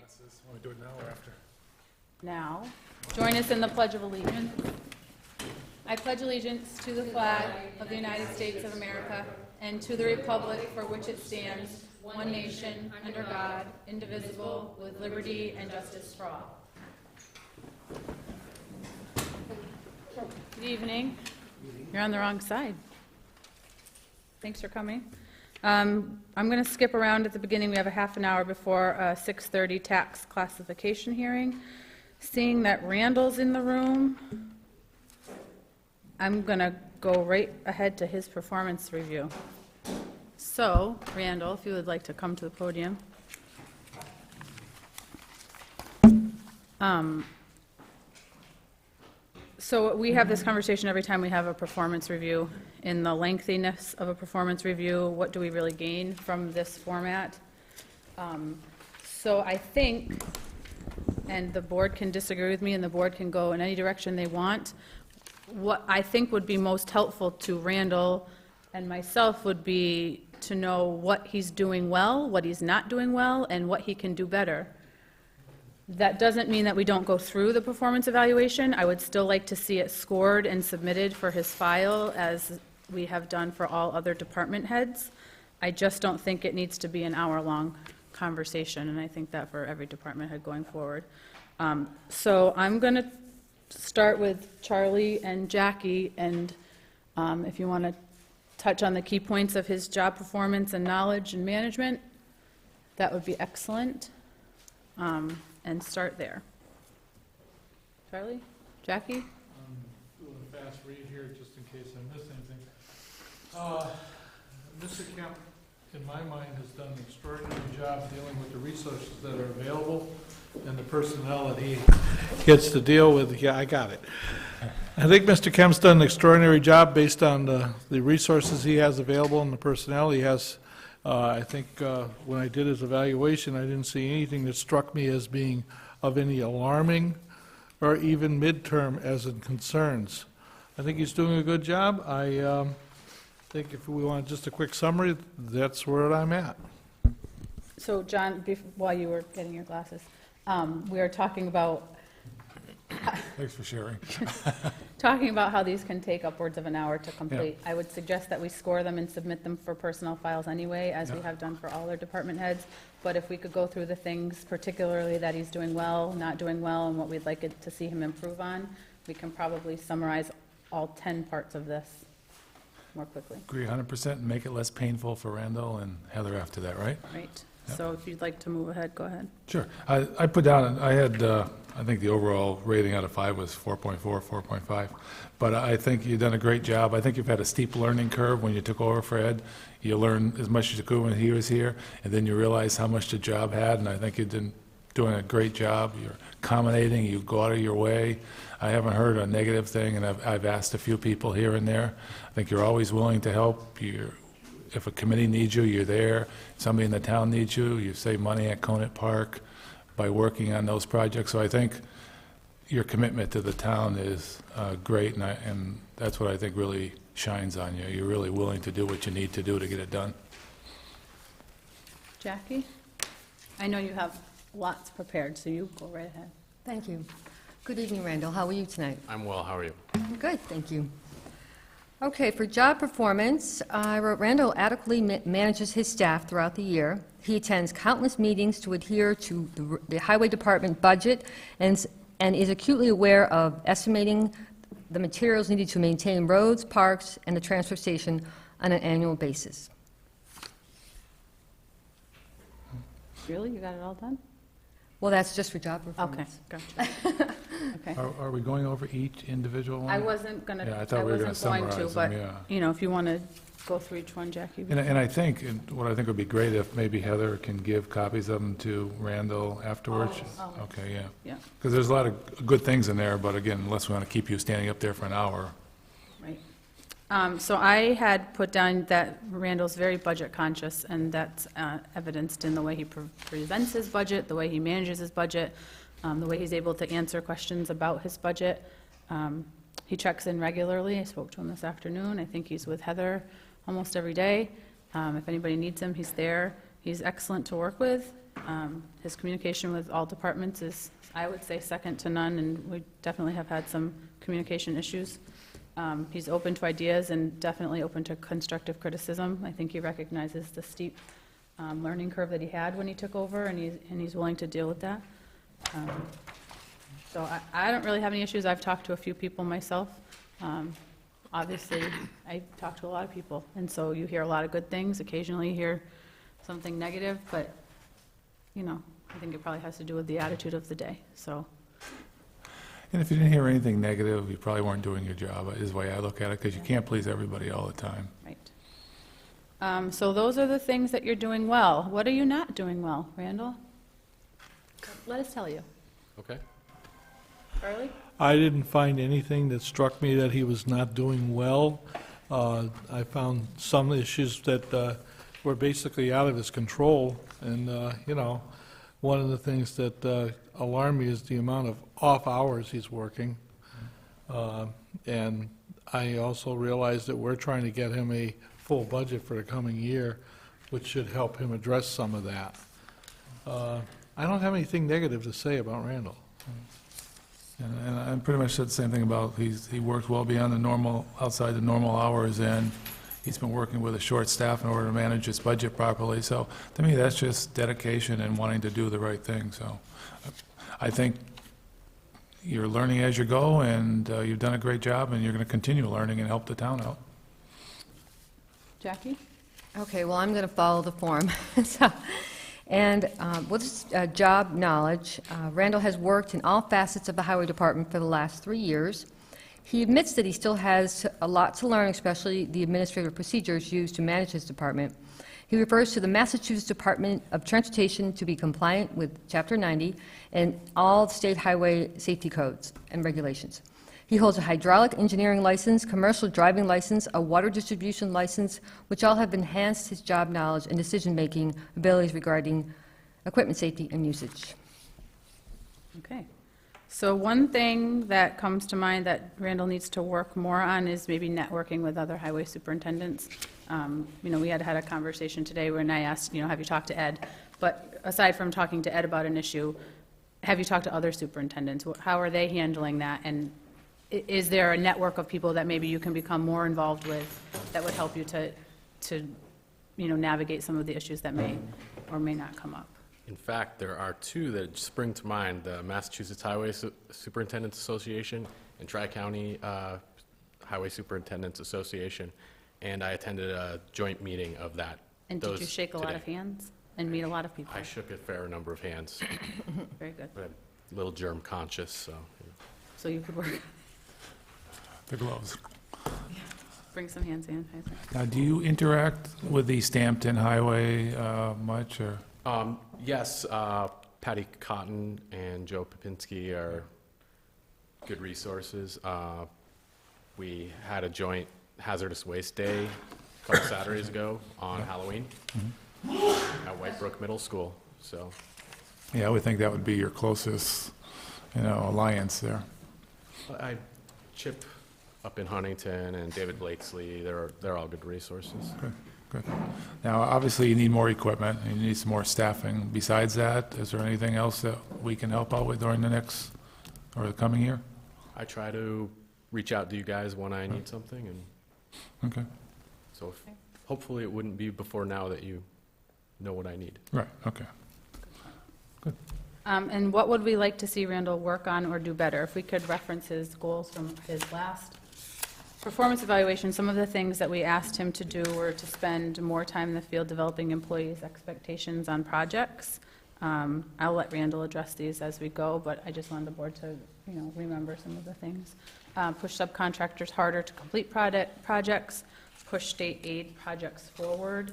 glasses. Want to do it now or after? Now, join us in the Pledge of Allegiance. I pledge allegiance to the flag of the United States of America and to the republic for which it stands, one nation, under God, indivisible, with liberty and justice for all. Good evening. You're on the wrong side. Thanks for coming. I'm going to skip around at the beginning. We have a half an hour before 6:30 tax classification hearing. Seeing that Randall's in the room, I'm going to go right ahead to his performance review. So, Randall, if you would like to come to the podium. So we have this conversation every time we have a performance review. In the lengthiness of a performance review, what do we really gain from this format? So I think, and the board can disagree with me and the board can go in any direction they want, what I think would be most helpful to Randall and myself would be to know what he's doing well, what he's not doing well, and what he can do better. That doesn't mean that we don't go through the performance evaluation. I would still like to see it scored and submitted for his file as we have done for all other department heads. I just don't think it needs to be an hour-long conversation, and I think that for every department head going forward. So I'm going to start with Charlie and Jackie, and if you want to touch on the key points of his job performance and knowledge and management, that would be excellent. And start there. Charlie? Jackie? I'm doing a fast read here just in case I missed anything. Mr. Kemp, in my mind, has done an extraordinary job dealing with the resources that are available and the personnel that he gets to deal with. Yeah, I got it. I think Mr. Kemp's done an extraordinary job based on the resources he has available and the personnel he has. I think when I did his evaluation, I didn't see anything that struck me as being of any alarming or even midterm as in concerns. I think he's doing a good job. I think if we want just a quick summary, that's where I'm at. So, John, while you were getting your glasses, we are talking about Thanks for sharing. talking about how these can take upwards of an hour to complete. Yeah. I would suggest that we score them and submit them for personnel files anyway, as we have done for all our department heads. But if we could go through the things particularly that he's doing well, not doing well, and what we'd like to see him improve on, we can probably summarize all 10 parts of this more quickly. Agree 100% and make it less painful for Randall and Heather after that, right? Right. Yep. So if you'd like to move ahead, go ahead. Sure. I put down, I had, I think the overall rating out of 5 was 4.4, 4.5. But I think you've done a great job. I think you've had a steep learning curve when you took over for Ed. You learned as much as you could when he was here, and then you realized how much the job had, and I think you've been doing a great job. You're accommodating, you go out of your way. I haven't heard a negative thing, and I've asked a few people here and there. I think you're always willing to help. If a committee needs you, you're there. Somebody in the town needs you, you save money at Conant Park by working on those projects. So I think your commitment to the town is great, and that's what I think really shines on you. You're really willing to do what you need to do to get it done. Jackie? I know you have lots prepared, so you go right ahead. Thank you. Good evening, Randall. How are you tonight? I'm well. How are you? Good, thank you. Okay, for job performance, I wrote Randall adequately manages his staff throughout the year. He attends countless meetings to adhere to the Highway Department budget and is acutely aware of estimating the materials needed to maintain roads, parks, and the transfer station on an annual basis. Really? You got it all done? Well, that's just for job Okay, performance. gotcha. Okay. Are we going over each individual one? I wasn't gonna, Yeah, I I thought we were gonna wasn't going to, summarize but, them, yeah. you know, if you want to go through each one, Jackie. And I think, and what I think would be great if maybe Heather can give copies of them to Randall afterwards. Oh. Okay, yeah. Yeah, Because there's a lot of good things in there, but again, unless we want to keep you standing up there for an hour. right. So I had put down that Randall's very budget conscious, and that's evidenced in the way he presents his budget, the way he manages his budget, the way he's able to answer questions about his budget. He checks in regularly. I spoke to him this afternoon. I think he's with Heather almost every day. If anybody needs him, he's there. He's excellent to work with. His communication with all departments is, I would say, second to none, and we definitely have had some communication issues. He's open to ideas and definitely open to constructive criticism. I think he recognizes the steep learning curve that he had when he took over, and he's willing to deal with that. So I don't really have any issues. I've talked to a few people myself. Obviously, I talk to a lot of people, and so you hear a lot of good things. Occasionally you hear something negative, but, you know, I think it probably has to do with the attitude of the day, so. And if you didn't hear anything negative, you probably weren't doing your job, is the way I look at it, because you can't please everybody all the time. Right. So those are the things that you're doing well. What are you not doing well, Randall? Let us tell you. Okay. Charlie? I didn't find anything that struck me that he was not doing well. I found some issues that were basically out of his control, and, you know, one of the things that alarmed me is the amount of off hours he's working. And I also realized that we're trying to get him a full budget for the coming year, which should help him address some of that. I don't have anything negative to say about Randall. And I pretty much said the same thing about he worked well beyond the normal, outside the normal hours, and he's been working with a short staff in order to manage his budget properly. So to me, that's just dedication and wanting to do the right thing. So I think you're learning as you go, and you've done a great job, and you're going to continue learning and help the town out. Jackie? Okay, well, I'm going to follow the form. And with his job knowledge, Randall has worked in all facets of the Highway Department for the last 3 years. He admits that he still has a lot to learn, especially the administrative procedures used to manage his department. He refers to the Massachusetts Department of Transportation to be compliant with Chapter 90 and all state highway safety codes and regulations. He holds a hydraulic engineering license, commercial driving license, a water distribution license, which all have enhanced his job knowledge and decision-making abilities regarding equipment safety and usage. Okay. So one thing that comes to mind that Randall needs to work more on is maybe networking with other highway superintendents. You know, we had a conversation today when I asked, you know, have you talked to Ed? But aside from talking to Ed about an issue, have you talked to other superintendents? How are they handling that? And is there a network of people that maybe you can become more involved with that would help you to you know, navigate some of the issues that may or may not come up? In fact, there are two that spring to mind, the Massachusetts Highway Superintendents Association and Tri-County Highway Superintendents Association, and I attended a joint meeting of that. And did you shake a lot of hands and meet a lot of people? I shook a fair number of hands, Very good. but I'm a little germ conscious, so. So you could work, The gloves. bring some hand sanitizer. Now, do you interact with the Easthampton Highway much, or? Yes, Patty Cotton and Joe Popinski are good resources. We had a joint hazardous waste day a couple Saturdays ago on Halloween at White Brook Middle School, so. Yeah, I would think that would be your closest, you know, alliance there. Chip up in Huntington and David Blakesley, they're all good resources. Good, good. Now, obviously, you need more equipment, and you need some more staffing. Besides that, is there anything else that we can help out with during the next, or the coming year? I try to reach out to you guys when I need something, and Okay, so hopefully it wouldn't be before now that you know what I need. right, okay. And what would we like to see Randall work on or do better? If we could reference his goals from his last performance evaluation, some of the things that we asked him to do were to spend more time in the field developing employees' expectations on projects. I'll let Randall address these as we go, but I just wanted the board to, you know, remember some of the things. Push subcontractors harder to complete projects, push state aid projects forward,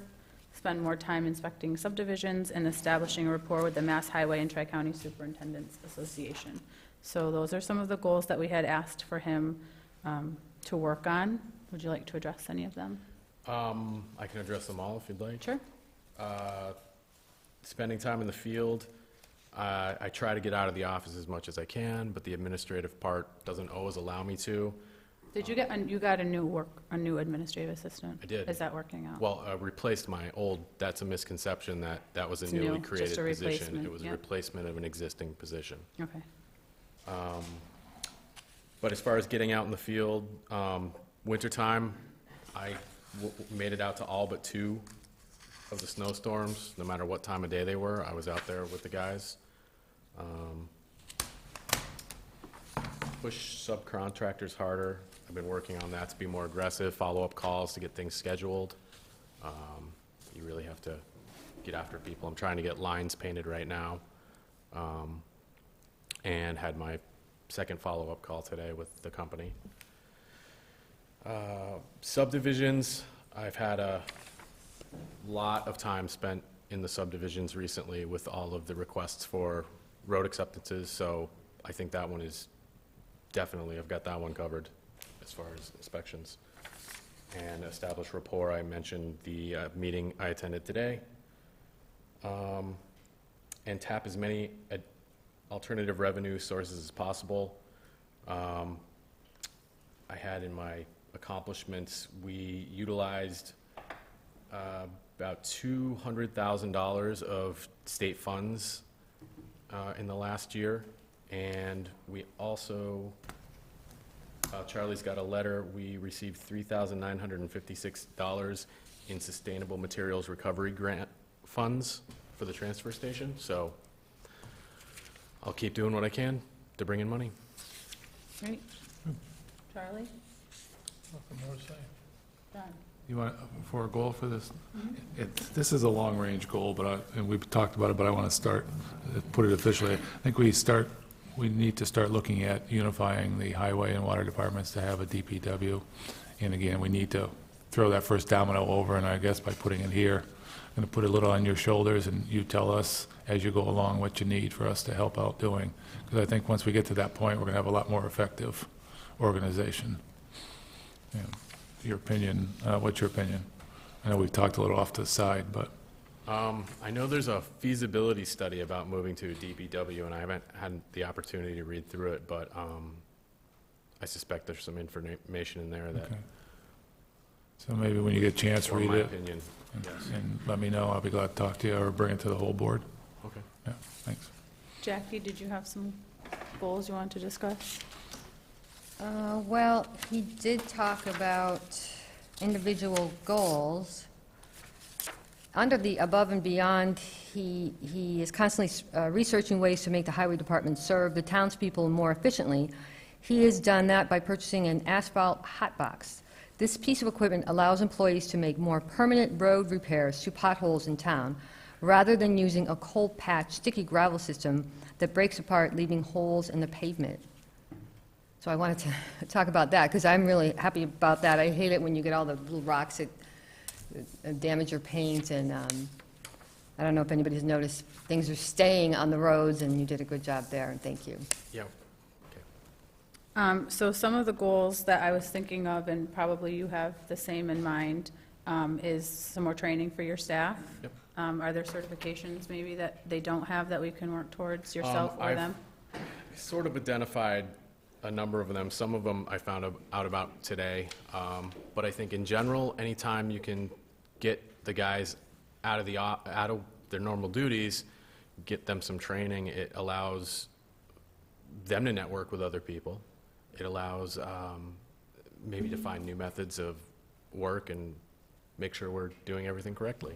spend more time inspecting subdivisions, and establishing a rapport with the Mass Highway and Tri-County Superintendents Association. So those are some of the goals that we had asked for him to work on. Would you like to address any of them? I can address them all if you'd like. Sure. Spending time in the field. I try to get out of the office as much as I can, but the administrative part doesn't always allow me to. Did you get, you got a new administrative assistant? I did. Is that working out? Well, replaced my old, that's a misconception, that was a It's newly new, just created a position. replacement, It was a yeah. replacement of an existing position. Okay. But as far as getting out in the field, wintertime, I made it out to all but 2 of the snowstorms, no matter what time of day they were. I was out there with the guys. Push subcontractors harder. I've been working on that to be more aggressive, follow-up calls to get things scheduled. You really have to get after people. I'm trying to get lines painted right now. And had my second follow-up call today with the company. Subdivisions, I've had a lot of time spent in the subdivisions recently with all of the requests for road acceptances, so I think that one is definitely, I've got that one covered as far as inspections. And establish rapport, I mentioned the meeting I attended today. And tap as many alternative revenue sources as possible. I had in my accomplishments, we utilized about $200,000 of state funds in the last year. And we also, Charlie's got a letter, we received $3,956 in sustainable materials recovery grant funds for the transfer station. So I'll keep doing what I can to bring in money. Great. Charlie? Nothing more to say. Don? You want, for a goal for this? This is a long-range goal, but and we've talked about it, but I want to start, put it officially. I think we need to start looking at unifying the highway and water departments to have a DPW. And again, we need to throw that first domino over, and I guess by putting it here, I'm going to put a little on your shoulders, and you tell us as you go along what you need for us to help out doing. Because I think once we get to that point, we're going to have a lot more effective organization. Yeah. Your opinion, what's your opinion? I know we've talked a little off to the side, but. I know there's a feasibility study about moving to a DPW, and I haven't had the opportunity to read through it, but I suspect there's some information in there that, Okay. So maybe when you get a chance, for read my it opinion, yes. and let me know. I'll be glad to talk to you or bring it to the whole board. Okay. Yeah, thanks. Jackie, did you have some goals you want to discuss? Well, he did talk about individual goals. Under the above and beyond, he is constantly researching ways to make the highway department serve the townspeople more efficiently. He has done that by purchasing an asphalt hot box. This piece of equipment allows employees to make more permanent road repairs to potholes in town, rather than using a cold patch sticky gravel system that breaks apart, leaving holes in the pavement. So I wanted to talk about that, because I'm really happy about that. I hate it when you get all the little rocks that damage your paint, and I don't know if anybody has noticed, things are staying on the roads, and you did a good job there, and thank you. Yeah. Okay. So some of the goals that I was thinking of, and probably you have the same in mind, is some more training for your staff. Yep. Are there certifications maybe that they don't have that we can work towards, yourself or I've them? sort of identified a number of them. Some of them I found out about today. But I think in general, anytime you can get the guys out of their normal duties, get them some training, it allows them to network with other people. It allows maybe to find new methods of work and make sure we're doing everything correctly.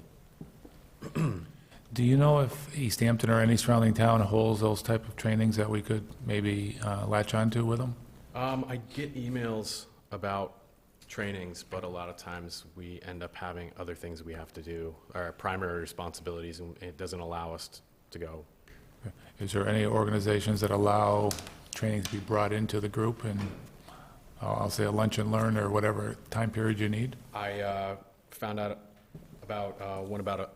Do you know if Easthampton or any surrounding town holds those type of trainings that we could maybe latch onto with them? I get emails about trainings, but a lot of times we end up having other things we have to do, our primary responsibilities, and it doesn't allow us to go. Is there any organizations that allow training to be brought into the group and I'll say a lunch and learn or whatever time period you need? I found out about one about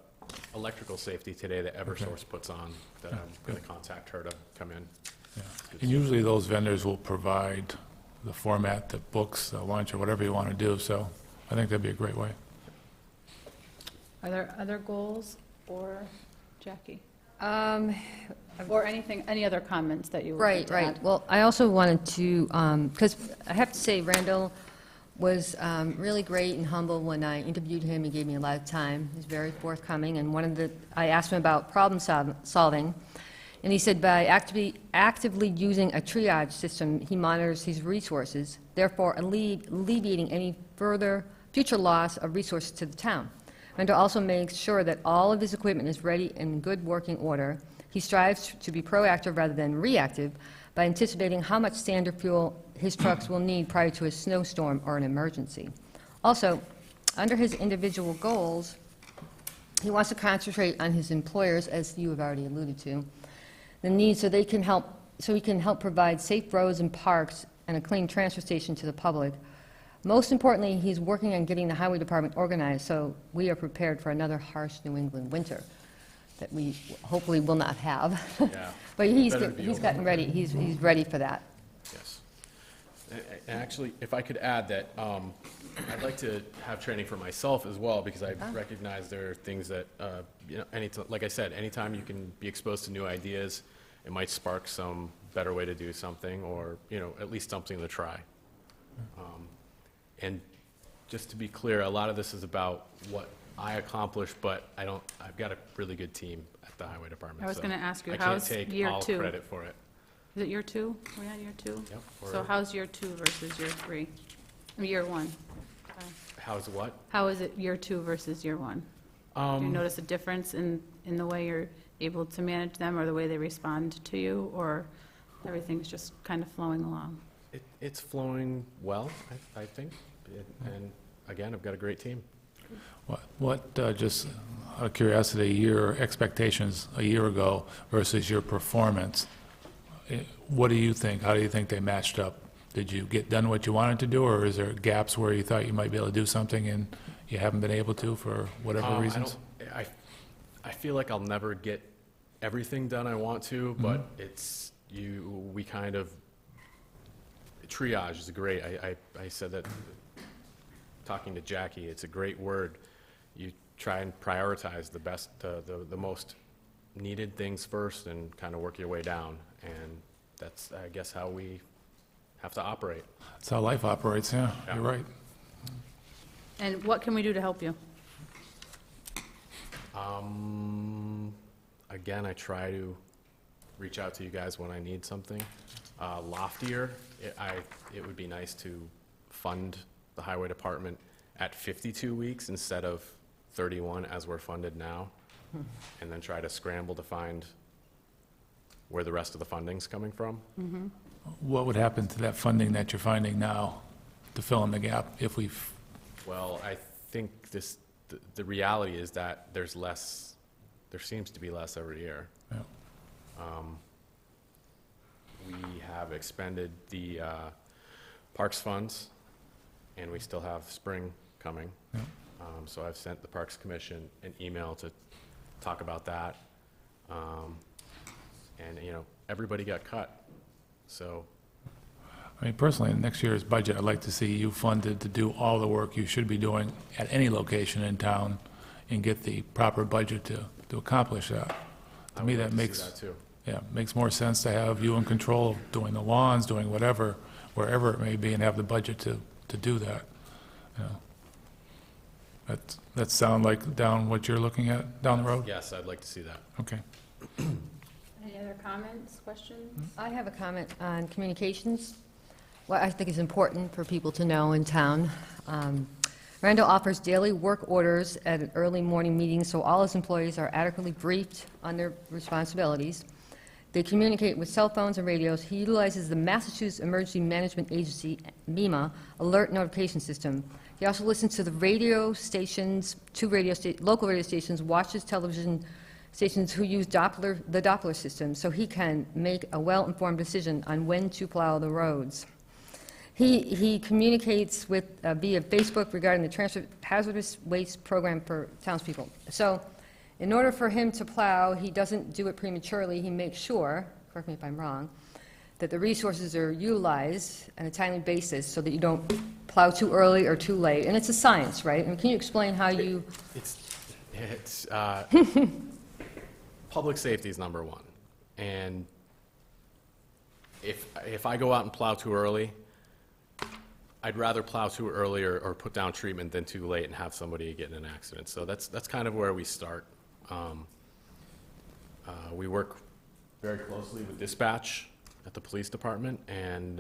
electrical safety today that Eversource puts on, that I'm going to contact her to come in. Yeah. And usually those vendors will provide the format, the books, the lunch, or whatever you want to do, so I think that'd be a great way. Are there other goals for Jackie? Or anything, any other comments that you would like Right, to right. add? Well, I also wanted to, because I have to say Randall was really great and humble when I interviewed him. He gave me a lot of time. He's very forthcoming, and I asked him about problem solving, and he said by actively using a triage system, he monitors his resources, therefore alleviating any further future loss of resources to the town. Randall also makes sure that all of his equipment is ready and in good working order. He strives to be proactive rather than reactive by anticipating how much standard fuel his trucks will need prior to a snowstorm or an emergency. Also, under his individual goals, he wants to concentrate on his employers, as you have already alluded to, the need so he can help provide safe roads and parks and a clean transfer station to the public. Most importantly, he's working on getting the highway department organized so we are prepared for another harsh New England winter that we hopefully will not have. Yeah. But he's Better be he's over. gotten ready, he's ready for that. Yes. And actually, if I could add that, I'd like to have training for myself as well, because I recognize there are things that, like I said, anytime you can be exposed to new ideas, it might spark some better way to do something, or, at least something to try. And just to be clear, a lot of this is about what I accomplish, but I've got a really good team at the highway department. I was so going to ask you, I can't how's take year all two? credit for it. Is it year two? Are we on year two? Yep. So how's year two versus year three? Year one? How's what? How is it year two versus year one? Do you notice a difference in the way you're able to manage them, or the way they respond to you, or everything's just kind of flowing along? It's flowing well, I think. And again, I've got a great team. Just out of curiosity, your expectations a year ago versus your performance, what do you think? How do you think they matched up? Did you get done what you wanted to do, or is there gaps where you thought you might be able to do something and you haven't been able to for whatever reasons? I feel like I'll never get everything done I want to, but we kind of, triage is great. I said that talking to Jackie, it's a great word. You try and prioritize the best, the most needed things first, and kind of work your way down. And that's, I guess, how we have to operate. That's how life operates, yeah, Yeah. you're right. And what can we do to help you? Again, I try to reach out to you guys when I need something. Loftier, it would be nice to fund the highway department at 52 weeks instead of 31 as we're funded now, and then try to scramble to find where the rest of the funding's coming from. What would happen to that funding that you're finding now to fill in the gap if we've, Well, I think the reality is that there seems to be less every year. yeah. We have expended the parks funds, and we still have spring coming. Yeah. So I've sent the Parks Commission an email to talk about that. And, everybody got cut, so. I mean, personally, in next year's budget, I'd like to see you funded to do all the work you should be doing at any location in town and get the proper budget to accomplish that. I To me, would like that to see makes, that too. yeah, makes more sense to have you in control of doing the lawns, doing whatever, wherever it may be, and have the budget to do that. You know. That sound like down what you're looking at down the road? Yes, I'd like to see that. Okay. Any other comments, questions? I have a comment on communications. What I think is important for people to know in town. Randall offers daily work orders at an early morning meeting so all his employees are adequately briefed on their responsibilities. They communicate with cell phones and radios. He utilizes the Massachusetts Emergency Management Agency, MEMA, alert notification system. He also listens to the radio stations, local radio stations, watches television stations who use the Doppler system, so he can make a well-informed decision on when to plow the roads. He communicates with via Facebook regarding the hazardous waste program for townspeople. So in order for him to plow, he doesn't do it prematurely. He makes sure, correct me if I'm wrong, that the resources are utilized on a timely basis so that you don't plow too early or too late. And it's a science, right? And can you explain how you... It's public safety is number one. And if I go out and plow too early, I'd rather plow too early or put down treatment than too late and have somebody get in an accident. So that's kind of where we start. We work very closely with dispatch at the police department, and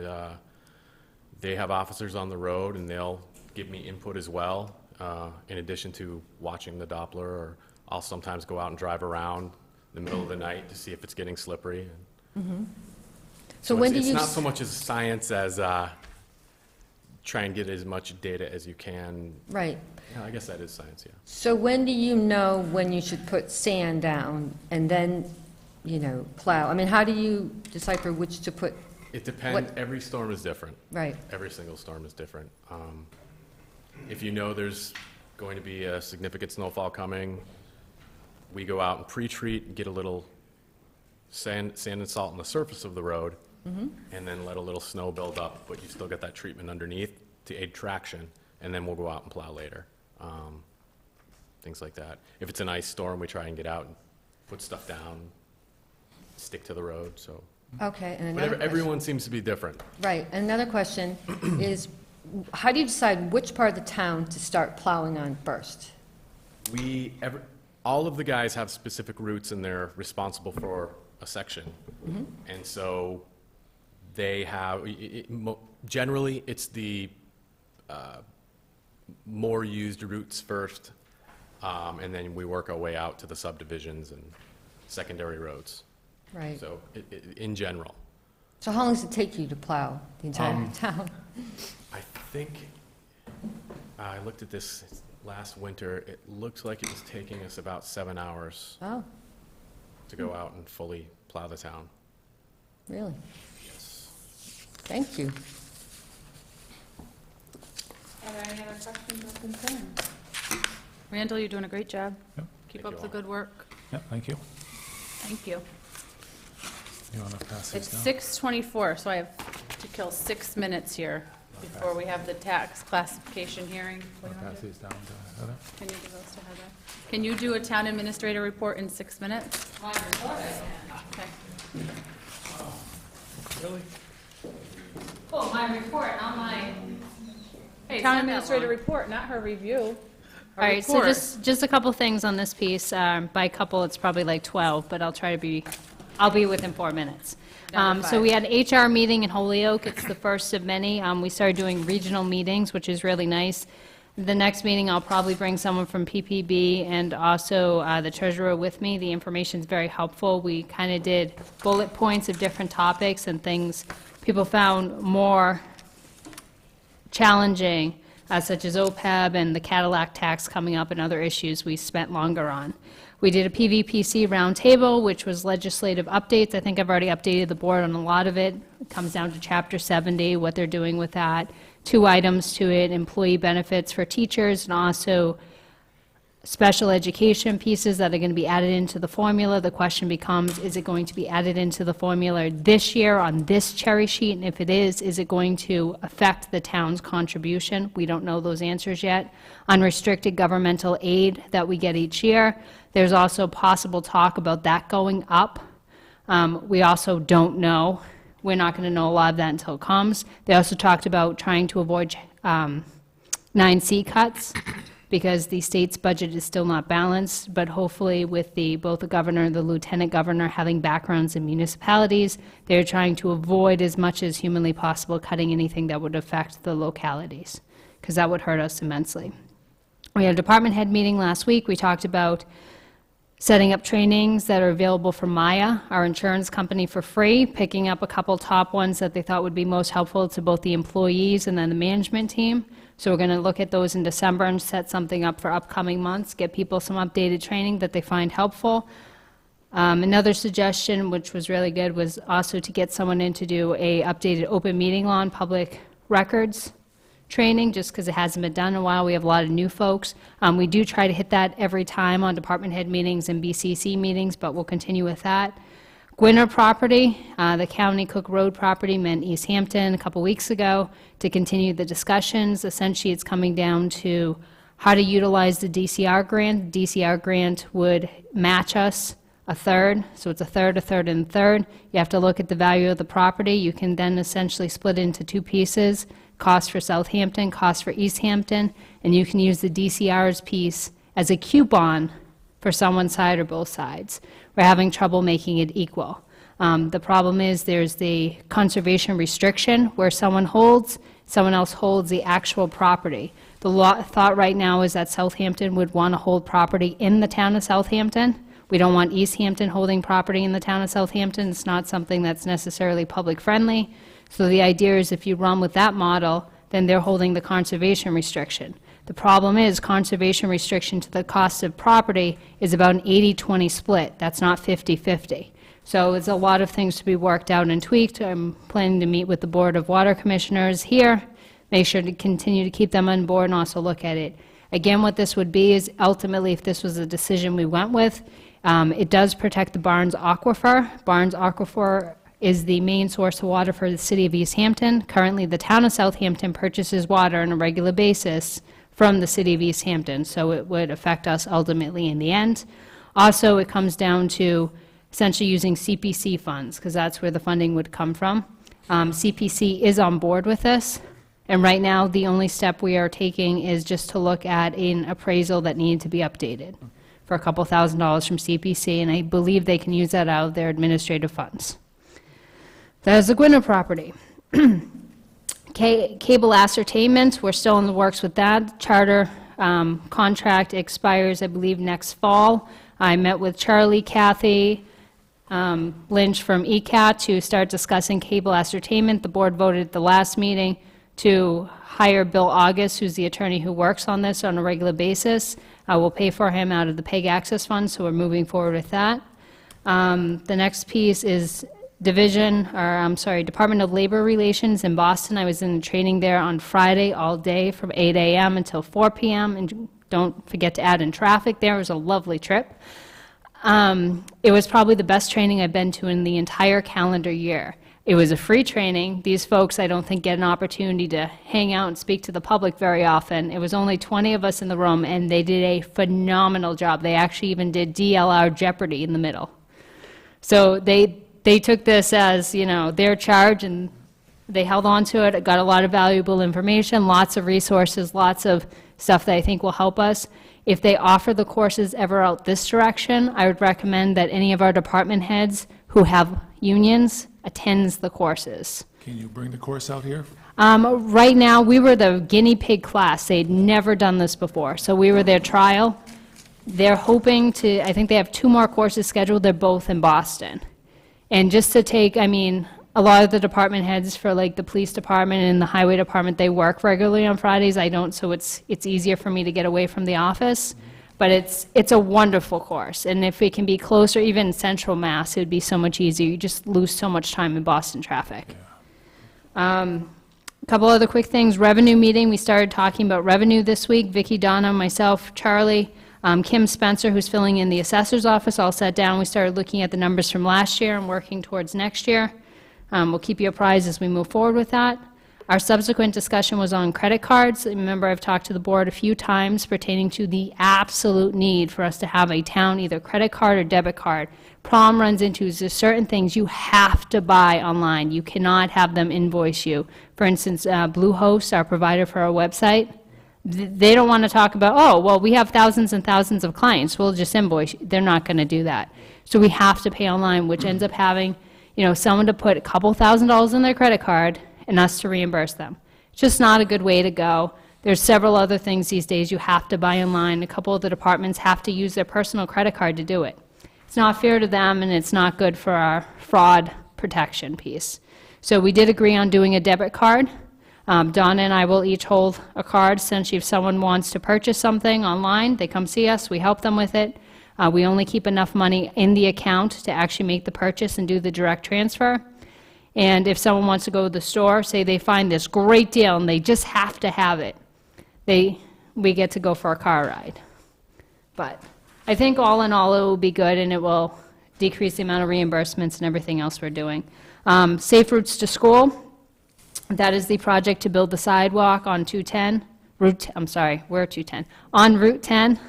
they have officers on the road, and they'll give me input as well, in addition to watching the Doppler, or I'll sometimes go out and drive around in the middle of the night to see if it's getting slippery. So when do it's you, not so much as science as try and get as much data as you can. right. Yeah, I guess that is science, yeah. So when do you know when you should put sand down and then, you know, plow? I mean, how do you decipher which to put, It depends. What- Every storm is different. right? Every single storm is different. If you know there's going to be a significant snowfall coming, we go out and pre-treat and get a little sand and salt on the surface of the road, and then let a little snow build up, but you still get that treatment underneath to aid traction, and then we'll go out and plow later. Things like that. If it's an ice storm, we try and get out and put stuff down, stick to the road, so. Okay, and But another question. everyone seems to be different. Right, and another question is, how do you decide which part of the town to start plowing on first? All of the guys have specific routes and they're responsible for a section. And so they have, generally, it's the more used routes first, and then we work our way out to the subdivisions and secondary roads. Right. So in general. So how long does it take you to plow the entire town? I think, I looked at this last winter, it looks like it was taking us about 7 hours Oh, to go out and fully plow the town. really? Yes. Thank you. Are there any other questions or concerns? Randall, you're doing a great job. Yep. Keep Thank up you the all. good work. Yeah, thank you. Thank you. You want to pass It's these down? 6:24, so I have to kill 6 minutes here before we have the tax classification hearing. What do you wanna Pass do? these down to Heather. Can you give those to Heather? Can you do a town administrator report in 6 minutes? Okay. Really? Oh, my report, not my. Hey, it's Town not that administrator long. report, not her review. Her All right, so report. just a couple things on this piece. By couple, it's probably like 12, but I'll be within 4 minutes. Down to So 5. we had an HR meeting in Holyoke. It's the first of many. We started doing regional meetings, which is really nice. The next meeting, I'll probably bring someone from PPB and also the treasurer with me. The information's very helpful. We kind of did bullet points of different topics and things people found more challenging, such as OPEB and the Cadillac tax coming up and other issues we spent longer on. We did a PVPC roundtable, which was legislative updates. I think I've already updated the board on a lot of it. It comes down to Chapter 70, what they're doing with that. 2 items to it, employee benefits for teachers and also special education pieces that are going to be added into the formula. The question becomes, is it going to be added into the formula this year on this cherry sheet? And if it is it going to affect the town's contribution? We don't know those answers yet. Unrestricted governmental aid that we get each year. There's also possible talk about that going up. We also don't know. We're not going to know a lot of that until it comes. They also talked about trying to avoid 9C cuts, because the state's budget is still not balanced, but hopefully with both the governor and the lieutenant governor having backgrounds in municipalities, they're trying to avoid as much as humanly possible cutting anything that would affect the localities, because that would hurt us immensely. We had a department head meeting last week. We talked about setting up trainings that are available from Maya, our insurance company, for free, picking up a couple top ones that they thought would be most helpful to both the employees and then the management team. So we're going to look at those in December and set something up for upcoming months, get people some updated training that they find helpful. Another suggestion, which was really good, was also to get someone in to do a updated open meeting law and public records training, just because it hasn't been done in a while. We have a lot of new folks. We do try to hit that every time on department head meetings and BCC meetings, but we'll continue with that. Gwinner property, the County Cook Road property, met in Easthampton a couple weeks ago to continue the discussions. Essentially, it's coming down to how to utilize the DCR grant. The DCR grant would match us a third, so it's a third, and a third. You have to look at the value of the property. You can then essentially split it into two pieces, cost for Southampton, cost for Easthampton, and you can use the DCR's piece as a coupon for someone's side or both sides. We're having trouble making it equal. The problem is there's the conservation restriction where someone else holds the actual property. The thought right now is that Southampton would want to hold property in the town of Southampton. We don't want Easthampton holding property in the town of Southampton. It's not something that's necessarily public friendly. So the idea is if you run with that model, then they're holding the conservation restriction. The problem is conservation restriction to the cost of property is about an 80-20 split. That's not 50-50. So it's a lot of things to be worked out and tweaked. I'm planning to meet with the Board of Water Commissioners here, make sure to continue to keep them on board and also look at it. Again, what this would be is ultimately, if this was a decision we went with, it does protect the Barnes Aquifer. Barnes Aquifer is the main source of water for the city of Easthampton. Currently, the town of Southampton purchases water on a regular basis from the city of Easthampton, so it would affect us ultimately in the end. Also, it comes down to essentially using CPC funds, because that's where the funding would come from. CPC is on board with this, and right now, the only step we are taking is just to look at an appraisal that needed to be updated for a couple $1,000s from CPC, and I believe they can use that out of their administrative funds. That is the Gwynedd property. Cable ascertainment, we're still in the works with that. Charter contract expires, I believe, next fall. I met with Charlie, Kathy, Lynch from ECAT to start discussing cable ascertainment. The board voted at the last meeting to hire Bill August, who's the attorney who works on this on a regular basis. We'll pay for him out of the PEG Access Fund, so we're moving forward with that. The next piece is Department of Labor Relations in Boston. I was in training there on Friday all day from 8 a.m. until 4 p.m. And don't forget to add in traffic there. It was a lovely trip. It was probably the best training I've been to in the entire calendar year. It was a free training. These folks, I don't think, get an opportunity to hang out and speak to the public very often. It was only 20 of us in the room, and they did a phenomenal job. They actually even did DLR Jeopardy in the middle. So they took this as, their charge, and they held on to it. It got a lot of valuable information, lots of resources, lots of stuff that I think will help us. If they offer the courses ever out this direction, I would recommend that any of our department heads who have unions attends the courses. Can you bring the course out here? Right now, we were the guinea pig class. They'd never done this before, so we were their trial. They're hoping to, I think they have 2 more courses scheduled. They're both in Boston. And just to take, a lot of the department heads for like the police department and the highway department, they work regularly on Fridays. I don't, so it's easier for me to get away from the office. But it's a wonderful course, and if it can be closer, even Central Mass, it would be so much easier. You just lose so much time in Boston traffic. A couple other quick things. Revenue meeting, we started talking about revenue this week. Vicki, Donna, myself, Charlie, Kim Spencer, who's filling in the assessor's office, all sat down. We started looking at the numbers from last year and working towards next year. We'll keep you apprised as we move forward with that. Our subsequent discussion was on credit cards. Remember, I've talked to the board a few times pertaining to the absolute need for us to have a town either credit card or debit card. Problem runs into is there's certain things you have to buy online. You cannot have them invoice you. For instance, Bluehost, our provider for our website, they don't want to talk about, oh, well, we have thousands and thousands of clients. We'll just invoice you. They're not going to do that. So we have to pay online, which ends up having, someone to put a couple $1,000s in their credit card and us to reimburse them. It's just not a good way to go. There's several other things these days you have to buy online. A couple of the departments have to use their personal credit card to do it. It's not fair to them, and it's not good for our fraud protection piece. So we did agree on doing a debit card. Donna and I will each hold a card. Essentially, if someone wants to purchase something online, they come see us, we help them with it. We only keep enough money in the account to actually make the purchase and do the direct transfer. And if someone wants to go to the store, say they find this great deal and they just have to have it, we get to go for a car ride. But I think all in all, it will be good, and it will decrease the amount of reimbursements and everything else we're doing. Safe routes to school. That is the project to build the sidewalk on 210. On Route 10.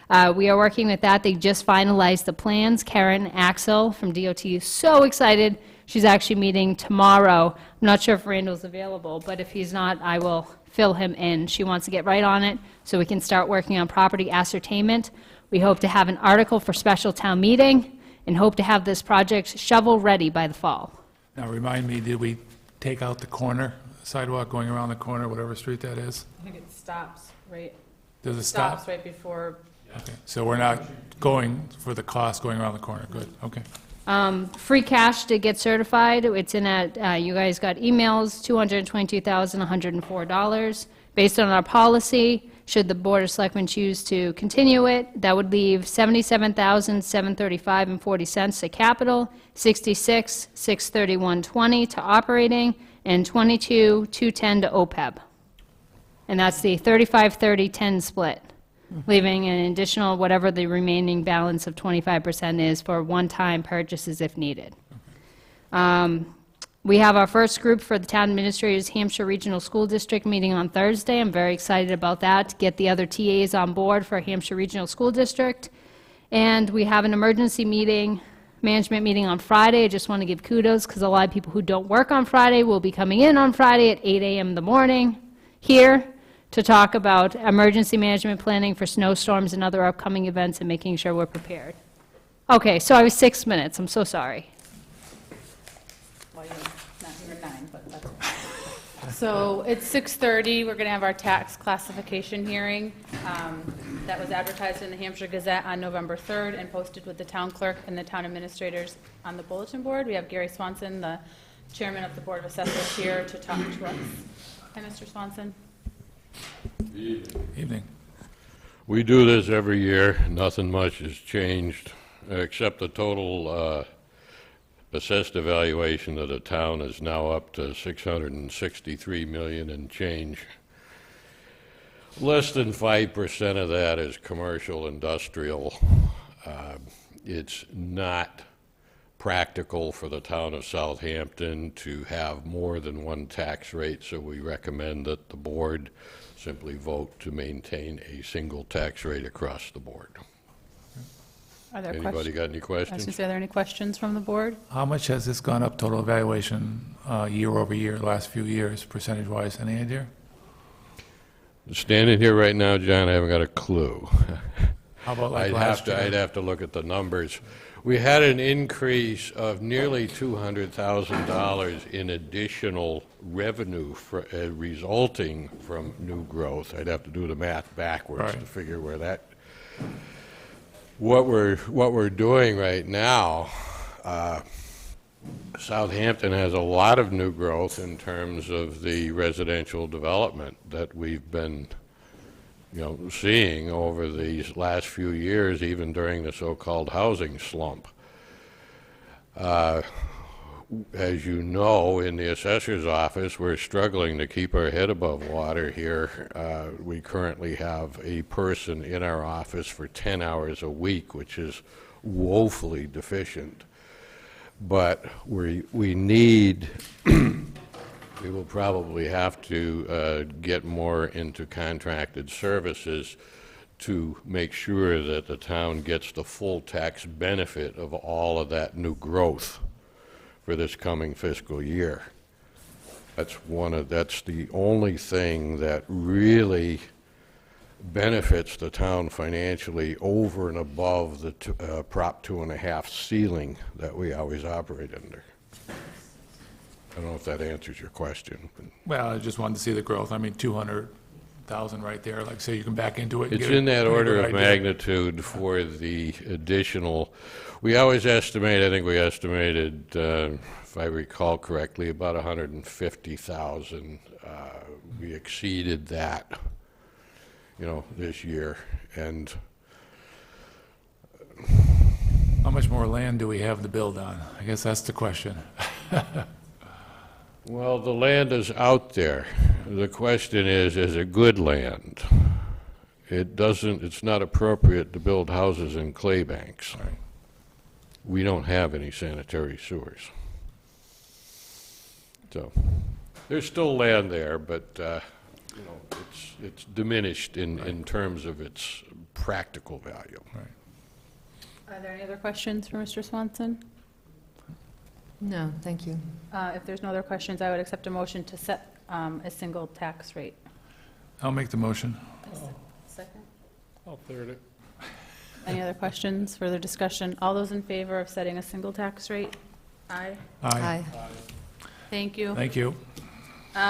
We are working with that. They just finalized the plans. Karen Axel from DOT is so excited. She's actually meeting tomorrow. I'm not sure if Randall's available, but if he's not, I will fill him in. She wants to get right on it so we can start working on property ascertainment. We hope to have an article for special town meeting and hope to have this project shovel-ready by the fall. Now, remind me, did we take out the corner, sidewalk going around the corner, whatever street that is? I think it stops right, Does it stop? stops right before, Okay, so we're not going for the cost going around the corner, good, okay. Free cash to get certified, it's in at, you guys got emails, $222,104. Based on our policy, should the Board of Selectmen choose to continue it, that would leave $77,735.40 to capital, $66,631.20 to operating, and $22,210 to OPEB. And that's the 35-30-10 split, leaving an additional, whatever the remaining balance of 25% is for one-time purchases if needed. We have our first group for the Town Administrators Hampshire Regional School District meeting on Thursday. I'm very excited about that, to get the other TAs on board for Hampshire Regional School District. And we have an emergency meeting, management meeting on Friday. I just want to give kudos, because a lot of people who don't work on Friday will be coming in on Friday at 8 a.m. in the morning here to talk about emergency management planning for snowstorms and other upcoming events and making sure we're prepared. Okay, so I was 6 minutes. I'm so sorry. well, you're not here at 9, but that's okay. So it's 6:30, we're going to have our tax classification hearing. That was advertised in the Hampshire Gazette on November 3rd and posted with the town clerk and the town administrators on the bulletin board. We have Gary Swanson, the chairman of the Board of Assessors, here to talk to us. Hi, Mr. Swanson. Evening. We do this every year. Nothing much has changed, except the total assessed evaluation of the town is now up to $663 million and change. Less than 5% of that is commercial industrial. It's not practical for the town of Southampton to have more than one tax rate, so we recommend that the board simply vote to maintain a single tax rate across the board. Are there Anybody questions? got any I was questions? going to say, are there any questions from the board? How much has this gone up, total evaluation, year over year, last few years, percentage-wise, any idea? Standing here right now, John, I haven't got a clue. How about like I'd last I'd year? have to look at the numbers. We had an increase of nearly $200,000 in additional revenue resulting from new growth. I'd have to do the math backwards to Right. figure where that. What we're doing right now, Southampton has a lot of new growth in terms of the residential development that we've been, seeing over these last few years, even during the so-called housing slump. As you know, in the assessor's office, we're struggling to keep our head above water here. We currently have a person in our office for 10 hours a week, which is woefully deficient. But we need, we will probably have to get more into contracted services to make sure that the town gets the full tax benefit of all of that new growth for this coming fiscal year. That's the only thing that really benefits the town financially over and above the Prop 2.5 ceiling that we always operate under. I don't know if that answers your question. Well, I just wanted to see the growth. I mean, 200,000 right there, like, say you can back into it. And It's get in that a order good of idea. magnitude for the additional. We always estimate, I think we estimated, if I recall correctly, about 150,000. We exceeded that, this year. And How much more land do we have to build on? I guess that's the question. well, the land is out there. The question is it good land? It's not appropriate to build houses in clay banks. We don't have any sanitary sewers. So there's still land there, but you know, it's diminished in terms of its practical value. Are there any other questions for Mr. Swanson? No, thank you. If there's no other questions, I would accept a motion to set a single tax rate. I'll make the motion. Second. I'll third it. Any other questions, further discussion? All those in favor of setting a single tax rate? Aye. Aye. Thank you. Thank you.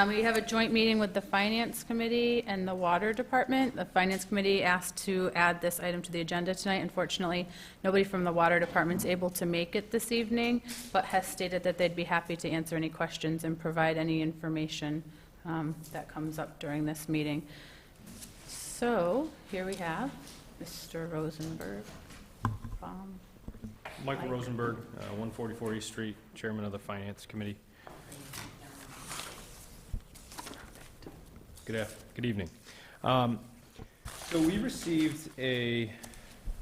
We have a joint meeting with the Finance Committee and the Water Department. The Finance Committee asked to add this item to the agenda tonight. Unfortunately, nobody from the Water Department's able to make it this evening, but has stated that they'd be happy to answer any questions and provide any information that comes up during this meeting. So, here we have Mr. Rosenberg. Michael Rosenberg, 144 East Street, Chairman of the Finance Committee. Good evening. So we received a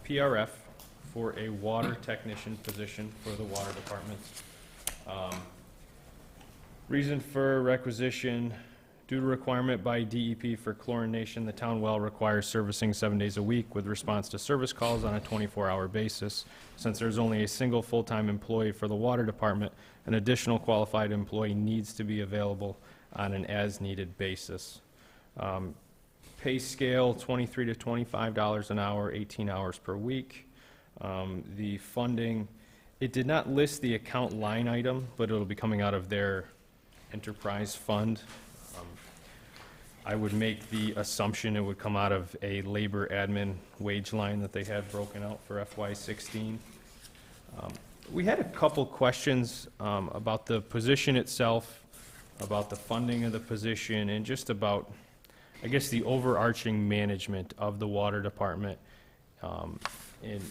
PRF for a water technician position for the Water Department. Reason for requisition: due to requirement by DEP for chlorination, the town well requires servicing 7 days a week with response to service calls on a 24-hour basis. Since there's only a single full-time employee for the Water Department, an additional qualified employee needs to be available on an as-needed basis. Pay scale, $23 to $25 an hour, 18 hours per week. The funding, it did not list the account line item, but it'll be coming out of their enterprise fund. I would make the assumption it would come out of a labor admin wage line that they had broken out for FY16. We had a couple questions about the position itself, about the funding of the position, and just about, I guess, the overarching management of the Water Department and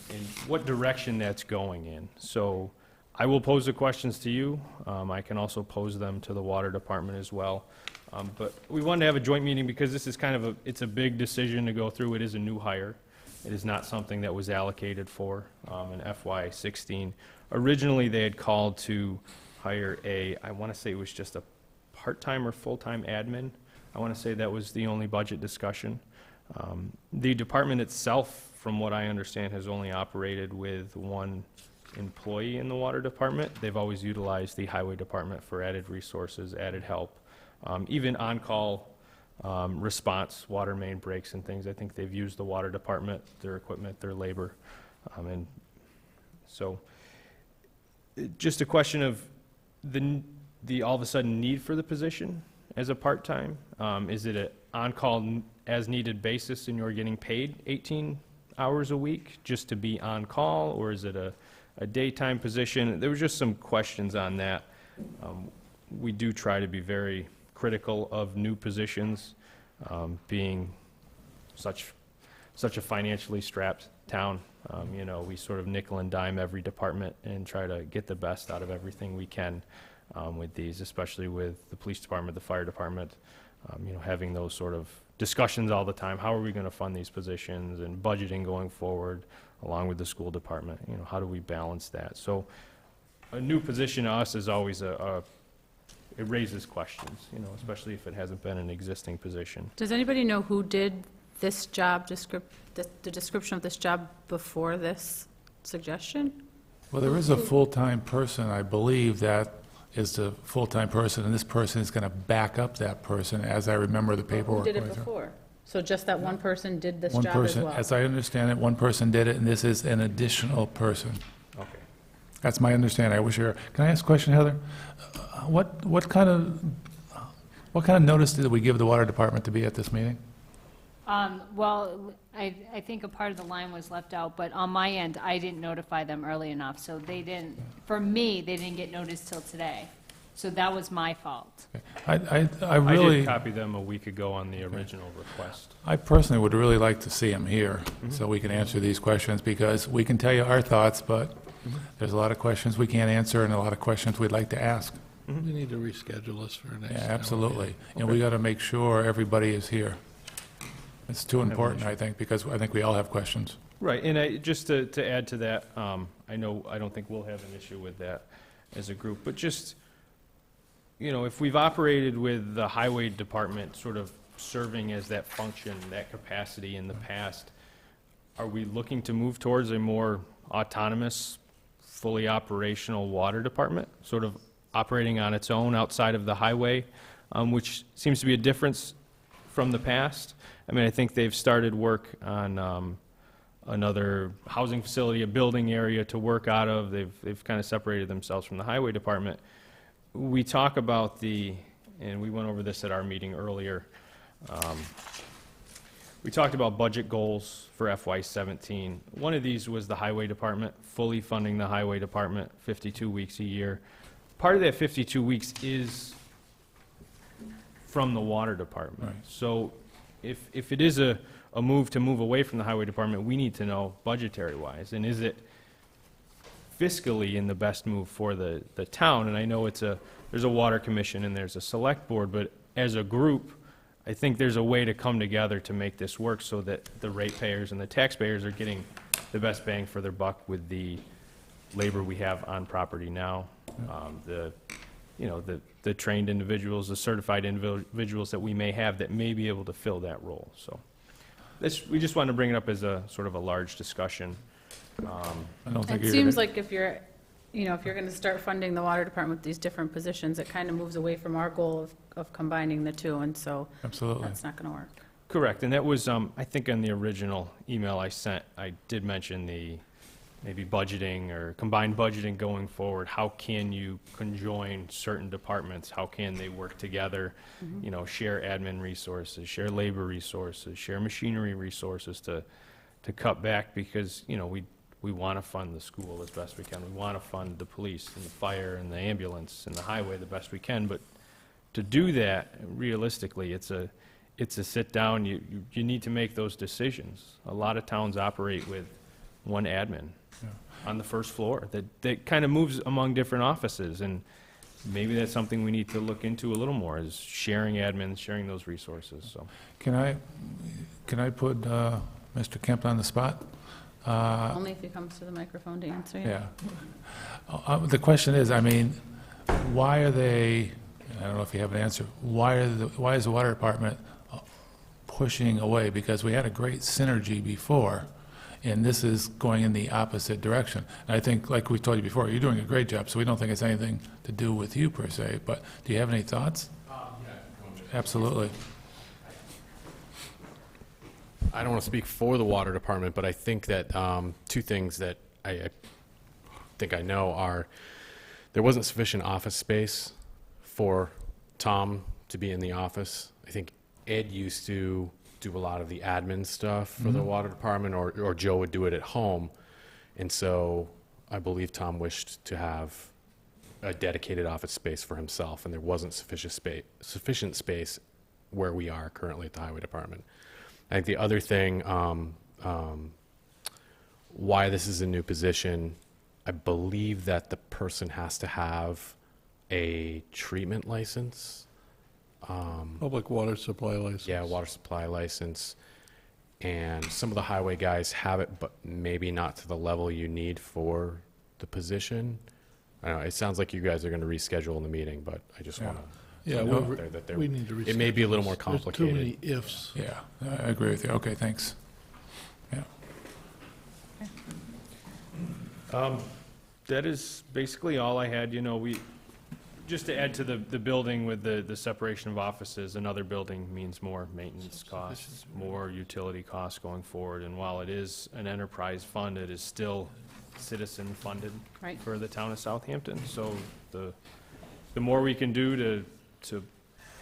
what direction that's going in. So I will pose the questions to you. I can also pose them to the Water Department as well. But we wanted to have a joint meeting because this is kind of it's a big decision to go through. It is a new hire. It is not something that was allocated for in FY16. Originally, they had called to hire I want to say it was just a part-time or full-time admin. I want to say that was the only budget discussion. The department itself, from what I understand, has only operated with one employee in the Water Department. They've always utilized the Highway Department for added resources, added help. Even on-call response, water main breaks and things, I think they've used the Water Department, their equipment, their labor. And so just a question of the all of a sudden need for the position as a part-time. Is it an on-call as-needed basis and you're getting paid 18 hours a week just to be on call, or is it a daytime position? There were just some questions on that. We do try to be very critical of new positions, being such a financially strapped town. You know, we sort of nickel and dime every department and try to get the best out of everything we can with these, especially with the police department, the fire department, you know, having those sort of discussions all the time. How are we going to fund these positions, and budgeting going forward along with the school department? You know, how do we balance that? So a new position to us is always it raises questions, you know, especially if it hasn't been an existing position. Does anybody know who did this job, the description of this job before this suggestion? Well, there is a full-time person, I believe, that is the full-time person, and this person is going to back up that person, as I remember the paperwork. Who did it going through. before? So just that one person did this One job as person, well? as I understand it, one person did it, and this is an additional person. Okay. That's my understanding. I wish you were. Can I ask a question, Heather? What kind of notice did we give the Water Department to be at this meeting? Well, I think a part of the line was left out, but on my end, I didn't notify them early enough, so they didn't, for me, they didn't get notice till today. So that was my fault. I I really, did copy them a week ago on the original request. I personally would really like to see him here, so we can answer these questions, because we can tell you our thoughts, but there's a lot of questions we can't answer and a lot of questions we'd like to ask. We need to reschedule this for next. Yeah, time. absolutely. And we got to make sure everybody is here. It's too important, I think, because I think we all have questions. Right, and just to add to that, I don't think we'll have an issue with that as a group, but just, you know, if we've operated with the Highway Department sort of serving as that function, that capacity in the past. Are we looking to move towards a more autonomous, fully operational water department, sort of operating on its own outside of the highway, which seems to be a difference from the past? I mean, I think they've started work on another housing facility, a building area to work out of. They've kind of separated themselves from the highway department. We talk about and we went over this at our meeting earlier, we talked about budget goals for FY17. One of these was the highway department, fully funding the highway department 52 weeks a year. Part of that 52 weeks is from the water department. Right. So if it is a move to move away from the highway department, we need to know budgetary-wise, and is it fiscally in the best move for the town? And I know there's a water commission and there's a select board, but as a group, I think there's a way to come together to make this work so that the ratepayers and the taxpayers are getting the best bang for their buck with the labor we have on property now. The trained individuals, the certified individuals that we may have that may be able to fill that role. So we just wanted to bring it up as a sort of a large discussion. I don't think It you're seems gonna- like if you're going to start funding the water department with these different positions, it kind of moves away from our goal of combining the two, and so Absolutely. that's not going to work. Correct, and that was, I think in the original email I sent, I did mention maybe budgeting or combined budgeting going forward. How can you conjoin certain departments? How can they work together? Share admin resources, share labor resources, share machinery resources to cut back, because, we want to fund the school as best we can. We want to fund the police and the fire and the ambulance and the highway the best we can. But to do that, realistically, it's a sit down. You need to make those decisions. A lot of towns operate with one admin on the first floor that kind of moves among different offices. And maybe that's something we need to look into a little more, is sharing admins, sharing those resources. So Can I put Mr. Kemp on the spot? Only if he comes to the microphone to answer you. Yeah. The question is, why are they, I don't know if you have an answer, why is the water department pushing away? Because we had a great synergy before, and this is going in the opposite direction. And I think, like we told you before, you're doing a great job, so we don't think it's anything to do with you per se, but do you have any thoughts? Absolutely. I don't want to speak for the water department, but I think that two things that I think I know are, there wasn't sufficient office space for Tom to be in the office. I think Ed used to do a lot of the admin stuff for the water department, or Joe would do it at home. And so I believe Tom wished to have a dedicated office space for himself, and there wasn't sufficient space where we are currently at the highway department. I think the other thing, why this is a new position, I believe that the person has to have a treatment license. Public water supply license. Yeah, water supply license. And some of the highway guys have it, but maybe not to the level you need for the position. I don't know, it sounds like you guys are going to reschedule in the meeting, but I just want to. Yeah, we need to reschedule. It may be a little more There's complicated. too many ifs. Yeah, I agree with you. Okay, thanks. Yeah. that is basically all I had. Just to add to the building with the separation of offices, another building means more maintenance costs, more utility costs going forward. And while it is an enterprise fund, it is still citizen-funded Right. for the town of Southampton. So the more we can do to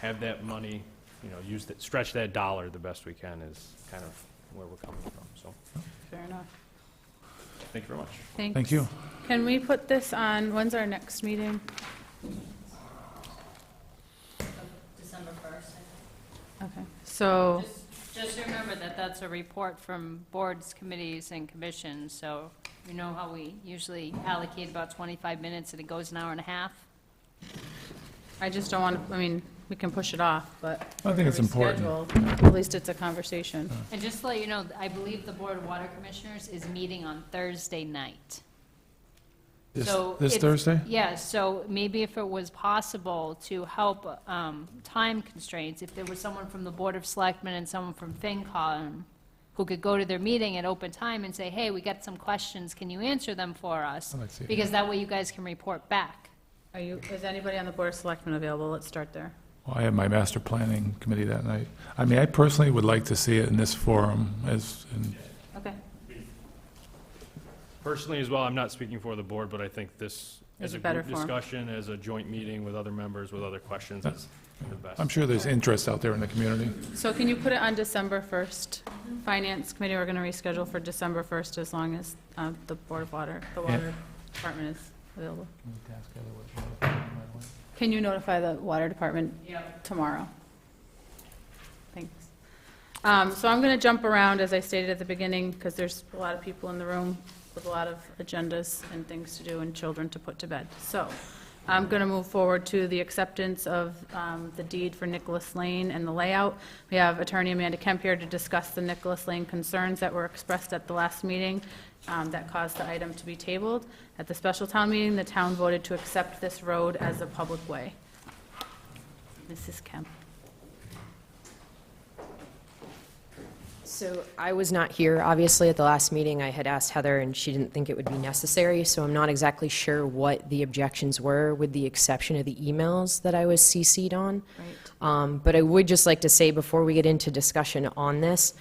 have that money, stretch that dollar the best we can is kind of where we're coming from. So Fair enough. thank you very much. Thanks. Thank you. Can we put this on, when's our next meeting? December 1st. Okay, so, Just remember that that's a report from boards, committees, and commissions, so you know how we usually allocate about 25 minutes and it goes an hour and a half? I just don't want to, we can push it off, but. I think it's important. reschedule, At least it's a conversation. And just to let you know, I believe the Board of Water Commissioners is meeting on Thursday night. So This it's- Thursday? Yeah, so maybe if it was possible to help time constraints, if there was someone from the Board of Selectmen and someone from FinCom who could go to their meeting at open time and say, hey, we got some questions, can you answer them for us? I'd like to see it. Because that way you guys can report back. Is anybody on the Board of Selectmen available? Let's start there. Well, I have my master planning committee that night. I mean, I personally would like to see it in this forum Okay. Personally as well, I'm not speaking for the board, but I think this, Is as a a better group forum. discussion, as a joint meeting with other members, with other questions, is the best. I'm sure there's interest out there in the community. So can you put it on December 1st? Finance Committee, we're going to reschedule for December 1st as long as the Board of Water, the Water Department is available. Can you notify the Water Department tomorrow? Thanks. So I'm going to jump around, as I stated at the beginning, because there's a lot of people in the room with a lot of agendas and things to do and children to put to bed. So I'm going to move forward to the acceptance of the deed for Nicholas Lane and the layout. We have Attorney Amanda Kemp here to discuss the Nicholas Lane concerns that were expressed at the last meeting that caused the item to be tabled. At the special town meeting, the town voted to accept this road as a public way. Mrs. Kemp. So I was not here, obviously, at the last meeting. I had asked Heather, and she didn't think it would be necessary, so I'm not exactly sure what the objections were, with the exception of the emails that I was CC'd on. Right. But I would just like to say, before we get into discussion on this,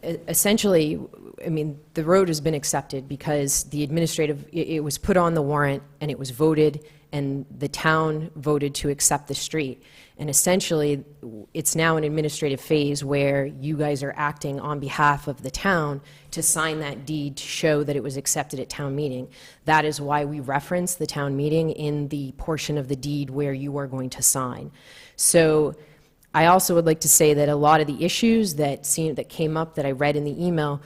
essentially, I mean, the road has been accepted because the administrative, it was put on the warrant, and it was voted, and the town voted to accept the street. And essentially, it's now an administrative phase where you guys are acting on behalf of the town to sign that deed to show that it was accepted at town meeting. That is why we reference the town meeting in the portion of the deed where you are going to sign. So I also would like to say that a lot of the issues that came up that I read in the email,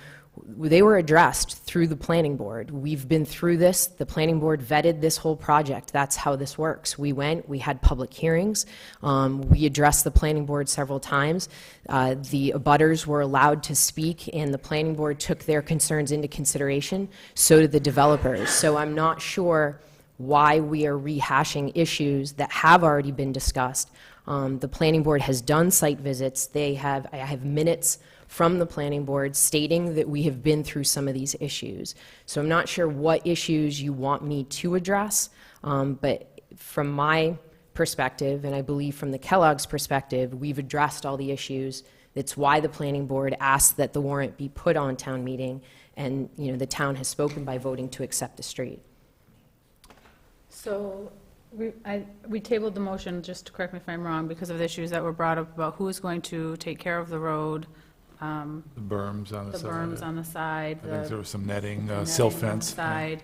they were addressed through the planning board. We've been through this. The planning board vetted this whole project. That's how this works. We went, we had public hearings. We addressed the planning board several times. The abutters were allowed to speak, and the planning board took their concerns into consideration. So did the developers. So I'm not sure why we are rehashing issues that have already been discussed. The planning board has done site visits. I have minutes from the planning board stating that we have been through some of these issues. So I'm not sure what issues you want me to address, but from my perspective, and I believe from the Kellogg's perspective, we've addressed all the issues. That's why the planning board asked that the warrant be put on town meeting, and the town has spoken by voting to accept the street. So we tabled the motion, just to correct me if I'm wrong, because of the issues that were brought up about who's going to take care of the road, The berms on the the side. berms on the side, I think there the was some netting, netting silt on the fence. side.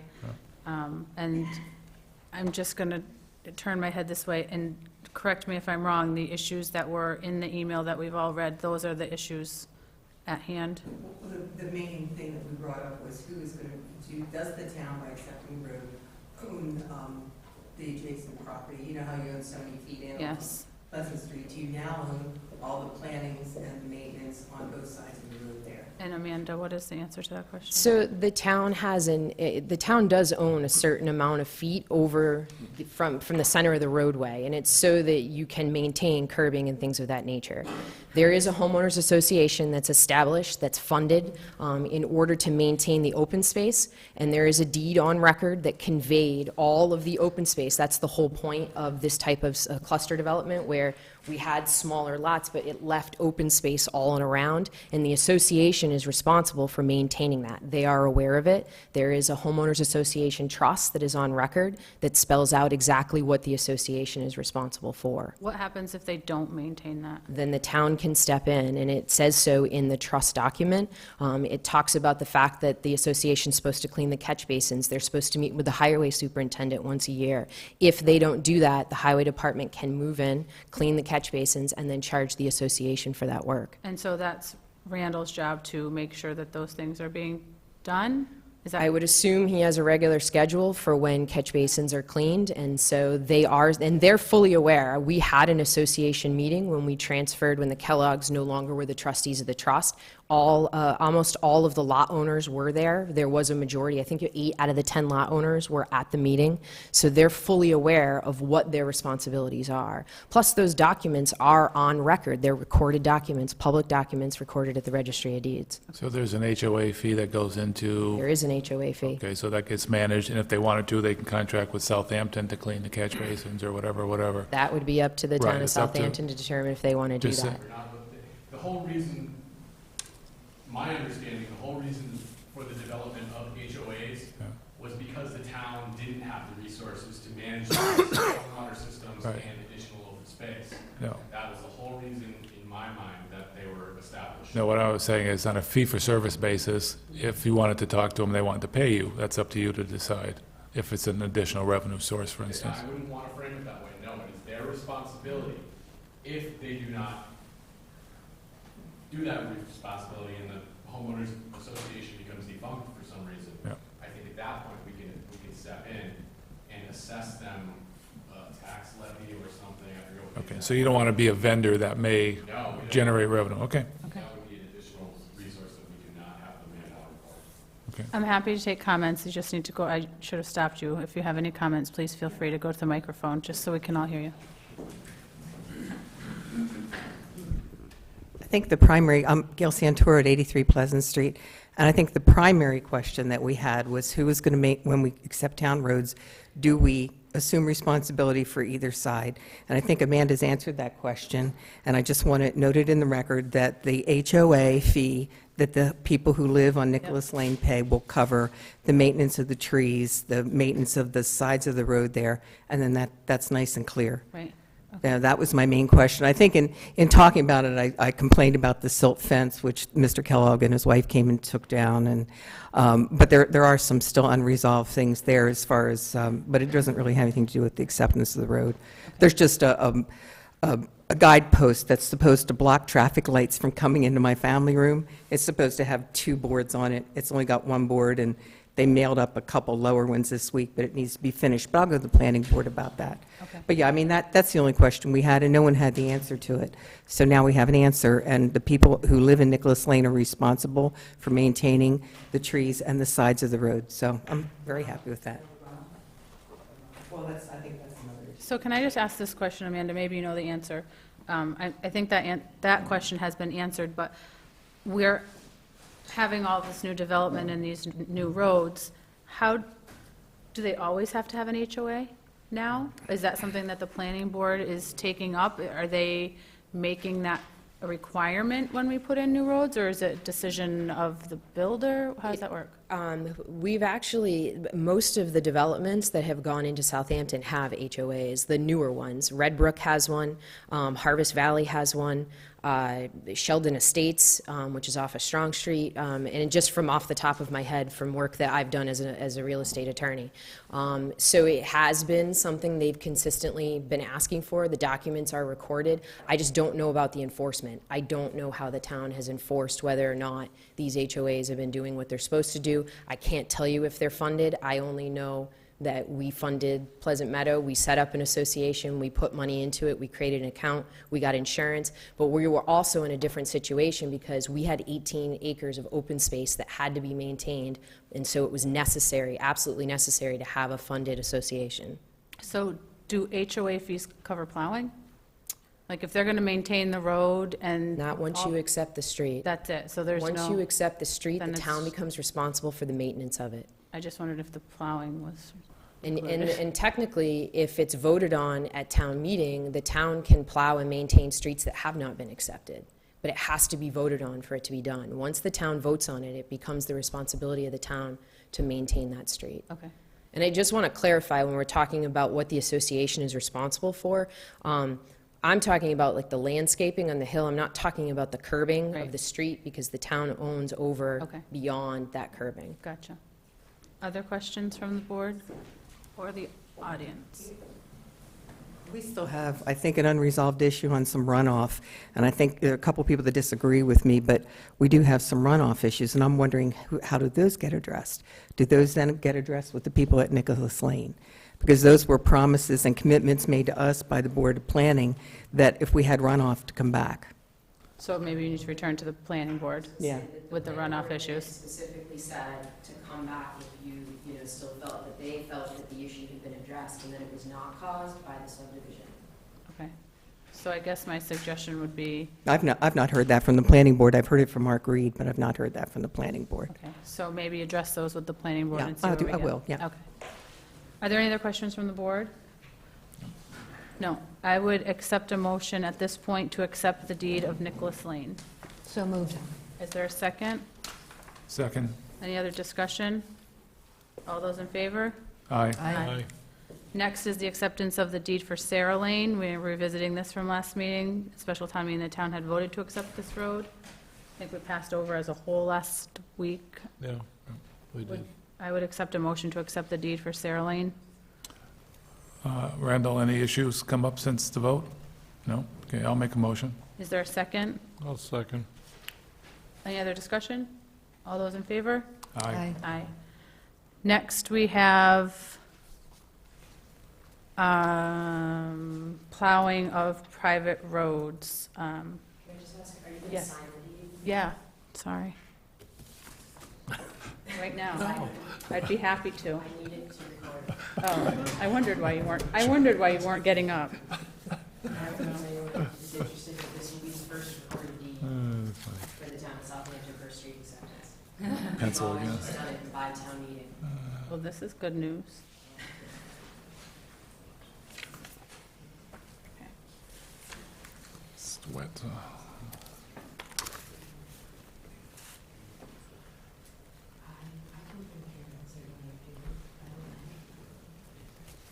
And I'm just going to turn my head this way and correct me if I'm wrong, the issues that were in the email that we've all read, those are the issues at hand? The main thing that we brought up was who is going to do, does the town, by accepting the road, own the adjacent property? You know how you own so many feet in Yes. Pleasant Street? Do you now own all the plantings and the maintenance on both sides of the road there? And Amanda, what is the answer to that question? So the town the town does own a certain amount of feet over from the center of the roadway, and it's so that you can maintain curbing and things of that nature. There is a homeowners association that's established, that's funded in order to maintain the open space, and there is a deed on record that conveyed all of the open space. That's the whole point of this type of cluster development, where we had smaller lots, but it left open space all and around, and the association is responsible for maintaining that. They are aware of it. There is a homeowners association trust that is on record that spells out exactly what the association is responsible for. What happens if they don't maintain that? Then the town can step in, and it says so in the trust document. It talks about the fact that the association's supposed to clean the catch basins. They're supposed to meet with the highway superintendent once a year. If they don't do that, the highway department can move in, clean the catch basins, and then charge the association for that work. And so that's Randall's job to make sure that those things are being done? Is that? I would assume he has a regular schedule for when catch basins are cleaned, and so they are, and they're fully aware. We had an association meeting when we transferred, when the Kellogg's no longer were the trustees of the trust. Almost all of the lot owners were there. There was a majority, I think 8 out of the 10 lot owners were at the meeting, so they're fully aware of what their responsibilities are. Plus, those documents are on record. They're recorded documents, public documents recorded at the Registry of Deeds. So there's an HOA fee that goes into, There is an HOA fee. okay, so that gets managed, and if they wanted to, they can contract with Southampton to clean the catch basins or whatever. That would be up to the town Right, of it's up to- Southampton to determine if they want to do Just that. The whole reason, my understanding, the whole reason for the development of HOAs was because the town didn't have the resources to manage the water systems Right. and additional open space. No. That was the whole reason, in my mind, that they were established. No, what I was saying is on a fee-for-service basis, if you wanted to talk to them, they wanted to pay you, that's up to you to decide if it's an additional revenue source, for instance. I wouldn't want to frame it that way, no, it's their responsibility if they do not do that responsibility and the homeowners association becomes defunct for some reason. Yeah. I think at that point, we can step in and assess them a tax levy or something, I forget what. Okay, so you don't want to be a vendor that may No, we don't. generate revenue, okay. Okay. That would be an additional resource that we do not have the manpower for. I'm happy to take comments, you just need to go, I should have stopped you. If you have any comments, please feel free to go to the microphone, just so we can all hear you. I think the primary, I'm Gail Santora at 83 Pleasant Street, and I think the primary question that we had was who is going to make, when we accept town roads, do we assume responsibility for either side? And I think Amanda's answered that question, and I just want it noted in the record that the HOA fee that the people who live on Nicholas Lane pay will cover the maintenance of the trees, the maintenance of the sides of the road there, and then that's nice and clear. Right. Yeah, that was my main question. I think in talking about it, I complained about the silt fence, which Mr. Kellogg and his wife came and took down, and, but there are some still unresolved things there as far as, but it doesn't really have anything to do with the acceptance of the road. There's just a guidepost that's supposed to block traffic lights from coming into my family room. It's supposed to have 2 boards on it. It's only got 1 board, and they mailed up a couple lower ones this week, but it needs to be finished. But I'll go to the planning board about that. Okay. But yeah, I mean, that's the only question we had, and no one had the answer to it. So now we have an answer, and the people who live in Nicholas Lane are responsible for maintaining the trees and the sides of the road. So I'm very happy with that. Well, I think that's another issue. So can I just ask this question, Amanda, maybe you know the answer. I think that question has been answered, but we're having all this new development and these new roads. How, do they always have to have an HOA now? Is that something that the planning board is taking up? Are they making that a requirement when we put in new roads, or is it a decision of the builder? How does that work? We've actually, most of the developments that have gone into Southampton have HOAs, the newer ones. Red Brook has one, Harvest Valley has one, Sheldon Estates, which is off of Strong Street, and just from off the top of my head from work that I've done as a real estate attorney. So it has been something they've consistently been asking for. The documents are recorded. I just don't know about the enforcement. I don't know how the town has enforced whether or not these HOAs have been doing what they're supposed to do. I can't tell you if they're funded. I only know that we funded Pleasant Meadow. We set up an association. We put money into it. We created an account. We got insurance. But we were also in a different situation because we had 18 acres of open space that had to be maintained. And so it was necessary, absolutely necessary, to have a funded association. So do HOA fees cover plowing? Like if they're going to maintain the road and... Not once you accept the street. That's it, so there's no... Once you accept the street, then the it's- town becomes responsible for the maintenance of it. I just wondered if the plowing was... And technically, if it's voted on at town meeting, the town can plow and maintain streets that have not been accepted. But it has to be voted on for it to be done. Once the town votes on it, it becomes the responsibility of the town to maintain that street. Okay. And I just want to clarify, when we're talking about what the association is responsible for, I'm talking about like the landscaping on the hill. I'm not talking about the curbing Right. of the street, because the town owns over Okay. beyond that curbing. Gotcha. Other questions from the board or the audience? We still have, I think, an unresolved issue on some runoff, and I think there are a couple people that disagree with me, but we do have some runoff issues, and I'm wondering how do those get addressed? Do those then get addressed with the people at Nicholas Lane? Because those were promises and commitments made to us by the Board of Planning that if we had runoff to come back. So maybe you need to return to the planning board Yeah. with the runoff issues. Specifically said to come back if you still felt that they felt that the issue had been addressed and that it was not caused by the subdivision. Okay. So I guess my suggestion would be, I've not heard that from the planning board. I've heard it from Mark Reed, but I've not heard that from the planning board. okay, so maybe address those with the planning board Yeah, and see I'll where do- we I get. will, yeah. Okay. Are there any other questions from the board? No. I would accept a motion at this point to accept the deed of Nicholas Lane. So moved. Is there a second? Second. Any other discussion? All those in favor? Aye. Aye. Next is the acceptance of the deed for Sarah Lane. We're revisiting this from last meeting. Special town meeting, the town had voted to accept this road. I think we passed over as a whole last week. Yeah, we did. I would accept a motion to accept the deed for Sarah Lane. Randall, any issues come up since the vote? No? Okay, I'll make a motion. Is there a second? I'll second. Any other discussion? All those in favor? Aye. Aye. Next, we have plowing of private roads. Can I just ask, are you going to Yes. sign the deed? Yeah, sorry. Right now. I'd be happy to. I need it to record. Oh, I wondered why you weren't getting up. I was going to say, it's interesting that this will be the first recorded deed for the town of Southampton First Street acceptance. Pencil We've again. always just done it by town meeting. Well, this is good news. It's wet.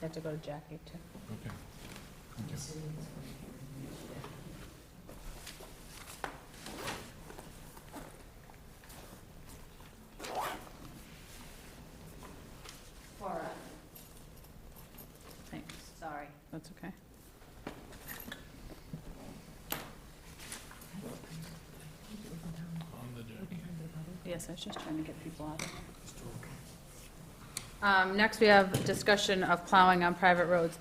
I have to go to Jackie, too. Okay. Thanks. Sorry. That's okay. Yes, I was just trying to get people out. Next, we have discussion of plowing on private roads.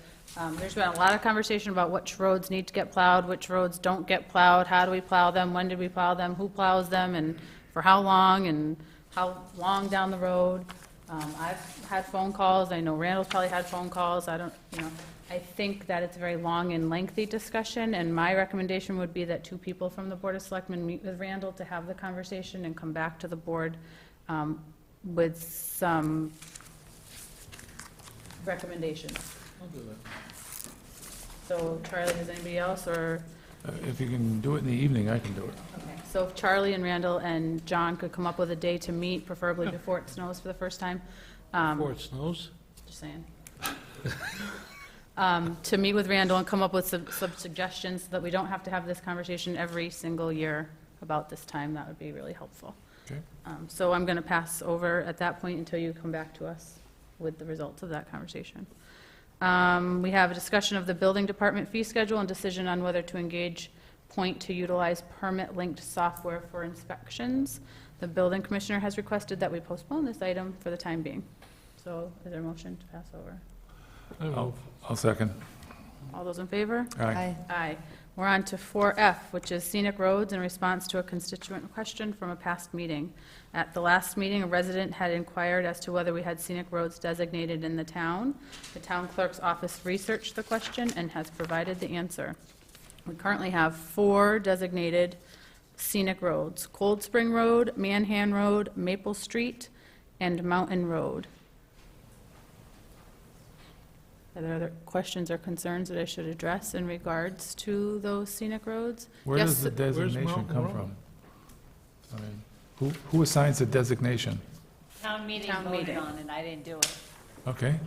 There's been a lot of conversation about which roads need to get plowed, which roads don't get plowed, how do we plow them, when did we plow them, who plows them, and for how long, and how long down the road. I've had phone calls, I know Randall's probably had phone calls, I think that it's a very long and lengthy discussion, and my recommendation would be that two people from the Board of Selectmen meet with Randall to have the conversation and come back to the board with some recommendations. I'll do that. So Charlie, has anybody else, or, If you can do it in the evening, I can do it. okay, so if Charlie and Randall and John could come up with a day to meet, preferably before it snows for the first time. Before it snows? Just saying. To meet with Randall and come up with some suggestions so that we don't have to have this conversation every single year about this time, that would be really helpful. Okay. So I'm going to pass over at that point until you come back to us with the results of that conversation. We have a discussion of the building department fee schedule and decision on whether to engage Point to utilize permit-linked software for inspections. The building commissioner has requested that we postpone this item for the time being. So is there a motion to pass over? I'll second. All those in favor? Aye. Aye. We're on to 4F, which is scenic roads in response to a constituent question from a past meeting. At the last meeting, a resident had inquired as to whether we had scenic roads designated in the town. The town clerk's office researched the question and has provided the answer. We currently have 4 designated scenic roads: Cold Spring Road, Manhan Road, Maple Street, and Mountain Road. Are there other questions or concerns that I should address in regards to those scenic roads? Where Yes, does the designation Mountain come Road? from? I mean, who assigns the designation? Town meeting Town voted meeting. on it, I didn't do it. Okay.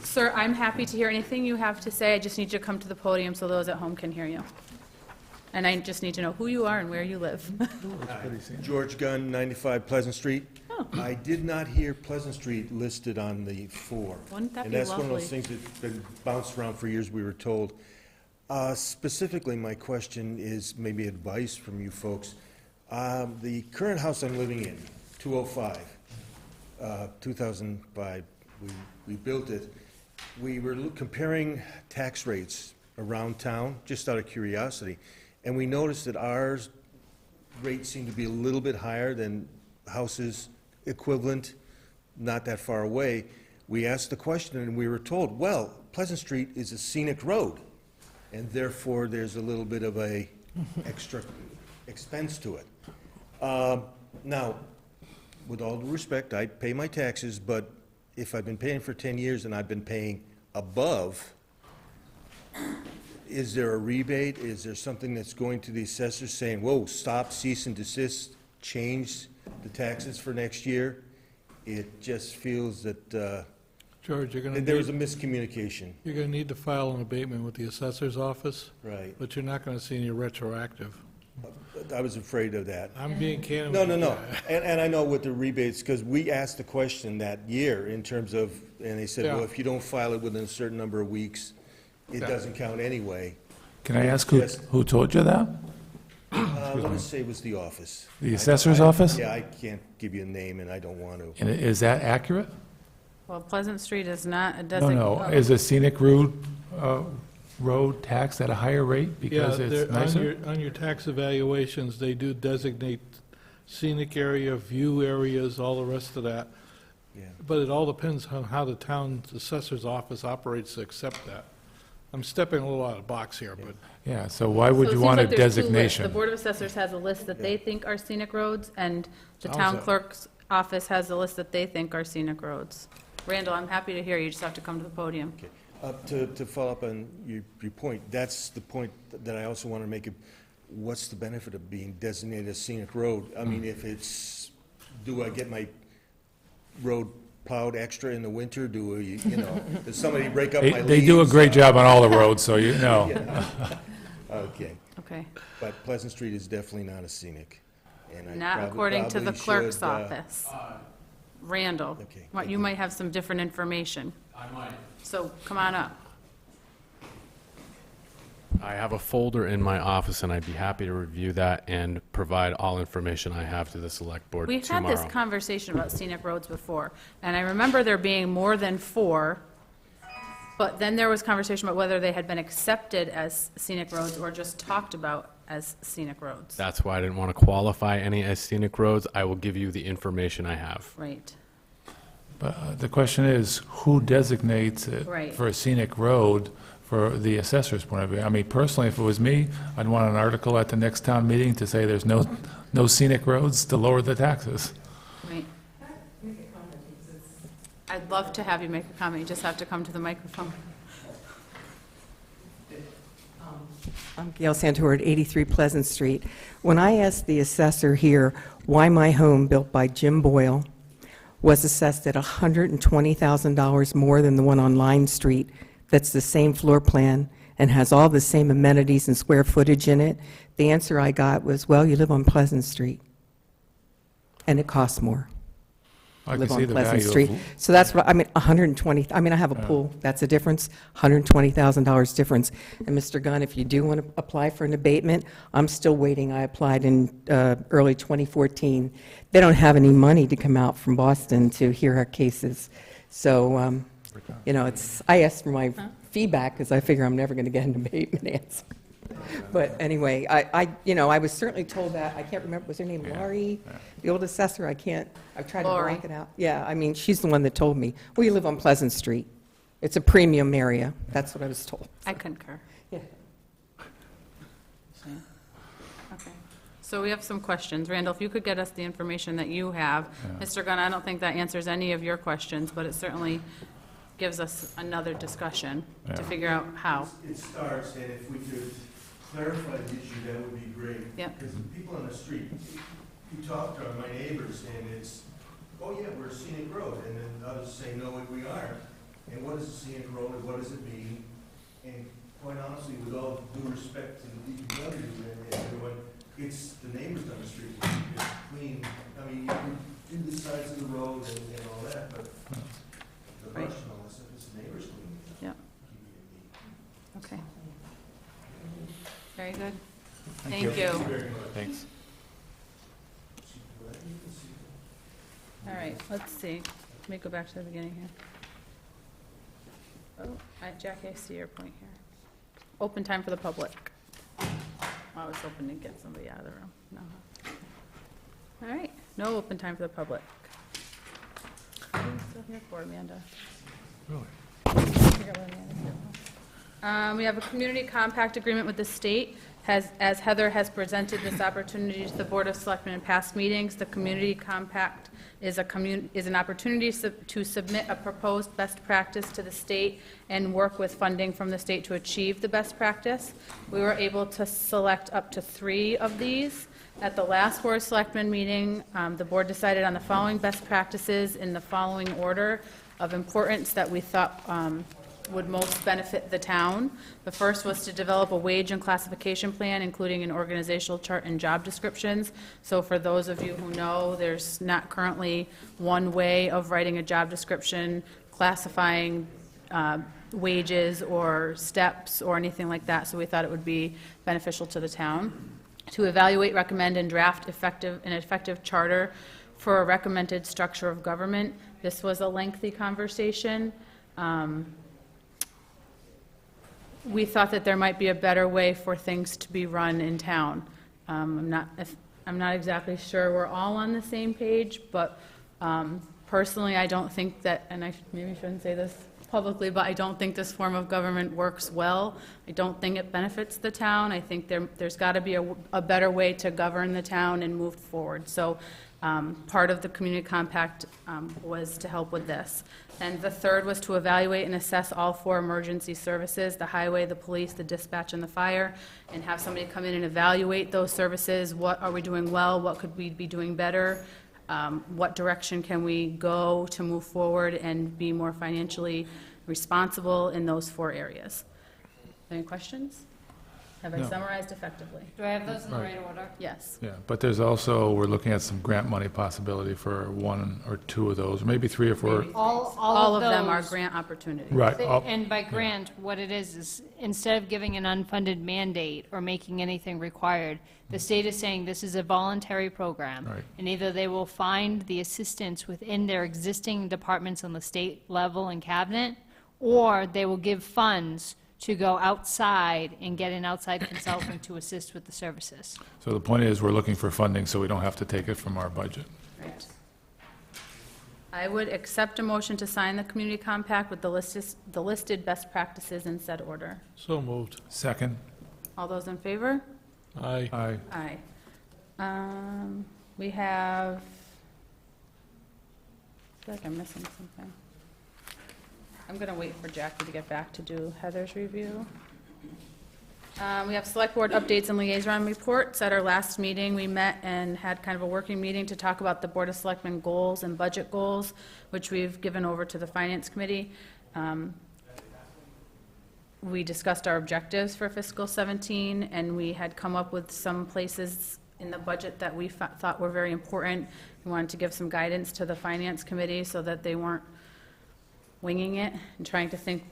Sir, I'm happy to hear anything you have to say. I just need you to come to the podium so those at home can hear you. And I just need to know who you are and where you live. George Gunn, 95 Pleasant Street. Oh. I did not hear Pleasant Street listed on the 4. Wouldn't that And be that's one of lovely? those things that's been bounced around for years, we were told. Specifically, my question is maybe advice from you folks. The current house I'm living in, 205, 2005, we built it. We were comparing tax rates around town, just out of curiosity, and we noticed that ours rates seem to be a little bit higher than houses equivalent, not that far away. We asked the question, and we were told, well, Pleasant Street is a scenic road, and therefore there's a little bit of a extra expense to it. Now, with all due respect, I pay my taxes, but if I've been paying for 10 years and I've been paying above, is there a rebate? Is there something that's going to the assessors saying, whoa, stop, cease and desist, change the taxes for next year? It just feels that George, you're going there was to a miscommunication. need to file an abatement with the assessor's office, Right. but you're not going to see any retroactive. I was afraid of that. I'm being candid. No, with no, you. no. And I know with the rebates, because we asked the question that year in terms of, and they said, well, Yeah. if you don't file it within a certain number of weeks, it doesn't count anyway. Can I ask who told you that? Let me say it was the office. The assessor's office? Yeah, I can't give you a name, and I don't want to. And is that accurate? Well, Pleasant Street is not a No, designated. no. Is a scenic road taxed at a higher rate Yeah, because it's nicer? on your tax evaluations, they do designate scenic area, view areas, all the rest of that. Yeah. But it all depends on how the town's assessor's office operates to accept that. I'm stepping a little out of the box here, but Yeah, so why would So it you seems want a like there's two lists. The designation? Board of Assessors has a list that they think are scenic roads, and the Sounds town it. clerk's office has a list that they think are scenic roads. Randall, I'm happy to hear you, just have to come to the podium. Okay. To follow up on your point, that's the point that I also want to make. What's the benefit of being designated a scenic road? I mean, if it's, do I get my road plowed extra in the winter? Do we, does somebody break up my leaves? They do a great job on all the roads, so you know. Okay, Okay. but Pleasant Street is definitely not a scenic. And I Not according to the probably clerk's should, office. Randall, Okay, what, you might have some different information. I might. So come on up. I have a folder in my office, and I'd be happy to review that and provide all information I have to the select board We've tomorrow. had this conversation about scenic roads before, and I remember there being more than 4, but then there was conversation about whether they had been accepted as scenic roads or just talked about as scenic roads. That's why I didn't want to qualify any as scenic roads. I will give you the information I have. Right. But the question is, who designates it Right. for a scenic road for the assessor's point of view? I mean, personally, if it was me, I'd want an article at the next town meeting to say there's no scenic roads to lower the taxes. Right. I'd love to have you make a comment, you just have to come to the microphone. I'm Gail Santor at 83 Pleasant Street. When I asked the assessor here why my home, built by Jim Boyle, was assessed at $120,000 more than the one on Line Street, that's the same floor plan and has all the same amenities and square footage in it, the answer I got was, well, you live on Pleasant Street, and it costs more. I can Live see on the Pleasant value Street. of, So that's what, I mean, 120, I mean, I have a pool, that's a difference, $120,000 difference. And Mr. Gunn, if you do want to apply for an abatement, I'm still waiting. I applied in early 2014. They don't have any money to come out from Boston to hear our cases. So, I asked for my feedback because I figure I'm never going to get an abatement answer. But anyway, I was certainly told that, I can't remember, was her name Laurie? The old assessor, I've tried to Laurie. block it out. Yeah, I mean, she's the one that told me, well, you live on Pleasant Street. It's a premium area. That's what I was told. I concur. Yeah. Okay. So we have some questions. Randall, if you could get us the information that you have. Mr. Gunn, I don't think that answers any of your questions, but it certainly gives us another discussion to figure out how. It starts, and if we could clarify the issue, that would be great. Yep. Because the people on the street, you talk to my neighbors, and it's, oh yeah, we're a scenic road, and then others say, no, we aren't. And what is a scenic road, and what does it mean? And quite honestly, with all due respect to the DPW and everyone, it's the neighbors on the street that keep it clean. I mean, you can do the sides of the road and all that, but the brush and all that stuff, it's the neighbors cleaning it. Yep. Keeping it neat. Okay. Very good. Thank you. thanks. All right, let's see. Let me go back to the beginning here. Oh, Jack, I see your point here. Open time for the public. I was hoping to get somebody out of the room. No. All right, no open time for the public. What are you still here for, Amanda? Really? Figure out what Amanda's here for. We have a community compact agreement with the state. As Heather has presented this opportunity to the Board of Selectmen in past meetings, the community compact is an opportunity to submit a proposed best practice to the state and work with funding from the state to achieve the best practice. We were able to select up to 3 of these. At the last Board of Selectmen meeting, the board decided on the following best practices in the following order of importance that we thought would most benefit the town. The first was to develop a wage and classification plan, including an organizational chart and job descriptions. So for those of you who know, there's not currently one way of writing a job description, classifying wages or steps or anything like that, so we thought it would be beneficial to the town. To evaluate, recommend, and draft an effective charter for a recommended structure of government. This was a lengthy conversation. We thought that there might be a better way for things to be run in town. I'm not exactly sure we're all on the same page, but personally, I don't think that, and I maybe shouldn't say this publicly, but I don't think this form of government works well. I don't think it benefits the town. I think there's got to be a better way to govern the town and move forward. So part of the community compact was to help with this. And the third was to evaluate and assess all 4 emergency services, the highway, the police, the dispatch, and the fire, and have somebody come in and evaluate those services. What are we doing well? What could we be doing better? What direction can we go to move forward and be more financially responsible in those 4 areas? Any questions? Have I No. summarized effectively? Do I have those in the Right. right order? Yes. Yeah, but there's also, we're looking at some grant money possibility for 1 or 2 of those, maybe 3 or 4. All of them are those- grant opportunities. Right. And by grant, what it is instead of giving an unfunded mandate or making anything required, the state is saying this is a voluntary program. Right. And either they will find the assistance within their existing departments on the state level and cabinet, or they will give funds to go outside and get an outside consultant to assist with the services. So the point is, we're looking for funding so we don't have to take it from our budget. Right. I would accept a motion to sign the community compact with the listed best practices in said order. So moved. Second? All those in favor? Aye. Aye. Aye. We have, I feel like I'm missing something. I'm going to wait for Jackie to get back to do Heather's review. We have select board updates and liaison reports. At our last meeting, we met and had kind of a working meeting to talk about the Board of Selectmen goals and budget goals, which we've given over to the Finance Committee. We discussed our objectives for fiscal 17, and we had come up with some places in the budget that we thought were very important. We wanted to give some guidance to the Finance Committee so that they weren't winging it and trying to think,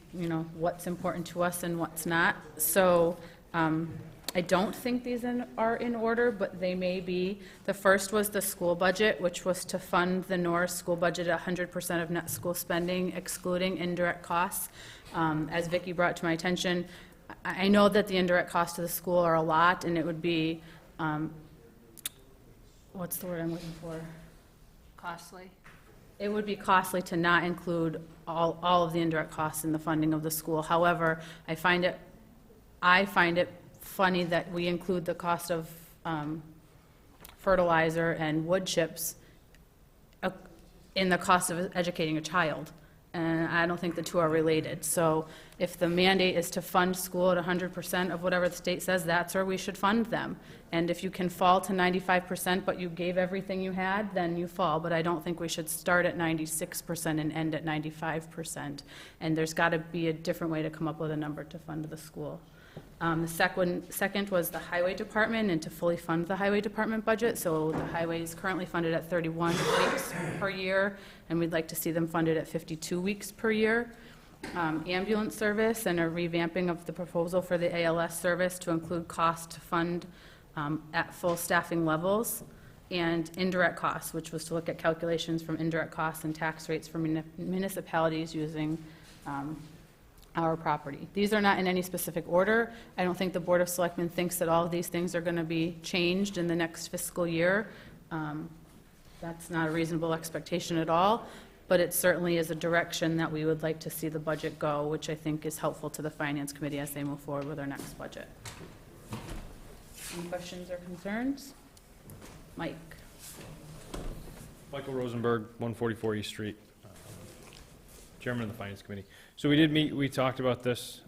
what's important to us and what's not. So I don't think these are in order, but they may be. The first was the school budget, which was to fund the Norris school budget at 100% of net school spending, excluding indirect costs. As Vicki brought to my attention, I know that the indirect costs to the school are a lot, and it would be, what's the word I'm looking for? Costly. It would be costly to not include all of the indirect costs in the funding of the school. However, I find it funny that we include the cost of fertilizer and wood chips in the cost of educating a child. And I don't think the two are related. So if the mandate is to fund school at 100% of whatever the state says, that's where we should fund them. And if you can fall to 95%, but you gave everything you had, then you fall. But I don't think we should start at 96% and end at 95%. And there's got to be a different way to come up with a number to fund the school. The second was the highway department and to fully fund the highway department budget. So the highway is currently funded at 31 weeks per year, and we'd like to see them funded at 52 weeks per year. Ambulance service and a revamping of the proposal for the ALS service to include cost to fund at full staffing levels, and indirect costs, which was to look at calculations from indirect costs and tax rates for municipalities using our property. These are not in any specific order. I don't think the Board of Selectmen thinks that all of these things are going to be changed in the next fiscal year. That's not a reasonable expectation at all, but it certainly is a direction that we would like to see the budget go, which I think is helpful to the Finance Committee as they move forward with our next budget. Any questions or concerns? Mike? Michael Rosenberg, 144 East Street, Chairman of the Finance Committee. So we did meet, we talked about this.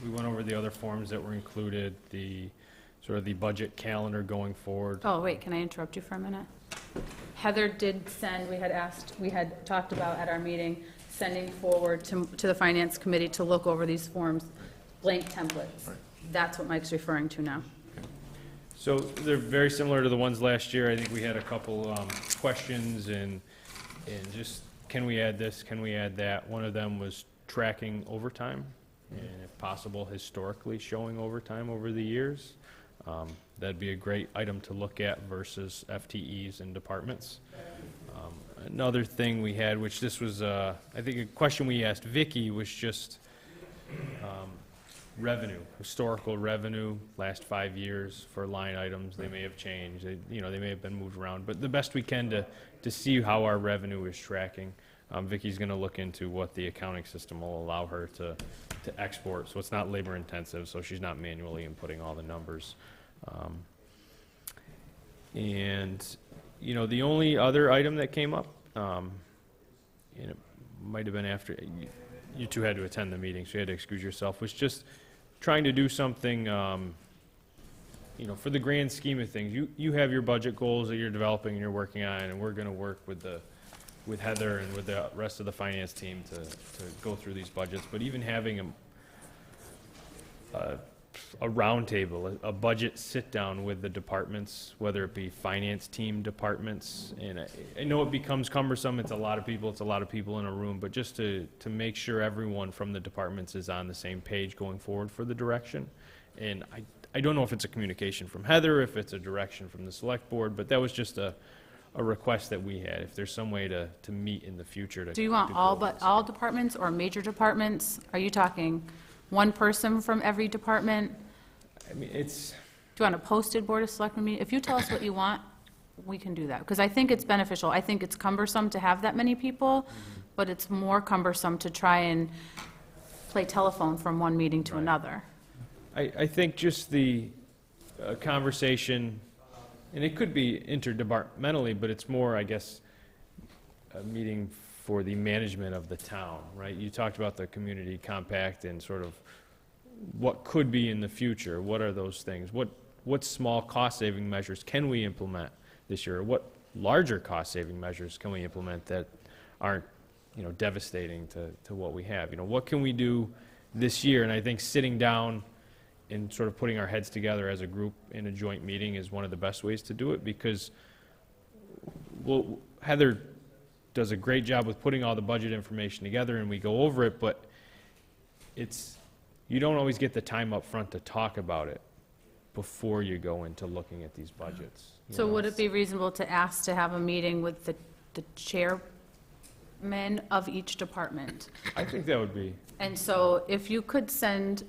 We went over the other forms that were included, the sort of the budget calendar going forward. Oh, wait, can I interrupt you for a minute? Heather did send, we had talked about at our meeting, sending forward to the Finance Committee to look over these forms, blank templates. That's what Mike's referring to now. So they're very similar to the ones last year. I think we had a couple questions and just, can we add this, can we add that? One of them was tracking overtime, and if possible, historically showing overtime over the years. That'd be a great item to look at versus FTEs and departments. Another thing we had, which this was, I think a question we asked Vicky, was just revenue, historical revenue, last 5 years for line items. They may have changed, they may have been moved around, but the best we can to see how our revenue is tracking. Vicky's going to look into what the accounting system will allow her to export, so it's not labor intensive, so she's not manually inputting all the numbers. And the only other item that came up, and it might have been after you two had to attend the meeting, so you had to excuse yourself, was just trying to do something, for the grand scheme of things. You have your budget goals that you're developing and you're working on, and we're going to work with Heather and with the rest of the finance team to go through these budgets. But even having a roundtable, a budget sit-down with the departments, whether it be finance team departments, and I know it becomes cumbersome, it's a lot of people in a room, but just to make sure everyone from the departments is on the same page going forward for the direction. And I don't know if it's a communication from Heather, if it's a direction from the select board, but that was just a request that we had, if there's some way to meet in the future to. Do you want all departments or major departments? Are you talking one person from every department? I mean, it's. Do you want a posted Board of Selectmen meeting? If you tell us what you want, we can do that, because I think it's beneficial. I think it's cumbersome to have that many people, but it's more cumbersome to try and play telephone from one meeting to another. I think just the conversation, and it could be interdepartmentally, but it's more, I guess, a meeting for the management of the town, right? You talked about the community compact and sort of what could be in the future. What are those things? What small cost-saving measures can we implement this year? What larger cost-saving measures can we implement that aren't, devastating to what we have? What can we do this year? And I think sitting down and sort of putting our heads together as a group in a joint meeting is one of the best ways to do it, because Heather does a great job with putting all the budget information together and we go over it, but you don't always get the time up front to talk about it before you go into looking at these budgets. So would it be reasonable to ask to have a meeting with the chairman of each department? I think that would be. And so if you could send,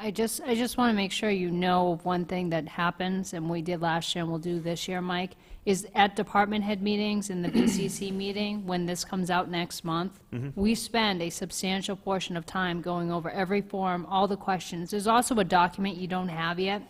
I just want to make sure you know of one thing that happens, and we did last year and we'll do this year, Mike, is at department head meetings in the BCC meeting, when this comes out next month, we spend a substantial portion of time going over every form, all the questions. There's also a document you don't have yet,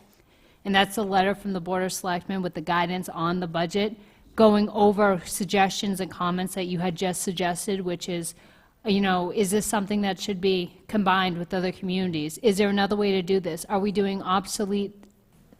and that's a letter from the Board of Selectmen with the guidance on the budget, going over suggestions and comments that you had just suggested, which is, is this something that should be combined with other communities? Is there another way to do this? Are we doing obsolete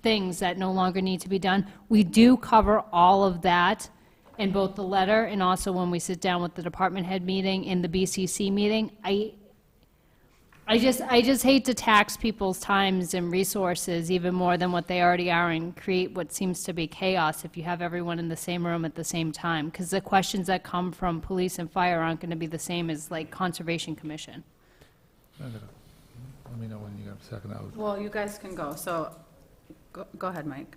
things that no longer need to be done? We do cover all of that in both the letter and also when we sit down with the department head meeting in the BCC meeting. I just hate to tax people's times and resources even more than what they already are and create what seems to be chaos if you have everyone in the same room at the same time, because the questions that come from police and fire aren't going to be the same as like Conservation Commission. Let me know when you got a second. well, you guys can go, so go ahead, Mike.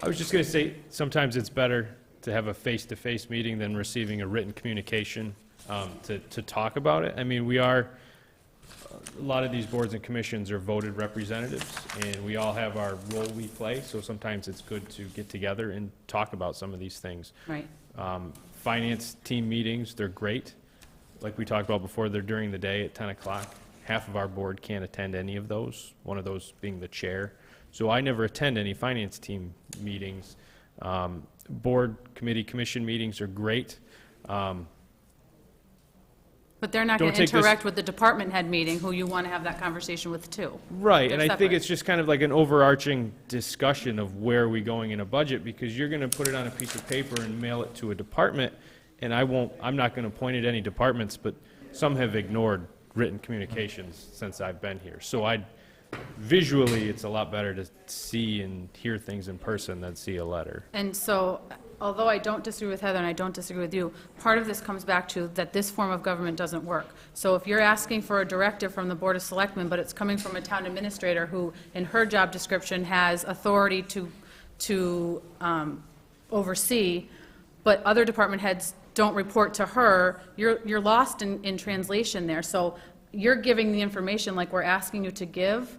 I was just going to say, sometimes it's better to have a face-to-face meeting than receiving a written communication to talk about it. I mean, we are a lot of these boards and commissions are voted representatives, and we all have our role we play, so sometimes it's good to get together and talk about some of these things. Right. Finance team meetings, they're great. Like we talked about before, they're during the day at 10 o'clock. Half of our board can't attend any of those, one of those being the chair. So I never attend any finance team meetings. Board, committee, commission meetings are great. But they're not going Don't to take this- interact with the department head meeting, who you want to have that conversation with too. Right, and They're I think separate. it's just kind of like an overarching discussion of where are we going in a budget, because you're gonna put it on a piece of paper and mail it to a department, and I'm not gonna point at any departments, but some have ignored written communications since I've been here. So visually, it's a lot better to see and hear things in person than see a letter. And so, although I don't disagree with Heather and I don't disagree with you, part of this comes back to that this form of government doesn't work. So if you're asking for a directive from the Board of Selectmen, but it's coming from a town administrator who, in her job description, has authority to oversee, but other department heads don't report to her, you're lost in translation there. So you're giving the information like we're asking you to give,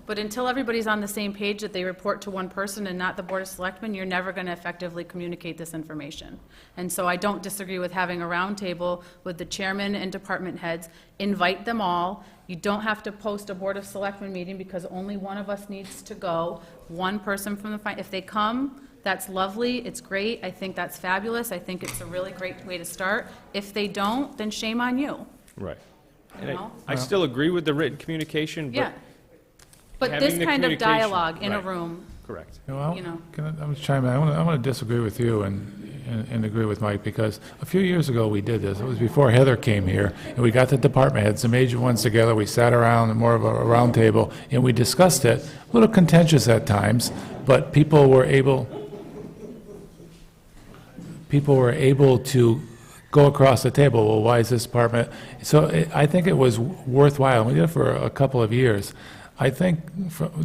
but until everybody's on the same page that they report to one person and not the Board of Selectmen, you're never going to effectively communicate this information. And so I don't disagree with having a roundtable with the chairman and department heads, invite them all. You don't have to post a Board of Selectmen meeting because only one of us needs to go, one person from the, if they come, that's lovely, it's great, I think that's fabulous, I think it's a really great way to start. If they don't, then shame on you. Right. You And know? I still agree with the written communication, Yeah. but But having this the kind of communication- dialogue in a right. room, correct. you know. I'm just chiming in. I want to disagree with you and agree with Mike, because a few years ago we did this. It was before Heather came here, and we got the department heads, the major ones together. We sat around in more of a round table, and we discussed it. A little contentious at times, but people were able to go across the table. Well, why is this department? So I think it was worthwhile. We did it for a couple of years. I think,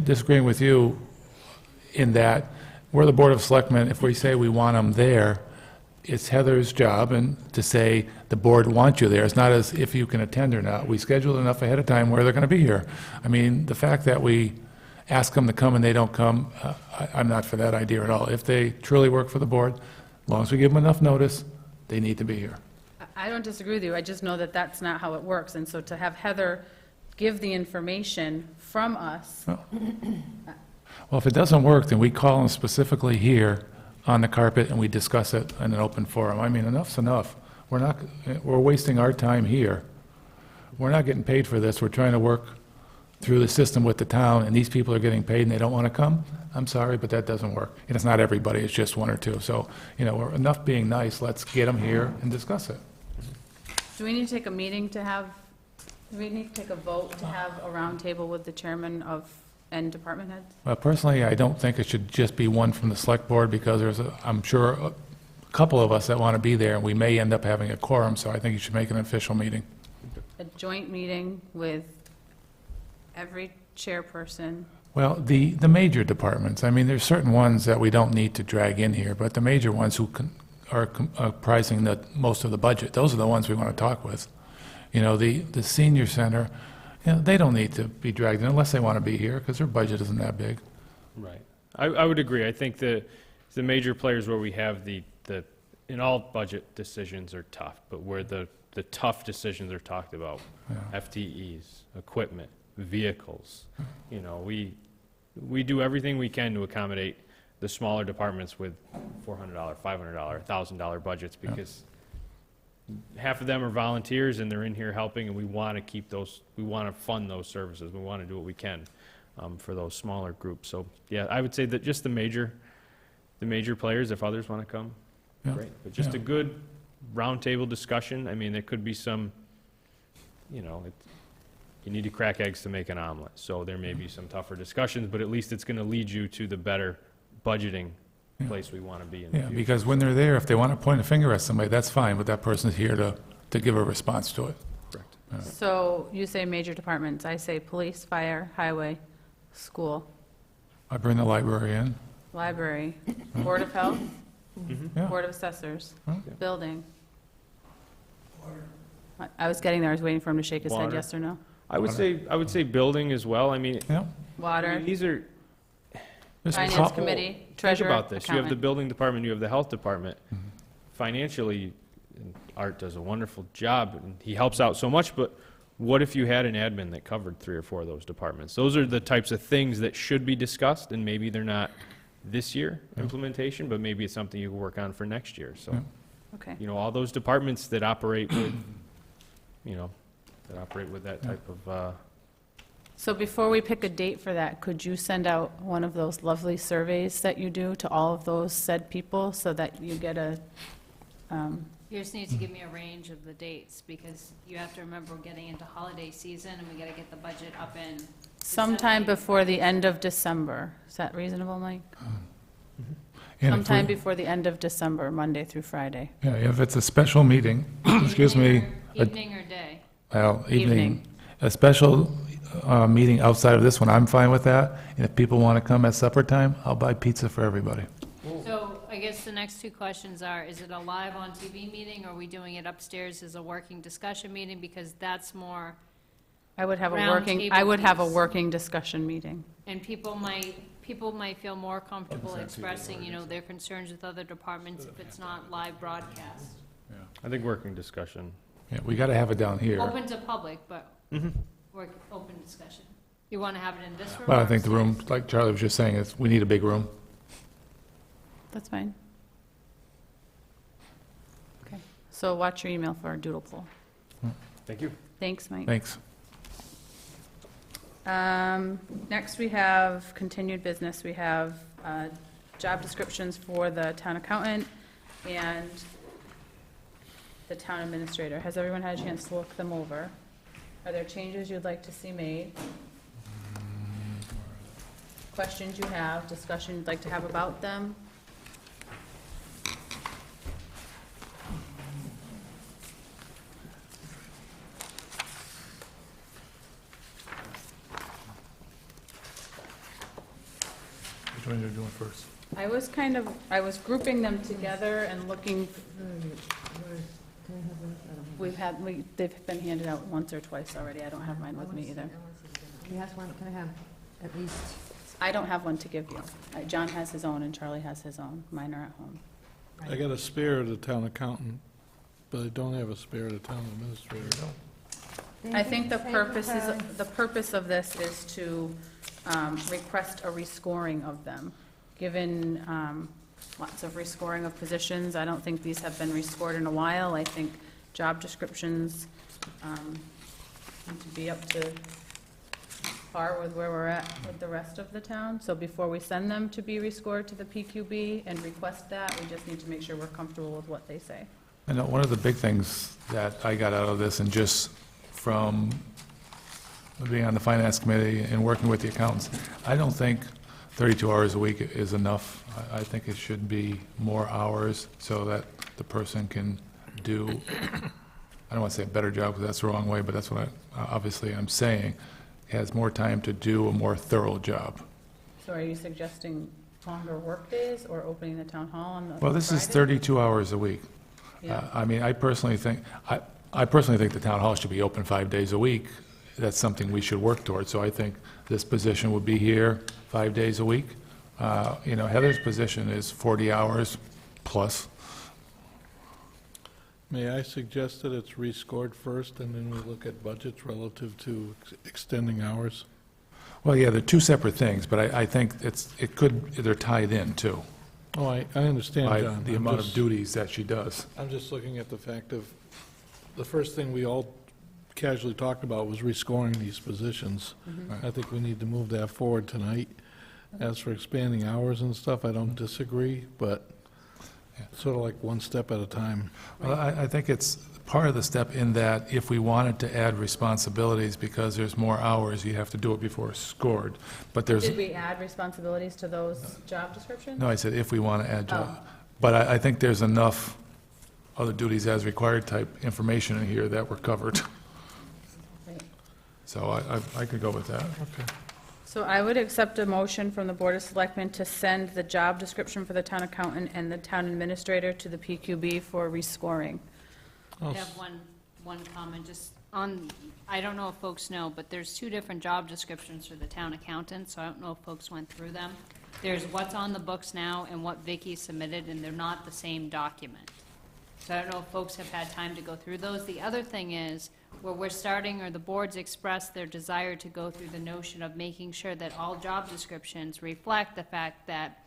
disagreeing with you in that we're the Board of Selectmen, if we say we want them there, it's Heather's job to say the board wants you there. It's not as if you can attend or not. We scheduled enough ahead of time where they're going to be here. I mean, the fact that we ask them to come and they don't come, I'm not for that idea at all. If they truly work for the board, as long as we give them enough notice, they need to be here. I don't disagree with you, I just know that that's not how it works, and so to have Heather give the information from us, Well, if it doesn't work, then we call them specifically here on the carpet and we discuss it in an open forum. I mean, enough's enough. We're wasting our time here. We're not getting paid for this. We're trying to work through the system with the town, and these people are getting paid and they don't want to come. I'm sorry, but that doesn't work. And it's not everybody, it's just one or two. So, enough being nice, let's get them here and discuss it. do we need to take a meeting to have, do we need to take a vote to have a roundtable with the chairman and department heads? Well, personally, I don't think it should just be one from the select board, because I'm sure a couple of us that want to be there, and we may end up having a quorum, so I think you should make an official meeting. A joint meeting with every chairperson. Well, the major departments, I mean, there's certain ones that we don't need to drag in here, but the major ones who are comprising most of the budget, those are the ones we want to talk with. The senior center, they don't need to be dragged in unless they want to be here, because their budget isn't that big. Right. I would agree. I think the major players where we have in all budget decisions are tough, but where the tough decisions are talked about, FTEs, equipment, vehicles, we do everything we can to accommodate the smaller departments with $400, $500, $1,000 budgets, because half of them are volunteers and they're in here helping, and we want to keep those, we want to fund those services. We want to do what we can for those smaller groups. So, yeah, I would say that just the major players, if others want to come, Yeah. great. But just Yeah. a good roundtable discussion. I mean, there could be some, you need to crack eggs to make an omelet. So there may be some tougher discussions, but at least it's going to lead you to the better budgeting place we want to be in the Yeah, future. because when they're there, if they want to point a finger at somebody, that's fine, but that person's here to give a response to it. Correct. So you say major departments, I say police, fire, highway, school, I bring the library in. library, Board of Health, Yeah. Board of Assessors, Huh? building. I was getting there, I was waiting for him to shake his head, Water. yes or no. I would say building as well. I mean, Yeah. Water, these are, Just finance call- committee, think treasurer, about this. You have the accountant. building department, you have the health department. Financially, and Art does a wonderful job, and he helps out so much, but what if you had an admin that covered 3 or 4 of those departments? Those are the types of things that should be discussed, and maybe they're not this year implementation, but maybe it's something you can work on for next year, so. Yeah. Okay. You know, all those departments that operate with, that type of, So before we pick a date for that, could you send out one of those lovely surveys that you do to all of those said people so that you get a, You just need to give me a range of the dates, because you have to remember we're getting into holiday season, and we gotta get the budget up in. sometime before the end of December? Is that reasonable, Mike? And if Sometime we- before the end of December, Monday through Friday. Yeah, if it's a special meeting, excuse me, Evening or day? well, Evening. evening, a special meeting outside of this one, I'm fine with that. And if people want to come at supper time, I'll buy pizza for everybody. So I guess the next 2 questions are, is it a live on TV meeting, or are we doing it upstairs as a working discussion meeting? Because that's more, I would have a Round working, table I would have a piece. working discussion meeting. and people might feel more comfortable expressing, their concerns with other departments if it's not live broadcast. I think working discussion. Yeah, we got to have it down here. Open to public, but open discussion. You want to have it in this room? Well, I or think the room, upstairs? like Charlie was just saying, is we need a big room. That's fine. Okay, so watch your email for our doodle poll. Thank you. Thanks, Mike. Thanks. Next, we have continued business. We have job descriptions for the town accountant and the town administrator. Has everyone had a chance to look them over? Are there changes you'd like to see made? Questions you have, discussion you'd like to have about them? Which one are you doing first? I was grouping them together and looking, they've been handed out once or twice already. I don't have mine with me either. Can I have at least? I don't have one to give you. John has his own and Charlie has his own. Mine are at home. I got a spare of the town accountant, but I don't have a spare of the town administrator. I think the purpose of this is to request a rescoring of them. Given lots of rescoring of positions, I don't think these have been rescored in a while. I think job descriptions need to be up to par with where we're at with the rest of the town. So before we send them to be rescored to the PQB and request that, we just need to make sure we're comfortable with what they say. I know one of the big things that I got out of this, and just from being on the finance committee and working with the accountants, I don't think 32 hours a week is enough. I think it should be more hours so that the person can do, I don't want to say a better job, because that's the wrong way, but that's what obviously I'm saying, has more time to do a more thorough job. So are you suggesting longer workdays or opening the town hall on the Well, this is Friday? 32 hours a week. Yeah. I mean, I personally think the town hall should be open 5 days a week. That's something we should work towards. So I think this position would be here 5 days a week. Heather's position is 40 hours plus. May I suggest that it's rescored first, and then we look at budgets relative to extending hours? Well, yeah, they're 2 separate things, but I think they're tied in too, Oh, I understand, by John. the I'm amount of just- duties that she does. I'm just looking at the fact of, the first thing we all casually talked about was rescoring these positions. I think we need to move that forward tonight. As for expanding hours and stuff, I don't disagree, but sort of like one step at a time. Well, I think it's part of the step in that if we wanted to add responsibilities, because there's more hours, you have to do it before it's scored. But there's, Did we add responsibilities to those job descriptions? no, I said if we want to add job. Oh. But I think there's enough other duties as required type information in here that were covered. Right. So I could go with that. So I would accept a motion from the Board of Selectmen to send the job description for the town accountant and the town administrator to the PQB for rescoring. Oh, I have one comment, just I don't know if folks know, but there's two different job descriptions for the town accountant, so I don't know if folks went through them. There's what's on the books now and what Vicky submitted, and they're not the same document. So I don't know if folks have had time to go through those. The other thing is, where we're starting, or the boards expressed their desire to go through the notion of making sure that all job descriptions reflect the fact that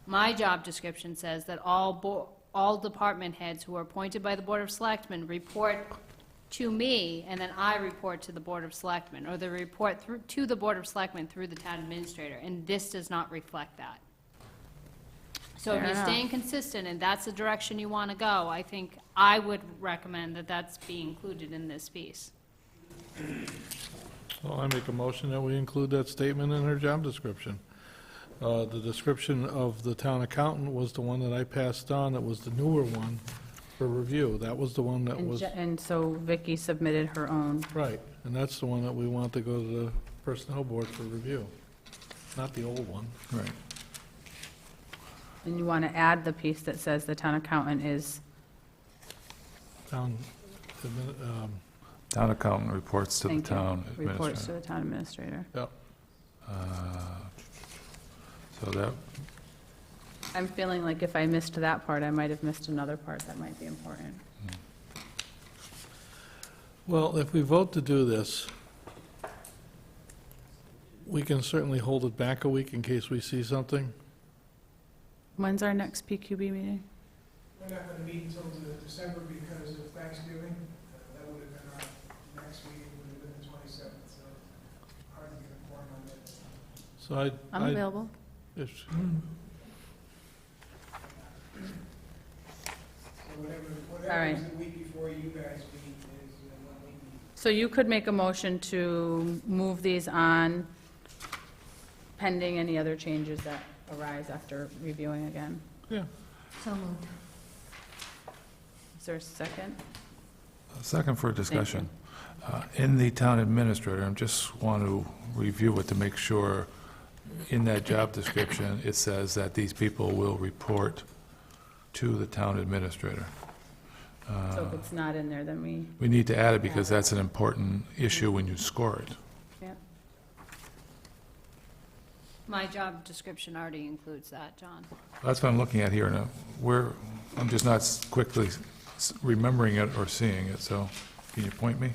my job description says that all department heads who are appointed by the Board of Selectmen report to me, and then I report to the Board of Selectmen, or they report to the Board of Selectmen through the town administrator, and this does not reflect that. So if Fair you're enough. staying consistent and that's the direction you want to go, I think I would recommend that that's be included in this piece. Well, I make a motion that we include that statement in her job description. The description of the town accountant was the one that I passed on, that was the newer one for review. That was the one that was, And so Vicky submitted her own. right, and that's the one that we want to go to the personnel board for review, not the old one. Right. And you want to add the piece that says the town accountant is, Town, Town accountant reports to the thank you, town reports to administrator. the town administrator. yep. So that, I'm feeling like if I missed that part, I might have missed another part that might be important. Well, if we vote to do this, we can certainly hold it back a week in case we see something. When's our next PQB meeting? We're not going to meet until December because of Thanksgiving. That would have been our next meeting, would have been the 27th, so hard to get a quorum on that. So I'm available. if- So whatever right. is the week before you guys meet is when we meet. So you could make a motion to move these on pending any other changes that arise after reviewing again. Yeah, So moved. Is there a second? a second for discussion. In the town administrator, I just want to review it to make sure in that job description, it says that these people will report to the town administrator. So if it's not in there, then We need to add it because that's an important issue when you score it. yeah. My job description already includes that, John. That's what I'm looking at here, and I'm just not quickly remembering it or seeing it, so can you point me?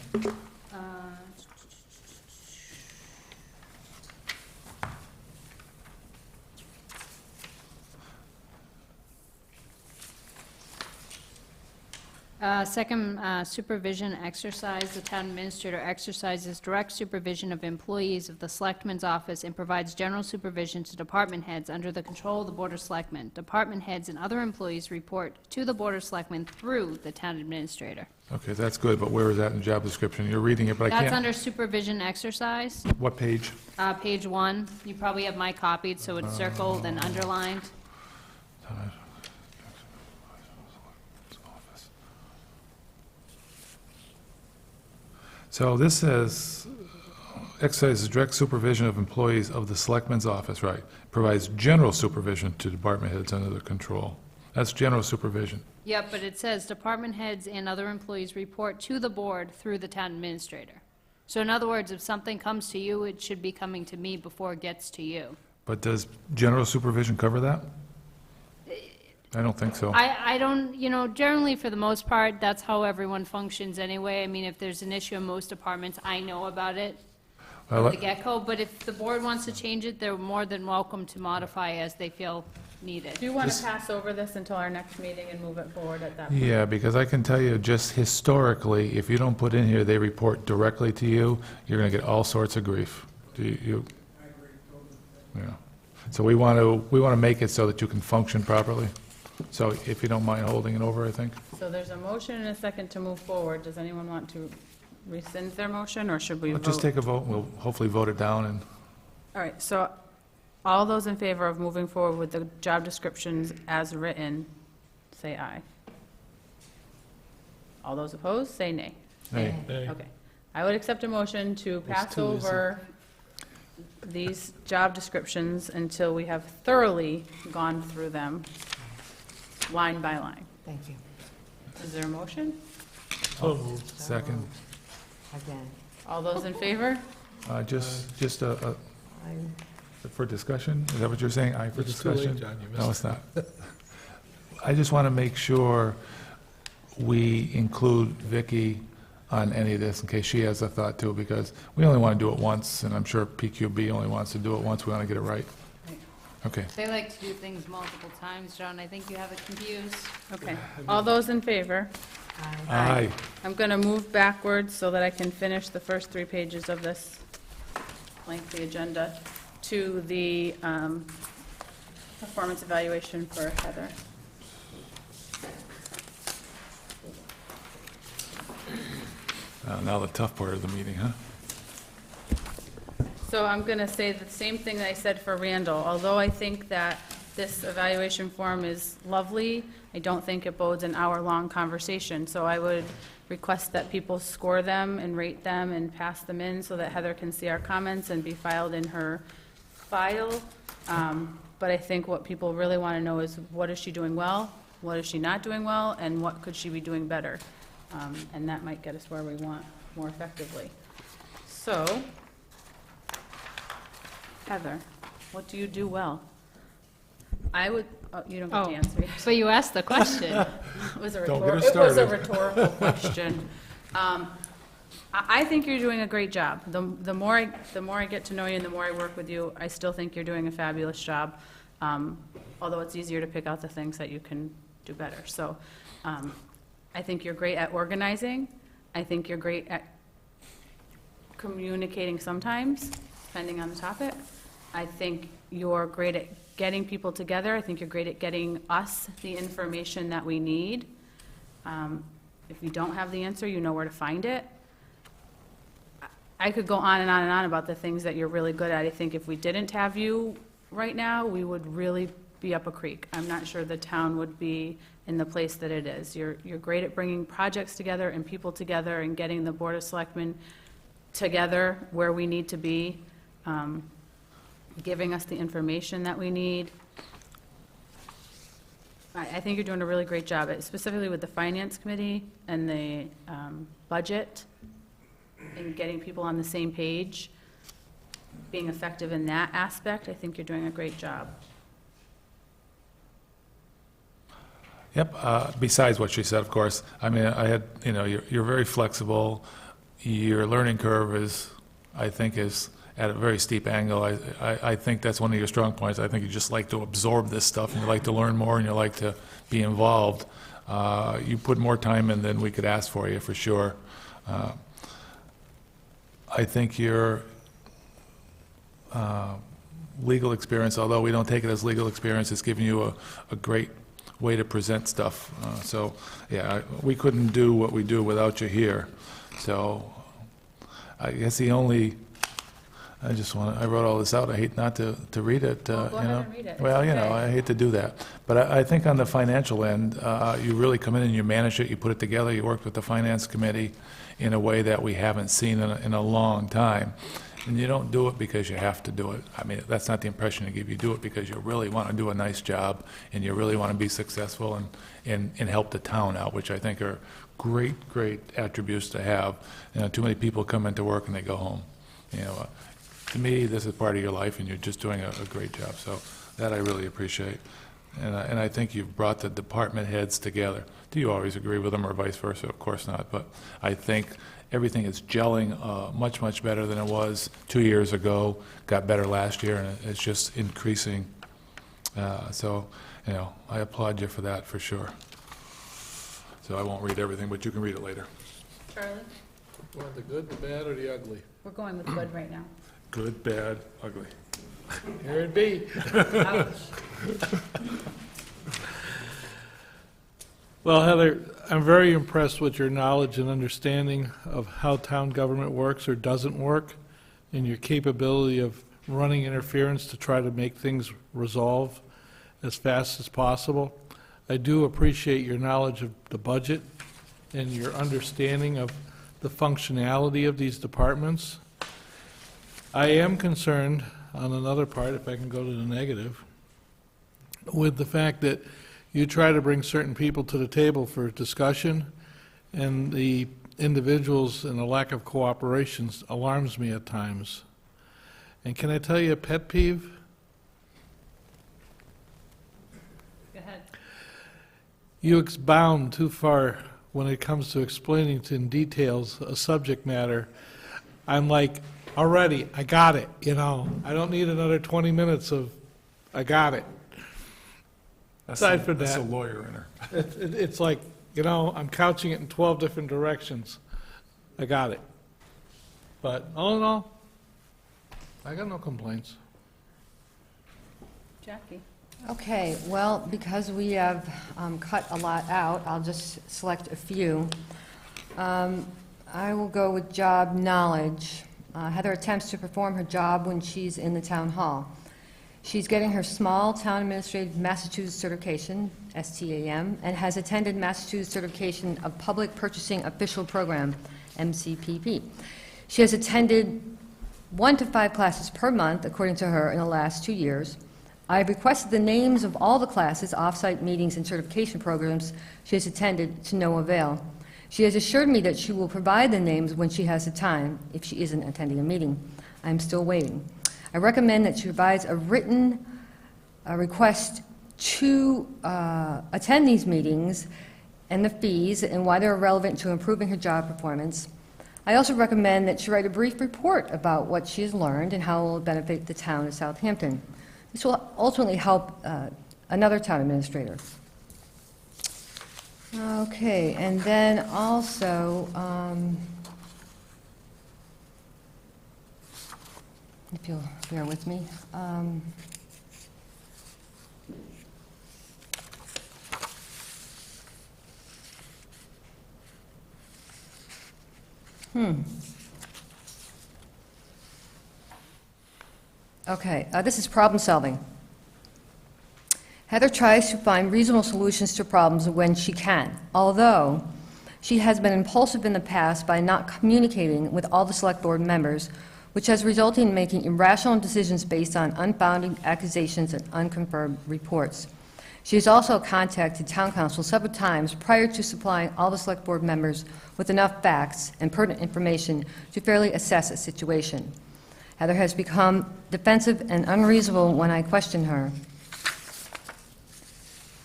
Second, supervision exercise. The town administrator exercises direct supervision of employees of the Selectman's office and provides general supervision to department heads under the control of the Board of Selectmen. Department heads and other employees report to the Board of Selectmen through the town administrator. Okay, that's good, but where is that in the job description? You're reading it, but I That's can't. under supervision exercise, What page? page 1. You probably have my copied, so it's circled and underlined. So this says, exercises direct supervision of employees of the Selectman's office, right? Provides general supervision to department heads under their control. That's general supervision. Yep, but it says department heads and other employees report to the board through the town administrator. So in other words, if something comes to you, it should be coming to me before it gets to you. But does general supervision cover that? I don't think so. I don't, generally for the most part, that's how everyone functions anyway. I mean, if there's an issue in most departments, I know about it Well, from the get-go, but if the board wants to change it, they're more than welcome to modify as they feel needed. Do you want to pass over this until our next meeting and move it forward at that point? Yeah, because I can tell you, just historically, if you don't put in here, they report directly to you, you're going to get all sorts of grief. Do you? I agree totally. Yeah. So we want to make it so that you can function properly. So if you don't mind holding it over, I think. So there's a motion and a second to move forward. Does anyone want to rescind their motion, or should we We'll vote? just take a vote, we'll hopefully vote it down, and All right, so all those in favor of moving forward with the job descriptions as written, say aye. All those opposed, say nay. hey, Hey, Okay. I would accept a motion to pass too easy. over these job descriptions until we have thoroughly gone through them, line by line. Thank you. Is there a motion? so moved. second. Again. All those in favor? Just I'm- for discussion, is that what you're saying? Aye for It's too late, discussion? John, you No, missed it's not. I just want to make sure we include Vicky on any of this in case she has a thought too, because we only want to do it once, and I'm sure PQB only wants to do it once. We want to get it right. Right. Okay. They like to do things multiple times, John. I think you have it confused. Okay. All those in favor? Aye. I'm going to move backwards so that I can finish the first 3 pages of this lengthy agenda to the performance evaluation for Heather. Now the tough part of the meeting, huh? So I'm going to say the same thing that I said for Randall. Although I think that this evaluation form is lovely, I don't think it bodes an hour-long conversation. So I would request that people score them and rate them and pass them in so that Heather can see our comments and be filed in her file. But I think what people really want to know is what is she doing well, what is she not doing well, and what could she be doing better? And that might get us where we want more effectively. So, Heather, what do you do well? I would, you don't get to Oh, answer yet. but you asked the question. It was a Don't get us it was a started. rhetorical question. I think you're doing a great job. The more I get to know you and the more I work with you, I still think you're doing a fabulous job. Although it's easier to pick out the things that you can do better. So, I think you're great at organizing. I think you're great at communicating sometimes, depending on the topic. I think you're great at getting people together. I think you're great at getting us the information that we need. If you don't have the answer, you know where to find it. I could go on and on and on about the things that you're really good at. I think if we didn't have you right now, we would really be up a creek. I'm not sure the town would be in the place that it is. You're great at bringing projects together and people together and getting the Board of Selectmen together where we need to be, giving us the information that we need. I think you're doing a really great job, specifically with the Finance Committee and the budget and getting people on the same page, being effective in that aspect. I think you're doing a great job. Yep, besides what she said, of course. I mean, you're very flexible. Your learning curve is, I think, is at a very steep angle. I think that's one of your strong points. I think you just like to absorb this stuff, and you like to learn more, and you like to be involved. You put more time in than we could ask for you, for sure. I think your legal experience, although we don't take it as legal experience, is giving you a great way to present stuff. So, yeah, we couldn't do what we do without you here. So, I guess I wrote all this out. I hate not to read it, Well, you go ahead know. and read it. Well, It's you know, okay. I hate to do that. But I think on the financial end, you really come in and you manage it, you put it together, you worked with the Finance Committee in a way that we haven't seen in a long time. And you don't do it because you have to do it. I mean, that's not the impression you give. You do it because you really want to do a nice job, and you really want to be successful and help the town out, which I think are great attributes to have. You know, too many people come into work and they go home. You know, to me, this is part of your life, and you're just doing a great job. So that I really appreciate. And I think you've brought the department heads together. Do you always agree with them or vice versa? Of course not. But I think everything is gelling much better than it was 2 years ago, got better last year, and it's just increasing. So, you know, I applaud you for that, for sure. So I won't read everything, but you can read it later. Charlie, Want the good, the bad, or the ugly? we're going with good right now. Good, bad, ugly. Here it be. Ouch. Well, Heather, I'm very impressed with your knowledge and understanding of how town government works or doesn't work, and your capability of running interference to try to make things resolve as fast as possible. I do appreciate your knowledge of the budget and your understanding of the functionality of these departments. I am concerned on another part, if I can go to the negative, with the fact that you try to bring certain people to the table for discussion, and the individuals and the lack of cooperation alarms me at times. And can I tell you a pet peeve? Go ahead. You expound too far when it comes to explaining in details a subject matter. I'm like, already, I got it, you know. I don't need another 20 minutes of, I got it. Aside from That's a that, lawyer in her. it's like, you know, I'm couching it in 12 different directions. I got it. But all in all, I got no complaints. Jackie? Okay, well, because we have cut a lot out, I'll just select a few. I will go with job knowledge. Heather attempts to perform her job when she's in the town hall. She's getting her Small Town Administrative Massachusetts Certification, STAM, and has attended Massachusetts Certification of Public Purchasing Official Program, MCPP. She has attended 1 to 5 classes per month, according to her, in the last 2 years. I have requested the names of all the classes, off-site meetings, and certification programs she has attended to no avail. She has assured me that she will provide the names when she has the time, if she isn't attending a meeting. I'm still waiting. I recommend that she provides a written request to attend these meetings and the fees and why they're relevant to improving her job performance. I also recommend that she write a brief report about what she has learned and how it will benefit the town of Southampton. This will ultimately help another town administrator. Okay, and then also, if you'll bear with me. Okay, this is problem solving. Heather tries to find reasonable solutions to problems when she can, although she has been impulsive in the past by not communicating with all the select board members, which has resulted in making irrational decisions based on unfounded accusations and unconfirmed reports. She has also contacted town council several times prior to supplying all the select board members with enough facts and pertinent information to fairly assess a situation. Heather has become defensive and unreasonable when I question her.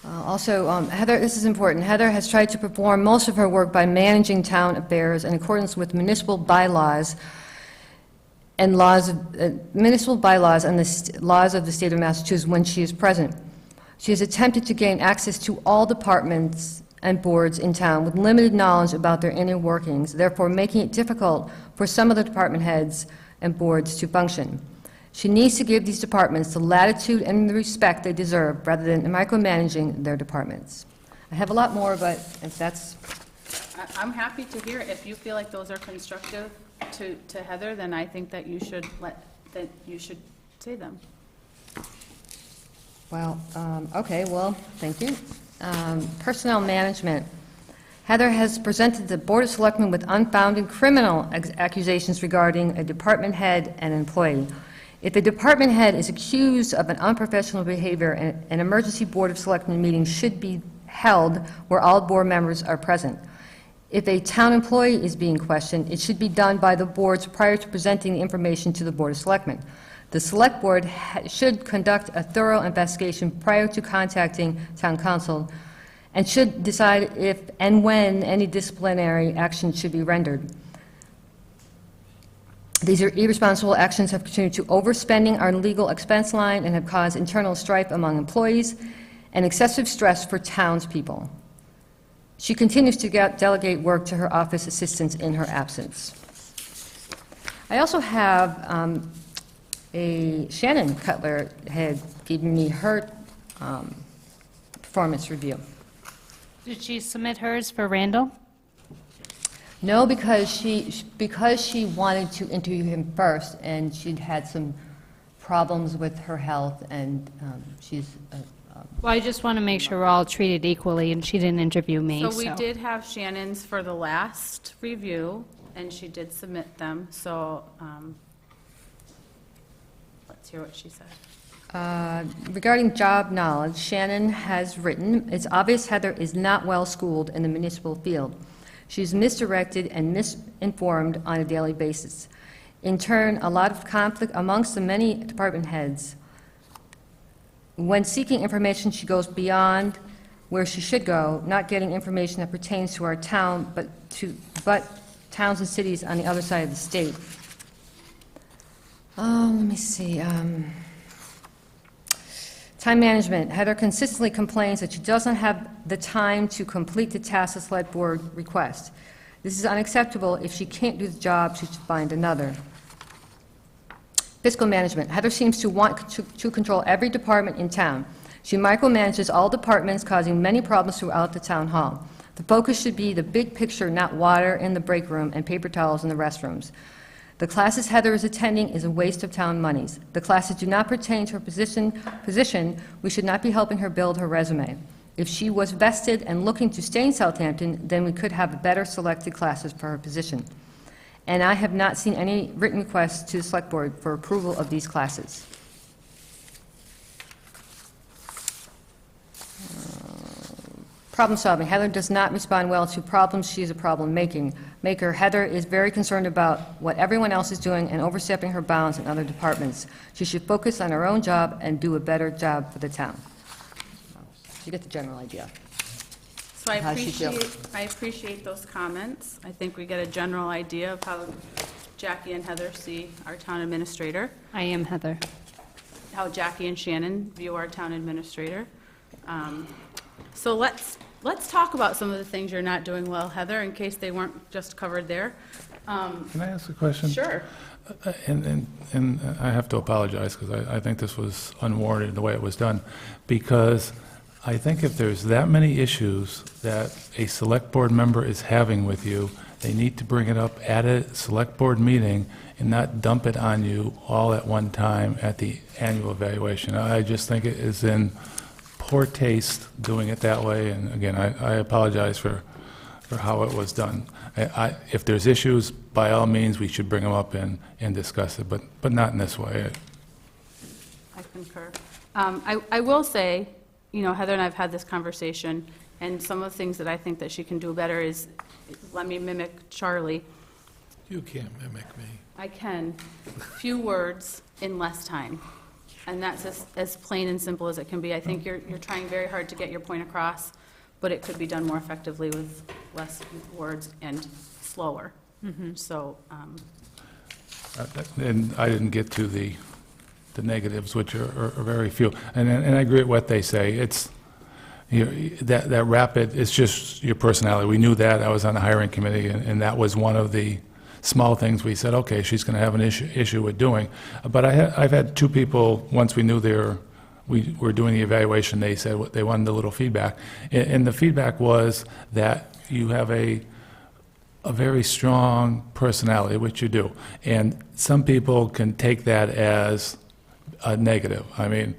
Heather, this is important. Heather has tried to perform most of her work by managing town affairs in accordance with municipal bylaws and laws of the laws of the state of Massachusetts when she is present. She has attempted to gain access to all departments and boards in town with limited knowledge about their inner workings, therefore making it difficult for some of the department heads and boards to function. She needs to give these departments the latitude and the respect they deserve rather than micromanaging their departments. I have a lot more, but if that's... I'm happy to hear it. If you feel like those are constructive to Heather, then I think that you should say them. Well, okay, well, thank you. Personnel management. Heather has presented the Board of Selectmen with unfounded criminal accusations regarding a department head and employee. If a department head is accused of an unprofessional behavior, an emergency Board of Selectmen meeting should be held where all board members are present. If a town employee is being questioned, it should be done by the boards prior to presenting the information to the Board of Selectmen. The Select Board should conduct a thorough investigation prior to contacting town council and should decide if and when any disciplinary action should be rendered. These irresponsible actions have contributed to overspending our legal expense line and have caused internal strife among employees and excessive stress for townspeople. She continues to delegate work to her office assistants in her absence. I also have Shannon Cutler had given me her performance review. Did she submit hers for Randall? No, because she wanted to interview him first, and she'd had some problems with her health, and she's... Well, I just want to make sure we're all treated equally, and she didn't interview me, So we did have Shannon's for the last review, and she did submit them, so let's hear what she said. Regarding job knowledge, Shannon has written, "It's obvious Heather is not well-schooled in the municipal field. She's misdirected and misinformed on a daily basis. In turn, a lot of conflict amongst the many department heads. When seeking information, she goes beyond where she should go, not getting information that pertains to our town, but towns and cities on the other side of the state. Let me see. Time management. Heather consistently complains that she doesn't have the time to complete the tasks the select board requests. This is unacceptable. If she can't do the job, she should find another. Fiscal management. Heather seems to want to control every department in town. She micromanages all departments, causing many problems throughout the town hall. The focus should be the big picture, not water in the break room and paper towels in the restrooms. The classes Heather is attending is a waste of town monies. The classes do not pertain to her position. We should not be helping her build her resume. If she was vested and looking to stay in Southampton, then we could have better selected classes for her position. And I have not seen any written requests to the select board for approval of these classes. Problem solving. Heather does not respond well to problems. She is a problem maker. Heather is very concerned about what everyone else is doing and overstepping her bounds in other departments. She should focus on her own job and do a better job for the town. You get the general idea. So I How's she feel? appreciate those comments. I think we get a general idea of how Jackie and Heather see our town administrator, I am Heather. how Jackie and Shannon view our town administrator. So let's talk about some of the things you're not doing well, Heather, in case they weren't just covered there. Can I ask a question? Sure. And I have to apologize, because I think this was unwarranted in the way it was done, because I think if there's that many issues that a select board member is having with you, they need to bring it up at a select board meeting and not dump it on you all at one time at the annual evaluation. I just think it is in poor taste doing it that way, and again, I apologize for how it was done. If there's issues, by all means, we should bring them up and discuss it, but not in this way. I concur. I will say, Heather and I have had this conversation, and some of the things that I think that she can do better is, let me mimic Charlie. You can't mimic me. I can. Few words in less time. And that's as plain and simple as it can be. I think you're trying very hard to get your point across, but it could be done more effectively with less words and slower. So, And I didn't get to the negatives, which are very few. And I agree with what they say. It's, that rapid, it's just your personality. We knew that. I was on the hiring committee, and that was one of the small things we said, okay, she's going to have an issue with doing. But I've had two people, once we knew we were doing the evaluation, they said they wanted a little feedback. And the feedback was that you have a very strong personality, which you do. And some people can take that as a negative. I mean,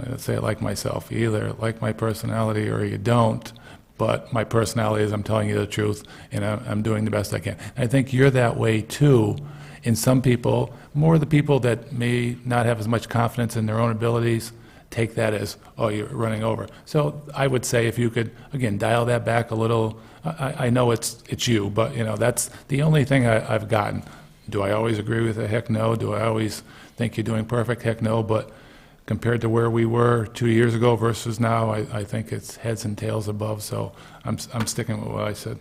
let's say it like myself. You either like my personality or you don't. But my personality is I'm telling you the truth, and I'm doing the best I can. I think you're that way too. In some people, more the people that may not have as much confidence in their own abilities, take that as, oh, you're running over. So I would say if you could, again, dial that back a little. I know it's you, but that's the only thing I've gotten. Do I always agree with it? Heck no. Do I always think you're doing perfect? Heck no. But compared to where we were 2 years ago versus now, I think it's heads and tails above, so I'm sticking with what I said.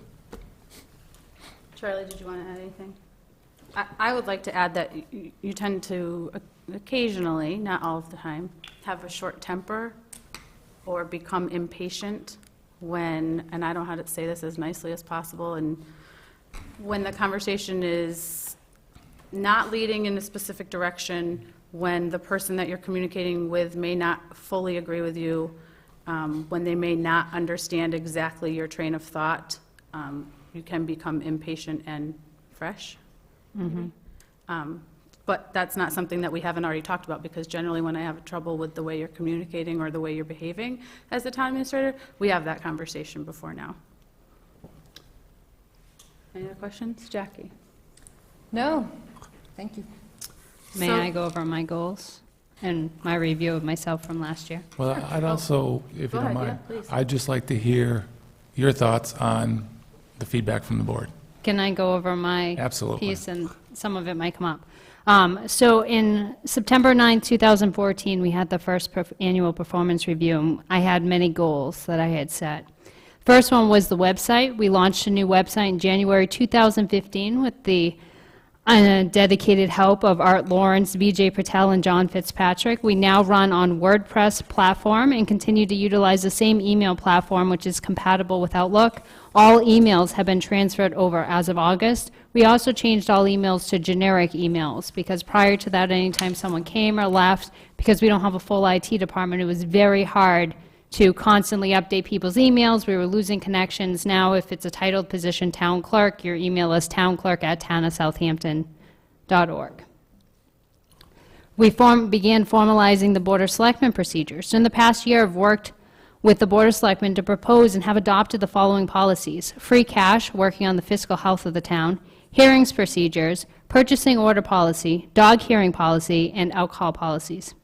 Charlie, did you want to add anything? I would like to add that you tend to occasionally, not all of the time, have a short temper or become impatient when, and I don't know how to say this as nicely as possible, and when the conversation is not leading in a specific direction, when the person that you're communicating with may not fully agree with you, when they may not understand exactly your train of thought, you can become impatient and fresh. But that's not something that we haven't already talked about, because generally when I have trouble with the way you're communicating or the way you're behaving as the town administrator, we have that conversation before now. Any other questions? Jackie? No, thank you. May I go over my goals and my review of myself from last year? Well, I'd also, if Go you don't ahead, mind, yeah, please. I'd just like to hear your thoughts on the feedback from the board. Can I go over my Absolutely. piece, and some of it might come up? So in September 9, 2014, we had the first annual performance review. I had many goals that I had set. First one was the website. We launched a new website in January 2015 with the dedicated help of Art Lawrence, Vijay Patel, and John Fitzpatrick. We now run on WordPress platform and continue to utilize the same email platform, which is compatible with Outlook. All emails have been transferred over as of August. We also changed all emails to generic emails, because prior to that, anytime someone came or left, because we don't have a full IT department, it was very hard to constantly update people's emails. We were losing connections. Now, if it's a titled position, town clerk, your email is townclerk@townofsouthampton.org. We began formalizing the Board of Selectmen procedures. So in the past year, I've worked with the Board of Selectmen to propose and have adopted the following policies: free cash, working on the fiscal health of the town; hearings procedures; purchasing order policy; dog hearing policy; and alcohol policies.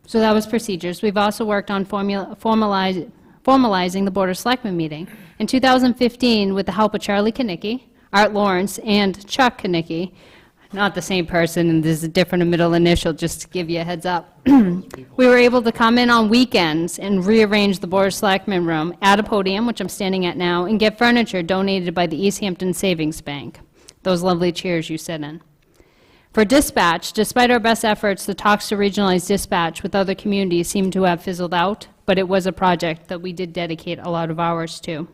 So that was procedures. We've also worked on formalizing the Board of Selectmen meeting. In 2015, with the help of Charlie Kanicki, Art Lawrence, and Chuck Kanicki, not the same person, and there's a different middle initial, just to give you a heads up, we were able to come in on weekends and rearrange the Board of Selectmen room, add a podium, which I'm standing at now, and get furniture donated by the Easthampton Savings Bank, those lovely chairs you sit in. For dispatch, despite our best efforts, the talks to regionalize dispatch with other communities seem to have fizzled out, but it was a project that we did dedicate a lot of hours to.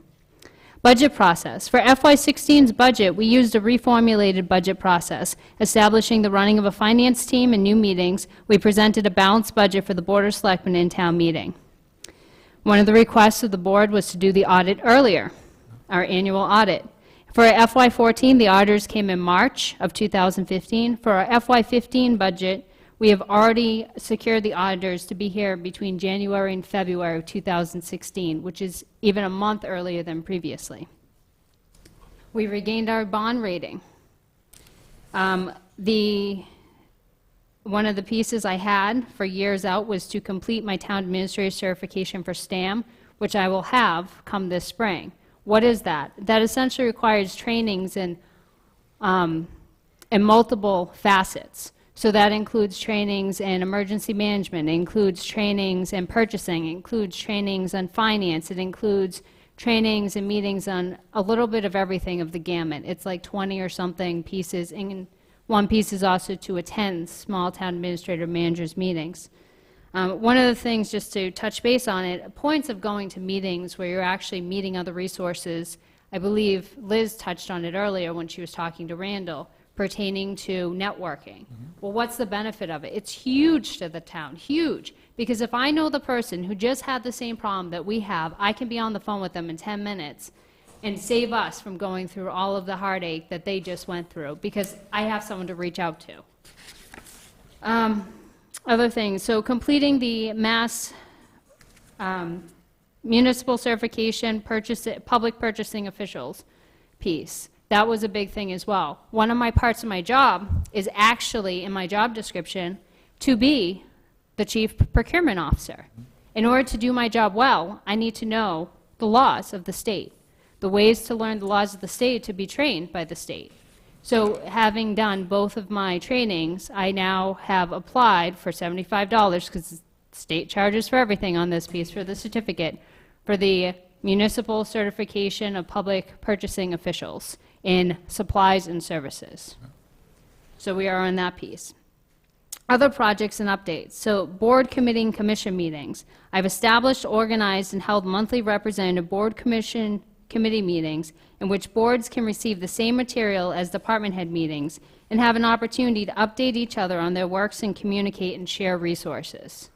Budget process. For FY16's budget, we used a reformulated budget process, establishing the running of a finance team and new meetings. We presented a balanced budget for the Board of Selectmen in town meeting. One of the requests of the board was to do the audit earlier, our annual audit. For our FY14, the auditors came in March of 2015. For our FY15 budget, we have already secured the auditors to be here between January and February of 2016, which is even a month earlier than previously. We regained our bond rating. One of the pieces I had for years out was to complete my town administrator certification for STAM, which I will have come this spring. What is that? That essentially requires trainings in multiple facets. So that includes trainings in emergency management, it includes trainings in purchasing, it includes trainings on finance, it includes trainings and meetings on a little bit of everything of the gamut. It's like 20 or something pieces, and one piece is also to attend small town administrator managers meetings. One of the things, just to touch base on it, points of going to meetings where you're actually meeting other resources, I believe Liz touched on it earlier when she was talking to Randall, pertaining to networking. Well, what's the benefit of it? It's huge to the town, huge. Because if I know the person who just had the same problem that we have, I can be on the phone with them in 10 minutes and save us from going through all of the heartache that they just went through, because I have someone to reach out to. Other things, so completing the mass municipal certification, public purchasing officials piece. That was a big thing as well. One of my parts of my job is actually, in my job description, to be the chief procurement officer. In order to do my job well, I need to know the laws of the state, the ways to learn the laws of the state, to be trained by the state. So having done both of my trainings, I now have applied for $75, because the state charges for everything on this piece, for the certificate, for the municipal certification of public purchasing officials in supplies and services. So we are on that piece. Other projects and updates. So board, committee, and commission meetings. I've established, organized, and held monthly representative board, commission, committee meetings in which boards can receive the same material as department head meetings and have an opportunity to update each other on their works and communicate and share resources.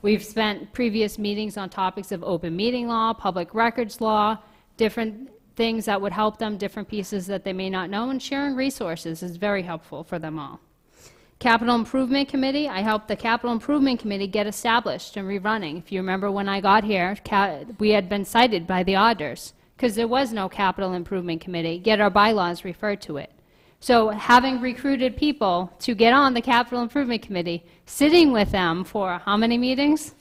We've spent previous meetings on topics of open meeting law, public records law, different things that would help them, different pieces that they may not know, and sharing resources is very helpful for them all. Capital Improvement Committee, I helped the Capital Improvement Committee get established and rerunning. If you remember when I got here, we had been cited by the auditors because there was no Capital Improvement Committee, yet our bylaws referred to it. So having recruited people to get on the Capital Improvement Committee, sitting with them for how many meetings?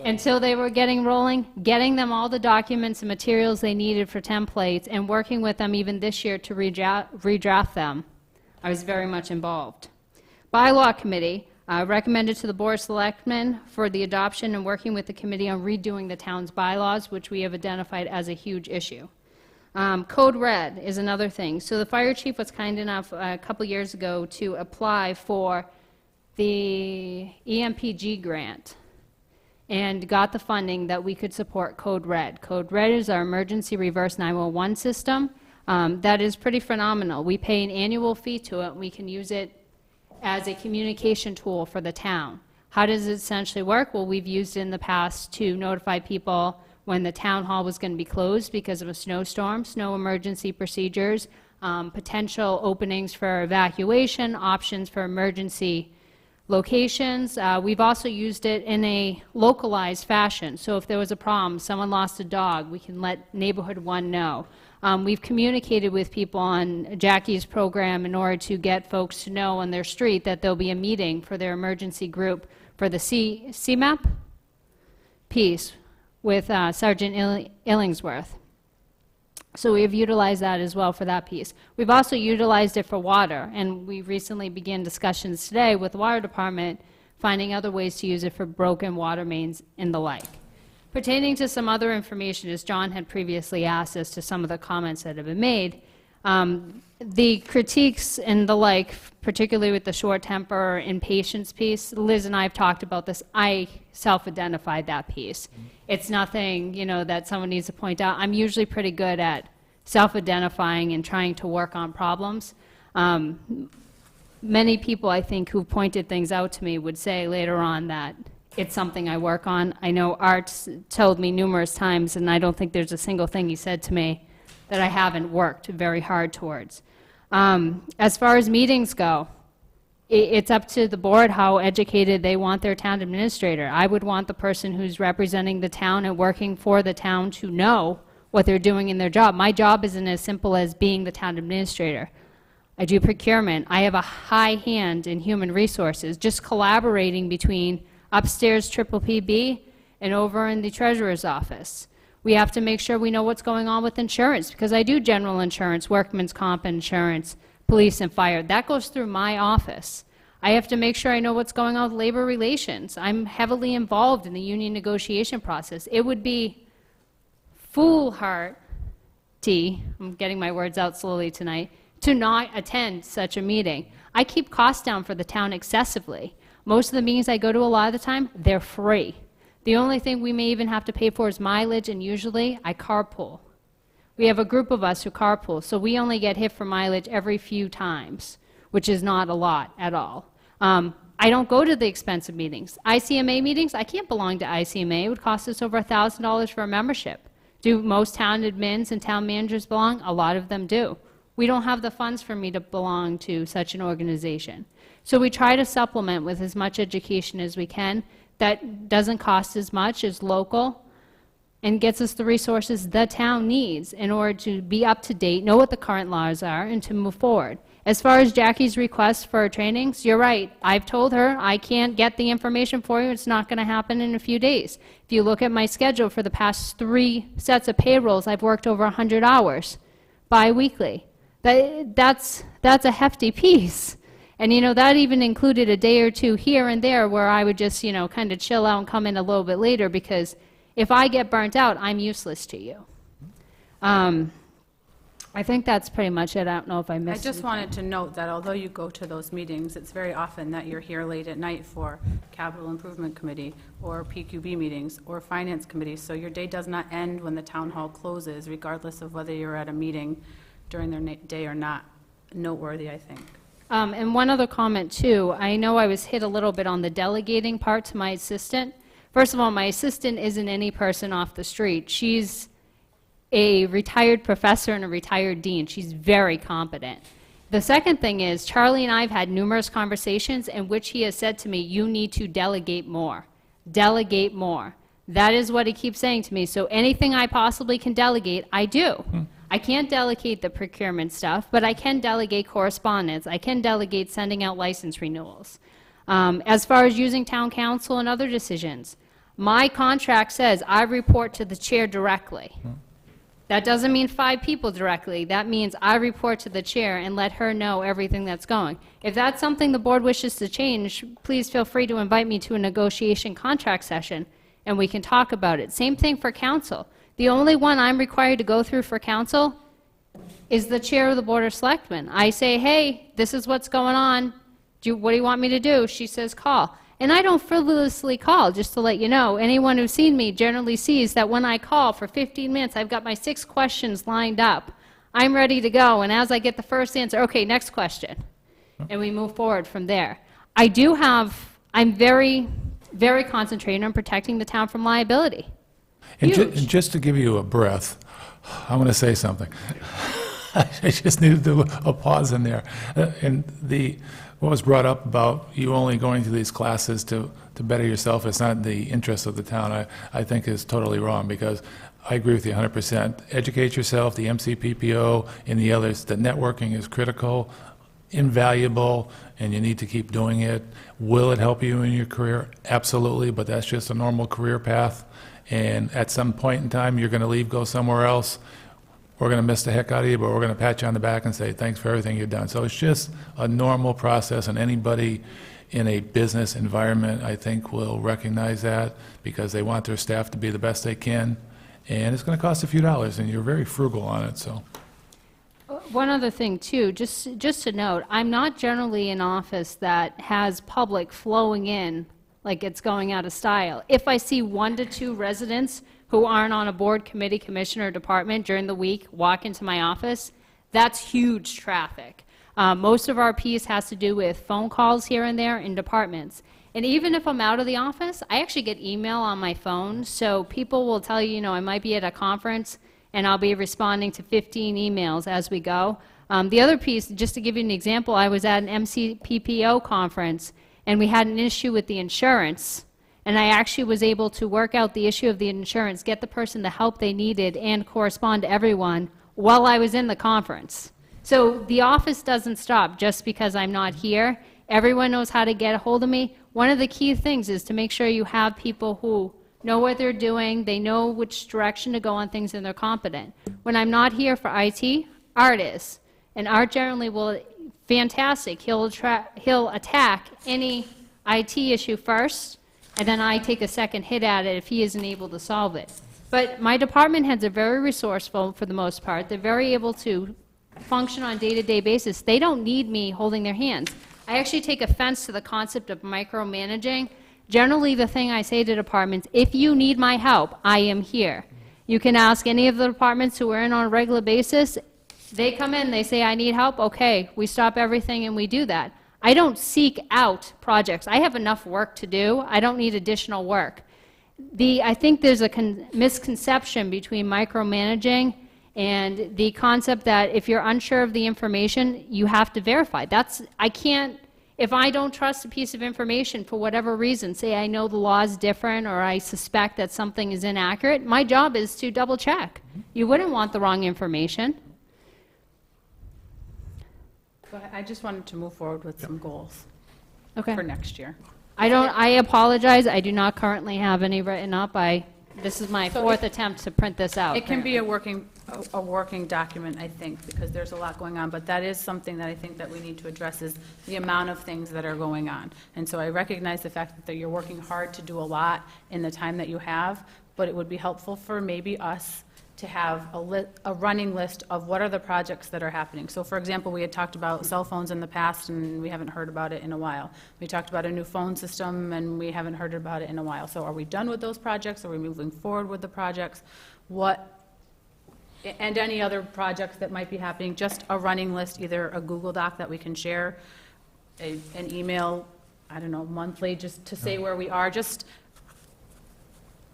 until they were getting rolling, getting them all the documents and materials they needed for templates, and working with them even this year to redraft them. I was very much involved. Bylaw Committee recommended to the Board of Selectmen for the adoption and working with the committee on redoing the town's bylaws, which we have identified as a huge issue. Code Red is another thing. So the fire chief was kind enough a couple years ago to apply for the EMPG grant and got the funding that we could support Code Red. Code Red is our emergency reverse 911 system. That is pretty phenomenal. We pay an annual fee to it, and we can use it as a communication tool for the town. How does it essentially work? Well, we've used it in the past to notify people when the town hall was going to be closed because of a snowstorm, snow emergency procedures, potential openings for evacuation, options for emergency locations. We've also used it in a localized fashion. So if there was a problem, someone lost a dog, we can let neighborhood 1 know. We've communicated with people on Jackie's program in order to get folks to know on their street that there'll be a meeting for their emergency group for the CMAP piece with Sergeant Illingsworth. So we've utilized that as well for that piece. We've also utilized it for water, and we recently began discussions today with the water department, finding other ways to use it for broken water mains and the like. Pertaining to some other information, as John had previously asked as to some of the comments that have been made, the critiques and the like, particularly with the short temper and impatience piece, Liz and I have talked about this. I self-identified that piece. It's nothing, you know, that someone needs to point out. I'm usually pretty good at self-identifying and trying to work on problems. Many people, I think, who pointed things out to me would say later on that it's something I work on. I know Art's told me numerous times, and I don't think there's a single thing he said to me that I haven't worked very hard towards. As far as meetings go, it's up to the board how educated they want their town administrator. I would want the person who's representing the town and working for the town to know what they're doing in their job. My job isn't as simple as being the town administrator. I do procurement. I have a high hand in human resources, just collaborating between upstairs PPP and over in the treasurer's office. We have to make sure we know what's going on with insurance, because I do general insurance, workman's comp insurance, police and fire. That goes through my office. I have to make sure I know what's going on with labor relations. I'm heavily involved in the union negotiation process. It would be foolhardy, I'm getting my words out slowly tonight, to not attend such a meeting. I keep costs down for the town excessively. Most of the meetings I go to a lot of the time, they're free. The only thing we may even have to pay for is mileage, and usually I carpool. We have a group of us who carpool, so we only get hit for mileage every few times, which is not a lot at all. I don't go to the expensive meetings. ICMA meetings, I can't belong to ICMA. It would cost us over $1,000 for a membership. Do most town admins and town managers belong? A lot of them do. We don't have the funds for me to belong to such an organization. So we try to supplement with as much education as we can that doesn't cost as much, as local, and gets us the resources the town needs in order to be up to date, know what the current laws are, and to move forward. As far as Jackie's request for trainings, you're right. I've told her I can't get the information for you. It's not going to happen in a few days. If you look at my schedule for the past 3 sets of payrolls, I've worked over 100 hours bi-weekly. That's a hefty piece. And, you know, that even included a day or two here and there where I would just, you know, kind of chill out and come in a little bit later, because if I get burnt out, I'm useless to you. I think that's pretty much it. I don't know if I missed I just anything. wanted to note that although you go to those meetings, it's very often that you're here late at night for Capital Improvement Committee or PQB meetings or Finance Committee, so your day does not end when the town hall closes, regardless of whether you're at a meeting during their day or not. Noteworthy, I think. And one other comment, too. I know I was hit a little bit on the delegating part to my assistant. First of all, my assistant isn't any person off the street. She's a retired professor and a retired dean. She's very competent. The second thing is, Charlie and I have had numerous conversations in which he has said to me, you need to delegate more. Delegate more. That is what he keeps saying to me. So anything I possibly can delegate, I do. I can't delegate the procurement stuff, but I can delegate correspondence. I can delegate sending out license renewals. As far as using town council and other decisions, My contract says I report to the chair directly. That doesn't mean 5 people directly. That means I report to the chair and let her know everything that's going. If that's something the board wishes to change, please feel free to invite me to a negotiation contract session, and we can talk about it. Same thing for council. The only one I'm required to go through for council is the chair of the Board of Selectmen. I say, hey, this is what's going on. What do you want me to do? She says, call. And I don't frivolously call, just to let you know. Anyone who's seen me generally sees that when I call for 15 minutes, I've got my 6 questions lined up. I'm ready to go, and as I get the first answer, okay, next question. And we move forward from there. I'm very, very concentrated on protecting the town from liability. And Huge. just to give you a breath, I want to say something. I just needed a pause in there. And what was brought up about you only going to these classes to better yourself, it's not in the interest of the town, I think is totally wrong, because I agree with you 100%. Educate yourself, the MCPPO and the others. The networking is critical, invaluable, and you need to keep doing it. Will it help you in your career? Absolutely, but that's just a normal career path. And at some point in time, you're going to leave, go somewhere else. We're going to miss the heck out of you, but we're going to pat you on the back and say, thanks for everything you've done. So it's just a normal process, and anybody in a business environment, I think, will recognize that, because they want their staff to be the best they can. And it's going to cost a few dollars, and you're very frugal on it, so. One other thing, too, just to note, I'm not generally in office that has public flowing in like it's going out of style. If I see 1 to 2 residents who aren't on a board, committee, commission, or department during the week walk into my office, that's huge traffic. Most of our piece has to do with phone calls here and there in departments. And even if I'm out of the office, I actually get email on my phone, so people will tell you, I might be at a conference and I'll be responding to 15 emails as we go. The other piece, just to give you an example, I was at an MCPPO conference and we had an issue with the insurance, and I actually was able to work out the issue of the insurance, get the person the help they needed, and correspond to everyone while I was in the conference. So the office doesn't stop just because I'm not here. Everyone knows how to get a hold of me. One of the key things is to make sure you have people who know what they're doing, they know which direction to go on things, and they're competent. When I'm not here for IT, Art is. And Art generally will, fantastic, he'll attack any IT issue first, and then I take a second hit at it if he isn't able to solve it. But my department heads are very resourceful for the most part. They're very able to function on a day-to-day basis. They don't need me holding their hands. I actually take offense to the concept of micromanaging. Generally, the thing I say to departments, if you need my help, I am here. You can ask any of the departments who are in on a regular basis. They come in, they say, I need help. Okay, we stop everything and we do that. I don't seek out projects. I have enough work to do. I don't need additional work. I think there's a misconception between micromanaging and the concept that if you're unsure of the information, you have to verify. If I don't trust a piece of information for whatever reason, say I know the law is different or I suspect that something is inaccurate, my job is to double check. You wouldn't want the wrong information. I just wanted to move forward with some goals Okay. for next year. I apologize, I do not currently have any written up. This is my 4th attempt to print this out. It can be a working document, I think, because there's a lot going on, but that is something that I think that we need to address, is the amount of things that are going on. And so I recognize the fact that you're working hard to do a lot in the time that you have, but it would be helpful for maybe us to have a running list of what are the projects that are happening. So for example, we had talked about cell phones in the past, and we haven't heard about it in a while. We talked about a new phone system, and we haven't heard about it in a while. So are we done with those projects? Are we moving forward with the projects? And any other projects that might be happening, just a running list, either a Google Doc that we can share, an email, I don't know, monthly, just to say where we are, just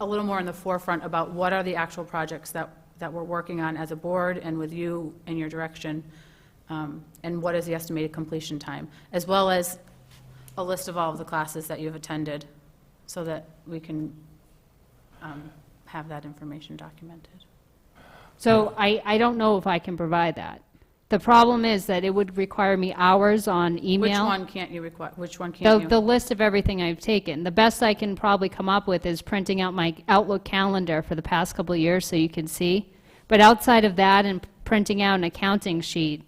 a little more in the forefront about what are the actual projects that we're working on as a board and with you and your direction, and what is the estimated completion time, as well as a list of all of the classes that you've attended, so that we can have that information documented. So I don't know if I can provide that. The problem is that it would require me hours on email. Which one can't you require, which one can't you? The list of everything I've taken. The best I can probably come up with is printing out my Outlook calendar for the past couple of years so you can see. But outside of that and printing out an accounting sheet,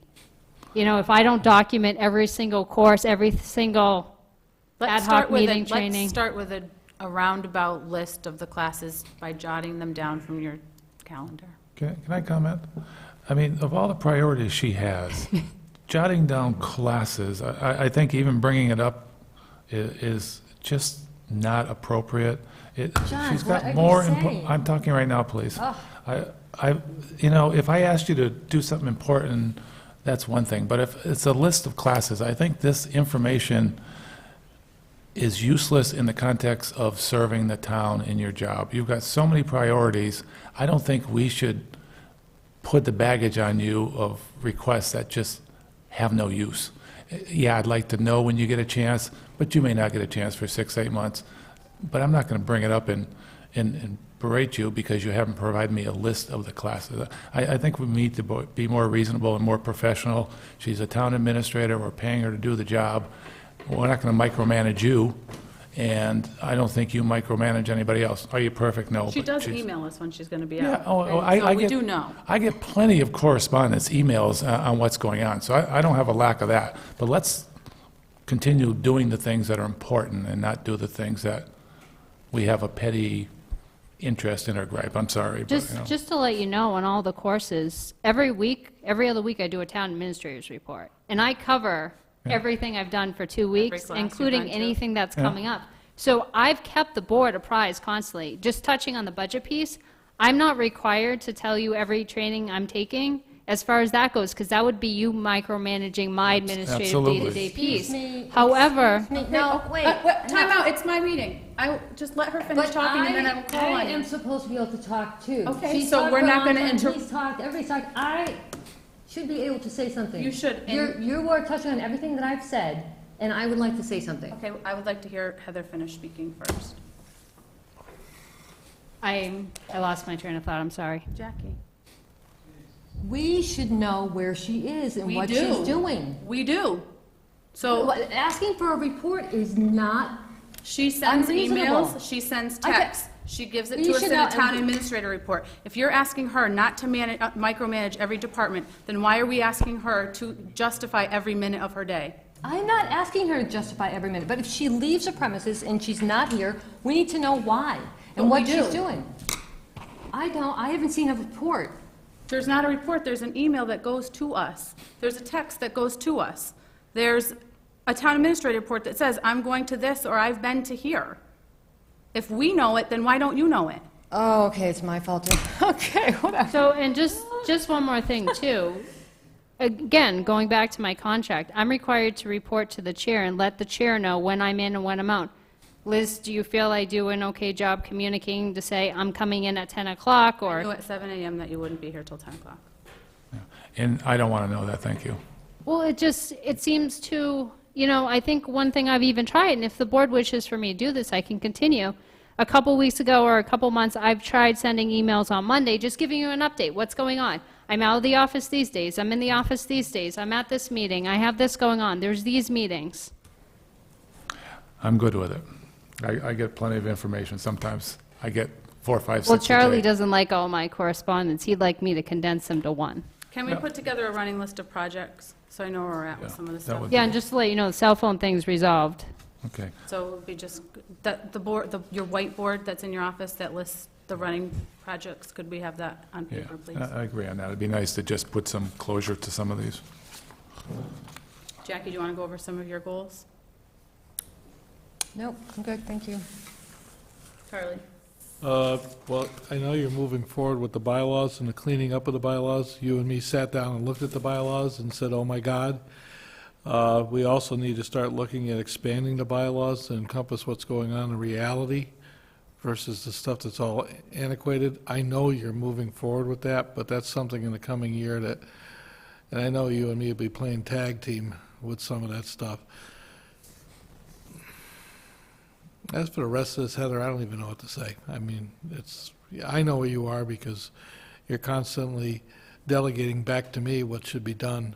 you know, if I don't document every single course, every single ad hoc meeting, training. Let's start with a roundabout list of the classes by jotting them down from your calendar. Can I comment? I mean, of all the priorities she has, jotting down classes, I think even bringing it up is just not appropriate. John, She's what got are you more. saying? I'm talking right now, please. Oh. You know, if I asked you to do something important, that's one thing. But if it's a list of classes, I think this information is useless in the context of serving the town in your job. You've got so many priorities. I don't think we should put the baggage on you of requests that just have no use. Yeah, I'd like to know when you get a chance, but you may not get a chance for 6, 8 months. But I'm not going to bring it up and berate you because you haven't provided me a list of the classes. I think we need to be more reasonable and more professional. She's a town administrator. We're paying her to do the job. We're not going to micromanage you, and I don't think you micromanage anybody else. Are you perfect? No. She but does she's- email us when she's going to be Yeah, out. oh, okay? So I we get, do know. I get plenty of correspondence, emails on what's going on, so I don't have a lack of that. But let's continue doing the things that are important and not do the things that we have a petty interest in or gripe. I'm sorry, but, you know. Just to let you know, on all the courses, every other week, I do a town administrator's report. And I cover everything I've done for 2 weeks, class you've including done, too. anything that's Yeah. coming up. So I've kept the board apprised constantly. Just touching on the budget piece, I'm not required to tell you every training I'm taking as far as that goes, because that would be you micromanaging my administrative Absolutely. day-to-day piece. Excuse me, However, excuse me. No, wait. Time out, it's my meeting. Just let her finish But talking and then I will call on I am you. supposed to be able to talk too. Okay, She's so talked we're for a not long gonna time, inter- He's talked, everybody's talked. I should be able to say something. You should, and- You were touching on everything that I've said, and I would like to say something. Okay, I would like to hear Heather finish speaking first. I lost my train of thought, I'm sorry. Jackie. We should know where she is and We what do. she's doing. We do. So Asking for a report is not, she sends Unreasonable. emails, she sends I get- texts, she gives it You to us should in a not- town administrator report. If you're asking her not to micromanage every department, then why are we asking her to justify every minute of her day? I'm not asking her to justify every minute, but if she leaves the premises and she's not here, we need to know why and But we what she's do. doing. I haven't seen a report. There's not a report, there's an email that goes to us. There's a text that goes to us. There's a town administrator report that says, I'm going to this, or I've been to here. If we know it, then why don't you know it? Oh, okay, it's my fault. Okay, whatever. So, and just one more thing, too. Again, going back to my contract, I'm required to report to the chair and let the chair know when I'm in and when I'm out. Liz, do you feel I do an okay job communicating to say I'm coming in at 10 o'clock, I knew or? at 7 a.m. that you wouldn't be here till 10 o'clock. And I don't want to know that, thank you. Well, it seems to, you know, I think one thing I've even tried, and if the board wishes for me to do this, I can continue. A couple weeks ago or a couple months, I've tried sending emails on Monday, just giving you an update, what's going on. I'm out of the office these days, I'm in the office these days, I'm at this meeting, I have this going on, there's these meetings. I'm good with it. I get plenty of information. Sometimes I get 4, 5, 6 Well, a day. Charlie doesn't like all my correspondence, he'd like me to condense them to one. Can we put together a running list of projects, so I know where we're at with Yeah, some of the that stuff? would- Yeah, and just to let you know, the cell phone thing's resolved. Okay. So it would be just, that the board, your whiteboard that's in your office that lists the running projects, could we have that on Yeah, paper, please? I agree on that. It'd be nice to just put some closure to some of these. Jackie, do you want to go over some of your goals? Nope, I'm good, thank you. Charlie? Well, I know you're moving forward with the bylaws and the cleaning up of the bylaws. You and me sat down and looked at the bylaws and said, oh my God. We also need to start looking at expanding the bylaws to encompass what's going on in reality versus the stuff that's all antiquated. I know you're moving forward with that, but that's something in the coming year that, and I know you and me will be playing tag team with some of that stuff. As for the rest of this, Heather, I don't even know what to say. I mean, I know where you are because you're constantly delegating back to me what should be done.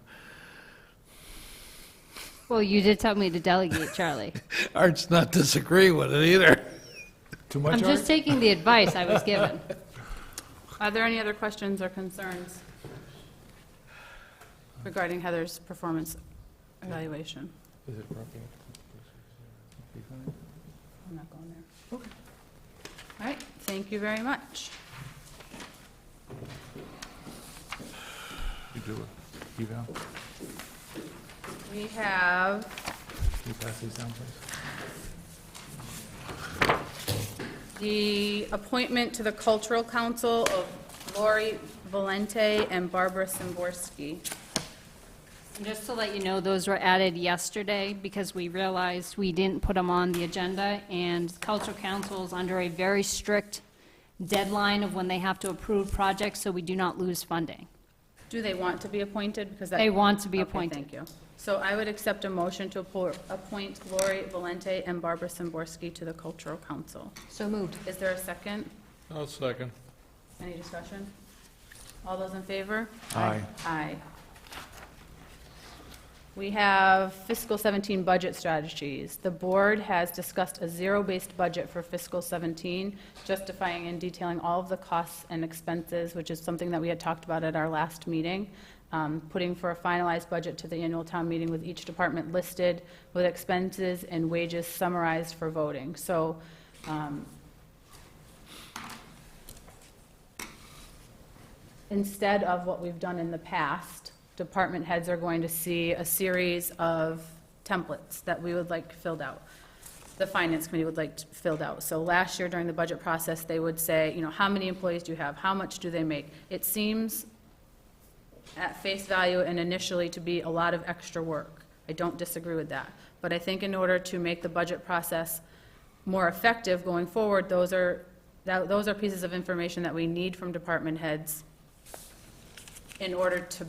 Well, you did tell me to delegate, Charlie. Art's not disagreeing with it either. Too much, I'm Art? just taking the advice I was given. Are there any other questions or concerns regarding Heather's performance evaluation? Is it appropriate? I'm not going there. Okay. All right, thank you very much. You do it. Eval, We have can you pass these down, please? the appointment to the Cultural Council of Lori Valente and Barbara Simborski. And just to let you know, those were added yesterday because we realized we didn't put them on the agenda, and Cultural Council is under a very strict deadline of when they have to approve projects, so we do not lose funding. Do they want to be appointed? Because They want to be Okay, appointed. thank you. So I would accept a motion to appoint Lori Valente and Barbara Simborski to the Cultural Council. So moved. Is there a second? I'll second. Any discussion? All those in favor? Aye. Aye. We have fiscal 17 budget strategies. The board has discussed a zero-based budget for fiscal 17, justifying and detailing all of the costs and expenses, which is something that we had talked about at our last meeting, putting for a finalized budget to the annual town meeting with each department listed, with expenses and wages summarized for voting. So instead of what we've done in the past, department heads are going to see a series of templates that we would like filled out. The finance committee would like filled out. So last year during the budget process, they would say, you know, how many employees do you have? How much do they make? It seems at face value and initially to be a lot of extra work. I don't disagree with that. But I think in order to make the budget process more effective going forward, those are pieces of information that we need from department heads in order to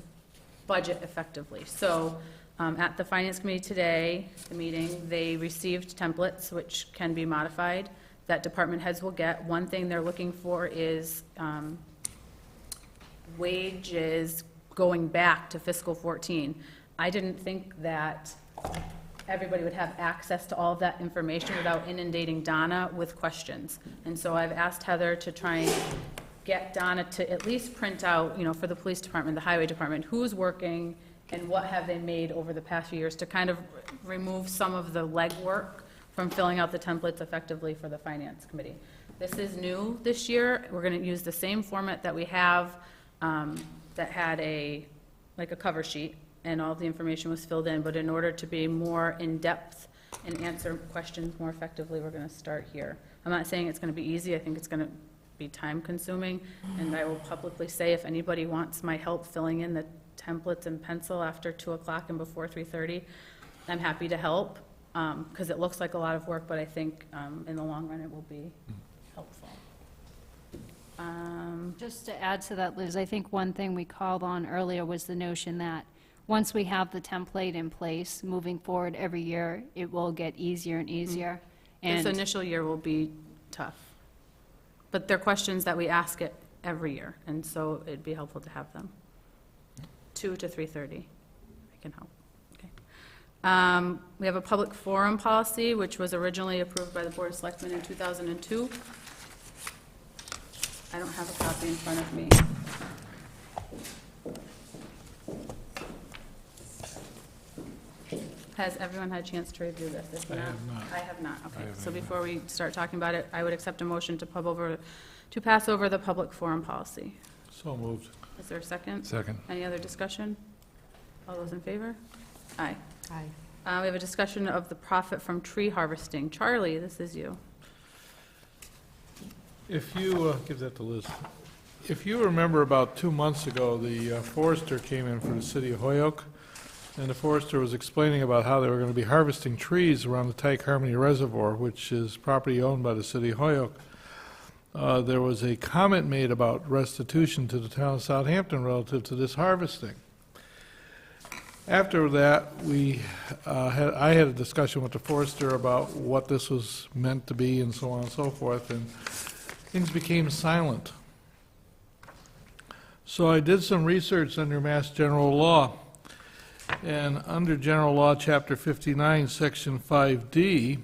budget effectively. So at the Finance Committee today, the meeting, they received templates which can be modified that department heads will get. One thing they're looking for is wages going back to fiscal 14. I didn't think that everybody would have access to all of that information without inundating Donna with questions. And so I've asked Heather to try and get Donna to at least print out, you know, for the police department, the highway department, who's working and what have they made over the past few years to kind of remove some of the legwork from filling out the templates effectively for the finance committee. This is new this year. We're going to use the same format that we have that had a cover sheet and all the information was filled in, but in order to be more in-depth and answer questions more effectively, we're going to start here. I'm not saying it's going to be easy. I think it's going to be time-consuming, and I will publicly say if anybody wants my help filling in the templates in pencil after 2 o'clock and before 3:30, I'm happy to help, because it looks like a lot of work, but I think in the long run it will be helpful. Just to add to that, Liz, I think one thing we called on earlier was the notion that once we have the template in place, moving forward every year, it will get easier and easier. This And initial year will be tough, but they're questions that we ask it every year, and so it'd be helpful to have them. 2 to 3:30, I can help. Okay. We have a public forum policy, which was originally approved by the Board of Selectmen in 2002. I don't have a copy in front of me. Has everyone had a chance to review this? If I have not. I have not, I okay. haven't So either. before we start talking about it, I would accept a motion to pass over the public forum policy. So moved. Is there a second? Second. Any other discussion? All those in favor? Aye. Aye. We have a discussion of the profit from tree harvesting. Charlie, this is you. If you, give that to Liz. If you remember about 2 months ago, the forester came in for the city of Holyoke, and the forester was explaining about how they were going to be harvesting trees around the Tyke Harmony Reservoir, which is property owned by the city of Holyoke. There was a comment made about restitution to the town of Southampton relative to this harvesting. After that, I had a discussion with the forester about what this was meant to be and so on and so forth, and things became silent. So I did some research under Mass General Law, and under General Law, Chapter 59, Section 5D,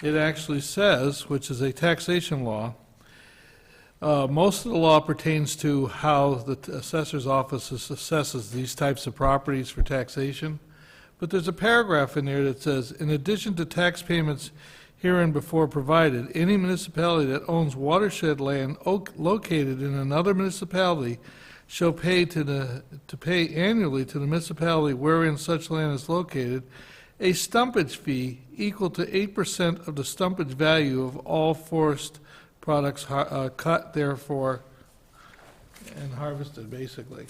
it actually says, which is a taxation law, most of the law pertains to how the assessor's office assesses these types of properties for taxation, but there's a paragraph in there that says, in addition to tax payments herein before provided, any municipality that owns watershed land located in another municipality shall pay pay annually to the municipality wherein such land is located a stumpage fee equal to 8% of the stumpage value of all forest products cut, therefore, and harvested, basically.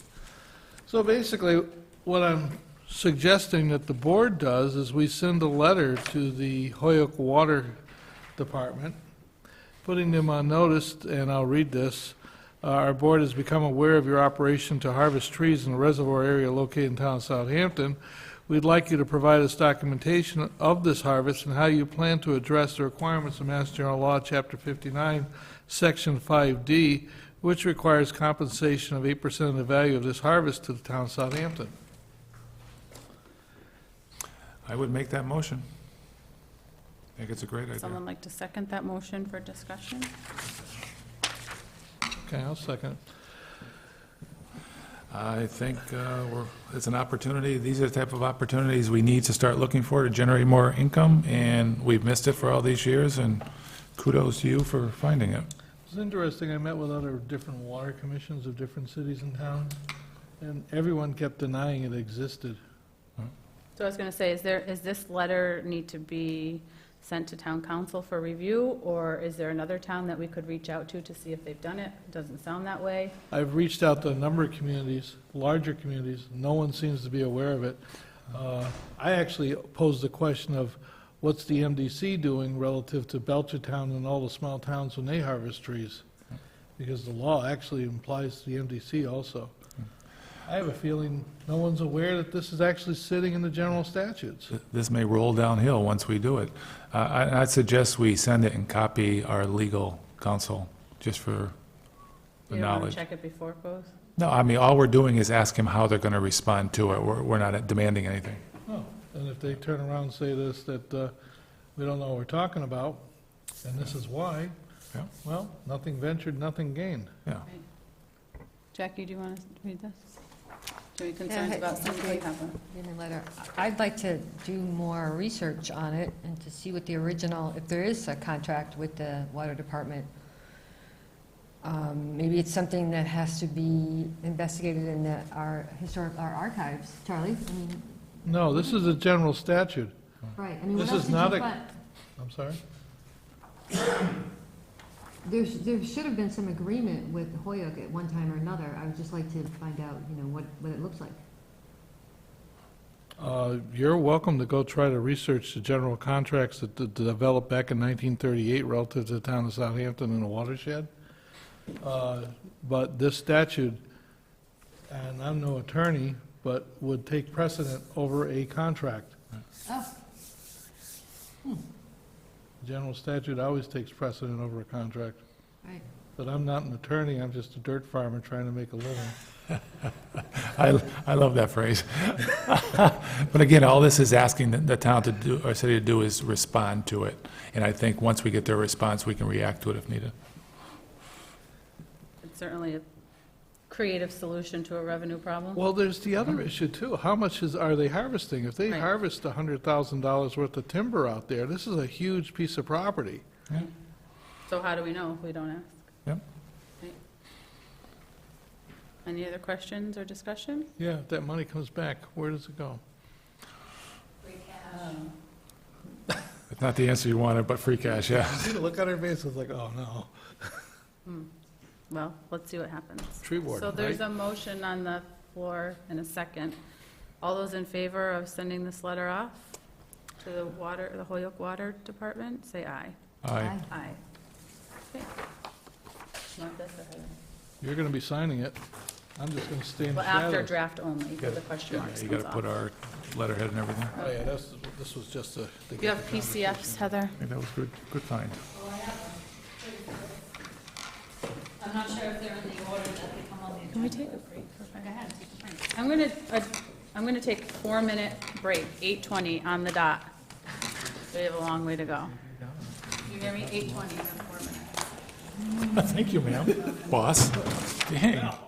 So basically, what I'm suggesting that the board does is we send a letter to the Hoyoke Water Department, putting them on notice, and I'll read this. Our board has become aware of your operation to harvest trees in the reservoir area located in town of Southampton. We'd like you to provide us documentation of this harvest and how you plan to address the requirements of Mass General Law, Chapter 59, Section 5D, which requires compensation of 8% of the value of this harvest to the town of Southampton. I would make that motion. I think it's a great idea. Someone like to second that motion for discussion? Okay, I'll second it. I think it's an opportunity, these are the type of opportunities we need to start looking for to generate more income, and we've missed it for all these years, and kudos to you for finding it. It's interesting, I met with other different water commissions of different cities and towns, and everyone kept denying it existed. So I was going to say, is this letter need to be sent to town council for review, or is there another town that we could reach out to see if they've done it? It doesn't sound that way. I've reached out to a number of communities, larger communities, no one seems to be aware of it. I actually posed the question of, what's the MDC doing relative to Belchertown and all the small towns when they harvest trees? Because the law actually implies the MDC also. I have a feeling no one's aware that this is actually sitting in the general statutes. This may roll downhill once we do it. I'd suggest we send it and copy our legal counsel, just for the You don't want knowledge. to check it before it goes? No, I mean, all we're doing is ask them how they're going to respond to it. We're not demanding anything. Oh, and if they turn around and say this, that we don't know what we're talking about, and this is why, Yeah. well, nothing ventured, nothing gained. Yeah. Jackie, do you want to read this? Do you have any concerns about something like happened? In the letter. I'd like to do more research on it and to see what the original, if there is a contract with the water department. Maybe it's something that has to be investigated in our archives. Charlie? I mean, No, this is a general statute. right. I mean, what This else is did not you a- find? I'm sorry? There should have been some agreement with Hoyoke at one time or another. I would just like to find out, what it looks like. You're welcome to go try to research the general contracts that developed back in 1938 relative to the town of Southampton and the watershed. But this statute, and I'm no attorney, but would take precedent over a contract. Oh, General statute always takes precedent over a contract. right. But I'm not an attorney, I'm just a dirt farmer trying to make a living. I love that phrase. But again, all this is asking the town to do, or city to do, is respond to it. And I think once we get their response, we can react to it if needed. It's certainly a creative solution to a revenue problem. Well, there's the other issue too. How much are they harvesting? If they Right. harvest $100,000 worth of timber out there, this is a huge piece of property. So how do we know if we don't ask? Yep. Right. Any other questions or discussion? Yeah, if that money comes back, where does it go? It's not the answer you wanted, but free cash, yeah. See the look on her face, it's like, oh, no. Well, let's see what happens. Tree warden, So there's right? a motion on the floor and a second. All those in favor of sending this letter off to the Hoyoke Water Department, say aye. Aye. Aye. Okay. Want this or Heather? You're going to be signing it. I'm just going to stay in the Well, after shadows. draft only, because the question Yeah, marks you comes got to put off. our letterhead and everything. Oh, yeah, this was just a... Do you have PCFs, Heather? I think that was good find. I'm not sure if they're in the order that they come on the agenda. Can we take a break for 5 Go minutes? ahead, take a break. I'm gonna take 4-minute break, 8:20 on the dot. We have a long way to go. You hear me? 8:20, 4 minutes. Thank you, ma'am. Boss. Dang.